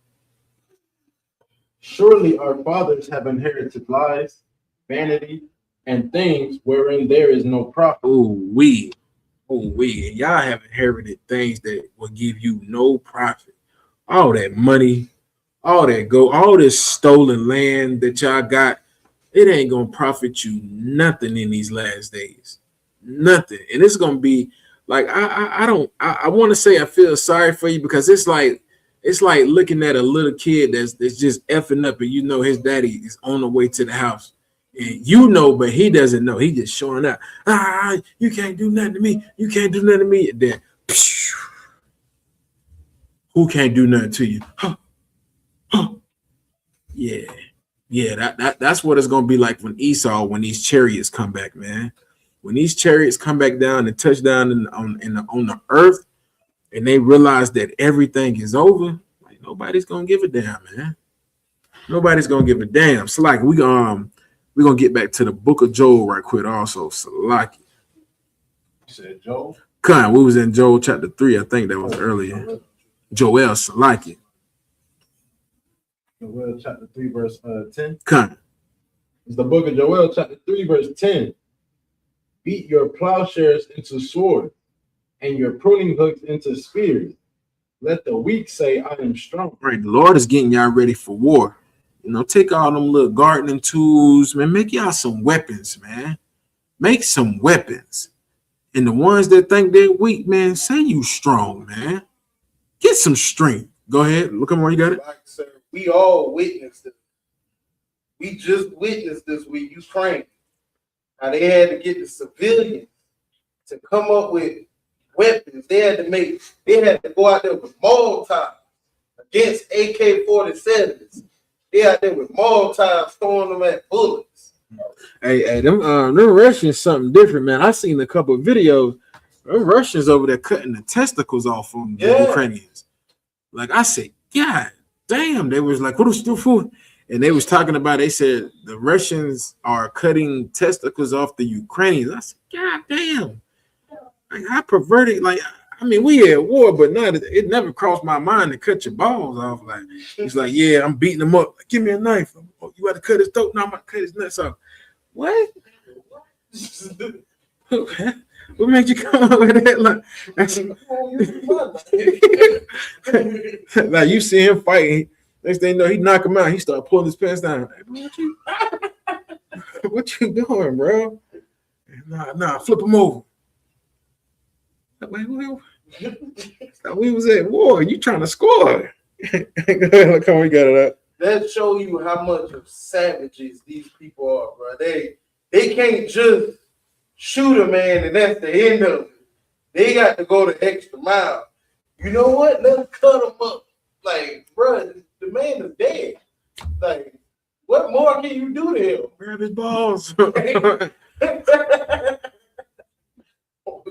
Speaker 6: Surely our fathers have inherited lies, vanity, and things wherein there is no profit.
Speaker 8: And y'all have inherited things that will give you no profit. All that money, all that gold, all this stolen land that y'all got, it ain't gonna profit you nothing in these last days. Nothing. And it's gonna be like I want to say I feel sorry for you, because it's like looking at a little kid that's just effing up, and you know his daddy is on the way to the house, and you know, but he doesn't know. He just showing up. You can't do nothing to me. You can't do nothing to me. And then, who can't do nothing to you? Yeah. That's what it's gonna be like when these chariots come back, man. When these chariots come back down and touch down on the earth, and they realize that everything is over, like nobody's gonna give a damn, man. Nobody's gonna give a damn. So like we're gonna get back to the book of Joel right quick also. So like
Speaker 6: You said Joel?
Speaker 8: we was in Joel chapter 3, I think that was earlier. Joel Salaki.
Speaker 6: Joel chapter 3, verse 10.
Speaker 8: It's
Speaker 6: the book of Joel chapter 3, verse 10. Beat your plowshares into swords, and your pruning hooks into spears. Let the weak say, I am strong.
Speaker 8: Right, the Lord is getting y'all ready for war. You know, take all them little gardening tools, man. Make y'all some weapons, man. Make some weapons. And the ones that think they're weak, man, say you strong, man. Get some strength. Go ahead. Look at where you got it.
Speaker 7: Like, sir, we all witnessed it. We just witnessed this with Ukraine. How they had to get the civilians to come up with weapons. They had to go out there with Molotovs against AK-47s. They out there with Molotovs throwing them at bullets.
Speaker 8: Hey, them Russians something different, man. I seen a couple of videos. Them Russians over there cutting the testicles off from the Ukrainians. Like I said, God damn. They was like, what is still food? And they was talking about, they said the Russians are cutting testicles off the Ukrainians. I said, God damn. Like, how perverted, like, I mean, we at war, but it never crossed my mind to cut your balls off. Like, he's like, yeah, I'm beating him up. Like, give me a knife. Oh, you got to cut his throat? No, I'm going to cut his nuts off. What? What made you come up with that? Like, like you see him fighting. Next thing you know, he knock him out. He start pulling his pants down. Hey, what you doing, bro? Nah, flip him over. Wait. We was at war. You trying to score? Look how we got it up.
Speaker 7: That show you how much of savages these people are, bro. They can't just shoot a man and that's the end of it. They got to go the extra mile. You know what? Let them cut him up. Like, bro, the man is dead. Like, what more can you do to him?
Speaker 8: Grab his balls.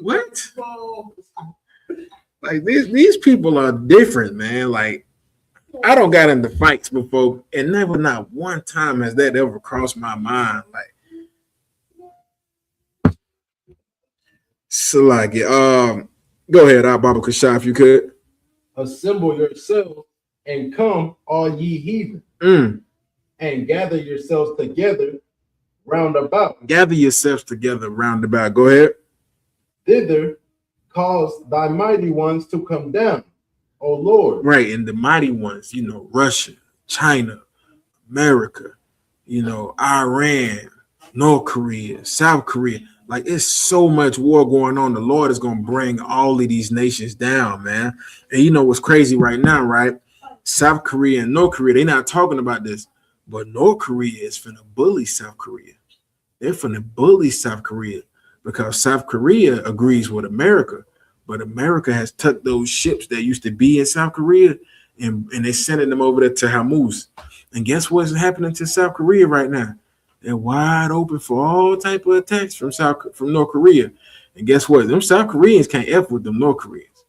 Speaker 8: What? Like these people are different, man. Like I don't got into fights before, and never not one time has that ever crossed my mind. Like, so like it. Go ahead, Baba Kasha, if you could.
Speaker 6: Assemble yourselves and come, all ye heathen, and gather yourselves together round about.
Speaker 8: Gather yourselves together round about. Go ahead.
Speaker 6: Thither cause thy mighty ones to come down, O Lord.
Speaker 8: Right, and the mighty ones, you know, Russia, China, America, you know, Iran, North Korea, South Korea. Like, it's so much war going on. The Lord is going to bring all of these nations down, man. And you know what's crazy right now, right? South Korea and North Korea, they're not talking about this, but North Korea is finna bully South Korea. They're finna bully South Korea because South Korea agrees with America, but America has tucked those ships that used to be in South Korea and they're sending them over there to Hormuz. And guess what's happening to South Korea right now? They're wide open for all type of attacks from North Korea. And guess what? Them South Koreans can't F with them North Koreans.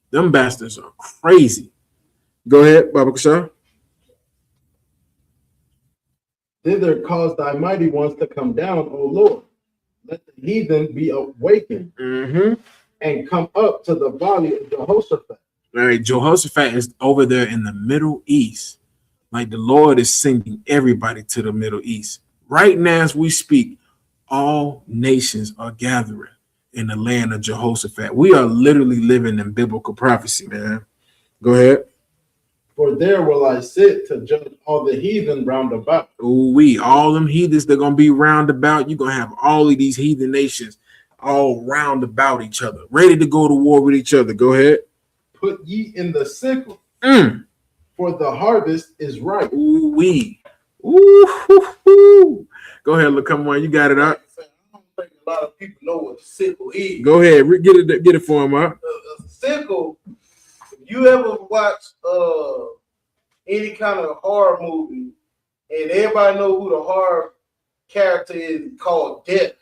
Speaker 8: Them bastards are crazy. Go ahead, Baba Kashar.
Speaker 6: Thither cause thy mighty ones to come down, O Lord. Let the heathen be awakened and come up to the valley of Jehoshaphat.
Speaker 8: All right, Jehoshaphat is over there in the Middle East. Like the Lord is sending everybody to the Middle East. Right now, as we speak, all nations are gathering in the land of Jehoshaphat. We are literally living in biblical prophecy, man. Go ahead.
Speaker 6: For there will I sit to judge all the heathen round about.
Speaker 8: All them heathens, they're going to be round about. You're going to have all of these heathen nations all round about each other, ready to go to war with each other. Go ahead.
Speaker 6: Put ye in the sickle, for the harvest is ripe.
Speaker 8: Go ahead, look, come on, you got it up.
Speaker 7: I don't think a lot of people know what the sickle is.
Speaker 8: Go ahead, get it for him up.
Speaker 7: A sickle. If you ever watch any kind of horror movie, and everybody know who the horror character is, called Death.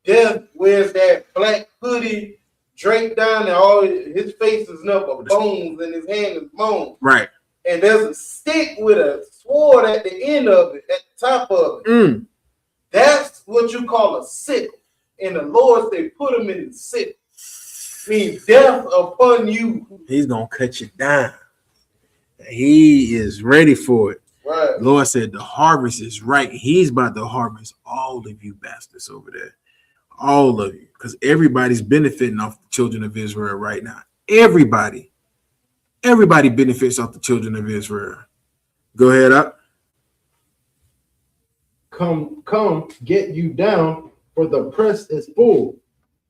Speaker 7: Death wears that black hoodie draped down, and all his face is nothing but bones, and his hand is bones.
Speaker 8: Right.
Speaker 7: And there's a stick with a sword at the end of it, at the top of it. That's what you call a sickle. And the Lord said, put him in the sickle. Means death upon you.
Speaker 8: He's gonna cut you down. He is ready for it.
Speaker 7: Right.
Speaker 8: Lord said the harvest is right. He's about to harvest all of you bastards over there. All of you. Because everybody's benefiting off the children of Israel right now. Everybody benefits off the children of Israel. Go ahead up.
Speaker 6: Come, get you down, for the press is full,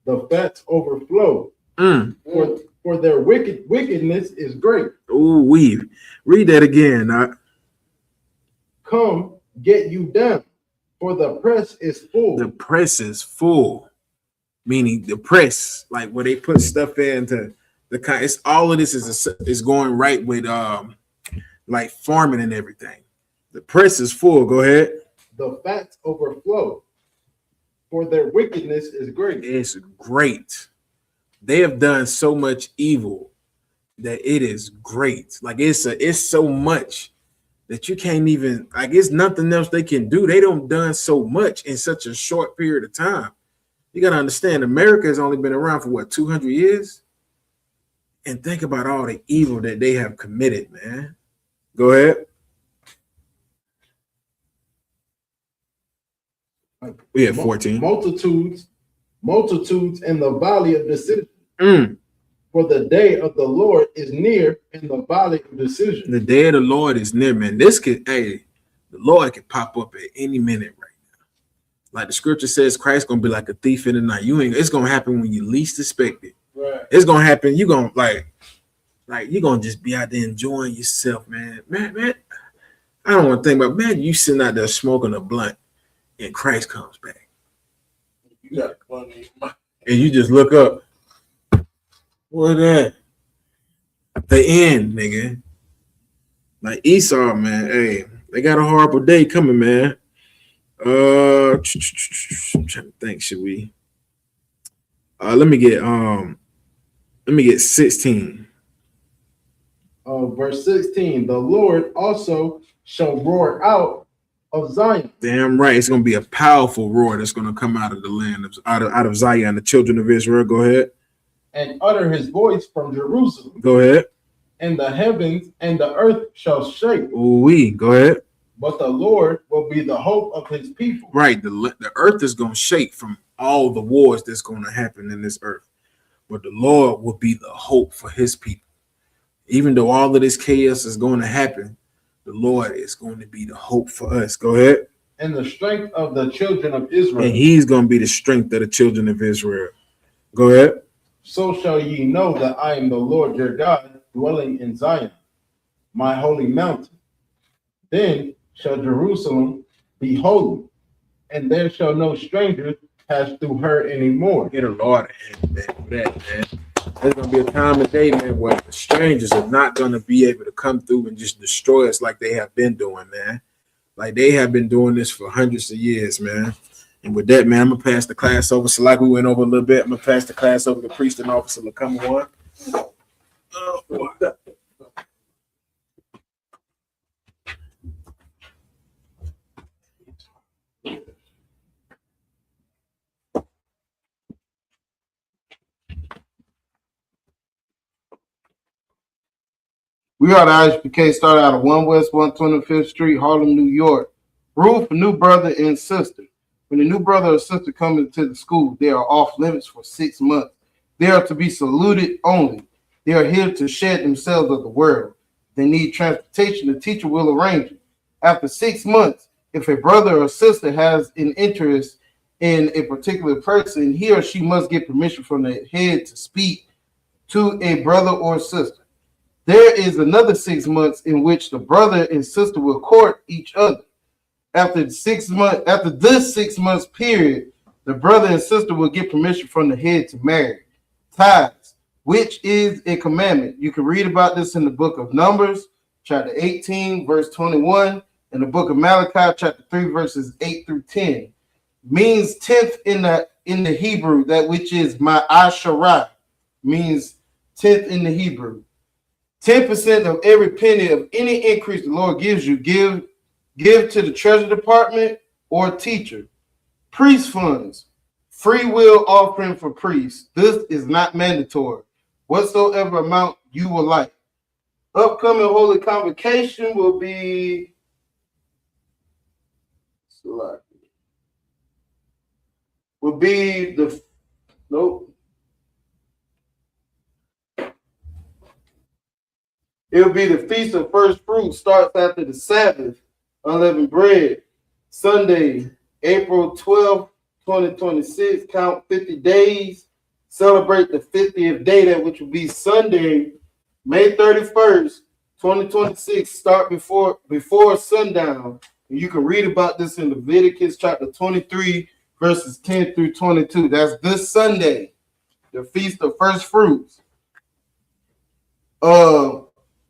Speaker 6: the fats overflow. For their wickedness is great.
Speaker 8: Read that again.
Speaker 6: Come, get you down, for the press is full.
Speaker 8: The press is full, meaning the press, like where they put stuff into the kind. It's all of this is going right with like farming and everything. The press is full. Go ahead.
Speaker 6: The fats overflow, for their wickedness is great.
Speaker 8: It's great. They have done so much evil that it is great. Like it's so much that you can't even, like, it's nothing else they can do. They don't done so much in such a short period of time. You got to understand, America has only been around for what, 200 years? And think about all the evil that they have committed, man. Go ahead. We have 14.
Speaker 6: Multitudes in the valley of decision. For the day of the Lord is near in the valley of decision.
Speaker 8: The day of the Lord is near, man. The Lord could pop up at any minute right now. Like the scripture says, Christ's gonna be like a thief in the night. It's gonna happen when you least expect it.
Speaker 7: Right.
Speaker 8: It's gonna happen. You're gonna like you're gonna just be out there enjoying yourself, man. Man, I don't want to think about, man, you sitting out there smoking a blunt and Christ comes back.
Speaker 7: You got money.
Speaker 8: And you just look up. What that? The end, nigga. Like Esau, man. Hey, they got a horrible day coming, man. I'm trying to think, should we? Let me get 16.
Speaker 6: Verse 16, the Lord also shall roar out of Zion.
Speaker 8: Damn right. It's gonna be a powerful roar that's gonna come out of the land of out of Zion, the children of Israel. Go ahead.
Speaker 6: And utter his voice from Jerusalem.
Speaker 8: Go ahead.
Speaker 6: And the heavens and the earth shall shake.
Speaker 8: Go ahead.
Speaker 6: But the Lord will be the hope of his people.
Speaker 8: Right. The earth is going to shake from all the wars that's going to happen in this earth. But the Lord will be the hope for his people. Even though all of this chaos is going to happen, the Lord is going to be the hope for us. Go ahead.
Speaker 6: And the strength of the children of Israel.
Speaker 8: And he's going to be the strength of the children of Israel. Go ahead.
Speaker 6: So shall ye know that I am the Lord your God, dwelling in Zion, my holy mountain. Then shall Jerusalem be holy, and there shall no stranger pass through her anymore.
Speaker 8: Get a Lord ahead, man, for that, man. There's gonna be a time of day, man, where the strangers are not gonna be able to come through and just destroy us like they have been doing, man. Like they have been doing this for hundreds of years, man. And with that, man, I'm gonna pass the class over. So like we went over a little bit, I'm gonna pass the class over to Priest and Officer Lacoma One.
Speaker 6: We are the ISPK, started out of 1 West 125th Street, Harlem, New York. Rule for new brother and sister. When a new brother or sister comes into the school, they are off limits for 6 months. They are to be saluted only. They are here to shed themselves of the world. They need transportation, the teacher will arrange it. After 6 months, if a brother or sister has an interest in a particular person, he or she must get permission from the head to speak to a brother or sister. There is another 6 months in which the brother and sister will court each other. After this 6 months period, the brother and sister will get permission from the head to marry. Tithes, which is a commandment. You can read about this in the book of Numbers, chapter 18, verse 21, and the book of Malachi, chapter 3, verses 8 through 10. Means tenth in the Hebrew, that which is ma'asharah, means tenth in the Hebrew. 10% of every penny of any increase the Lord gives you, give to the treasury department or teacher. Priest funds, free will offering for priests. This is not mandatory. Whatsoever amount you will like. Upcoming holy convocation will be It will be the Feast of First Fruits, starts after the Sabbath, unleavened bread, Sunday, April 12th, 2026, count 50 days, celebrate the 50th day, that which will be Sunday, May 31st, 2026, start before sundown. And you can read about this in Leviticus chapter 23, verses 10 through 22. That's this Sunday, the Feast of First Fruits.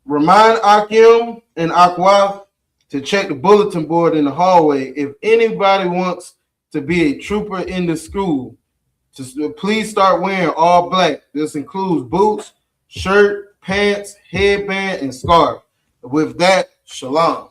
Speaker 6: Remind Akim and Akwaf to check the bulletin board in the hallway. If anybody wants to be a trooper in the school, please start wearing all black. This includes boots, shirt, pants, headband, and scarf. With that, shalom.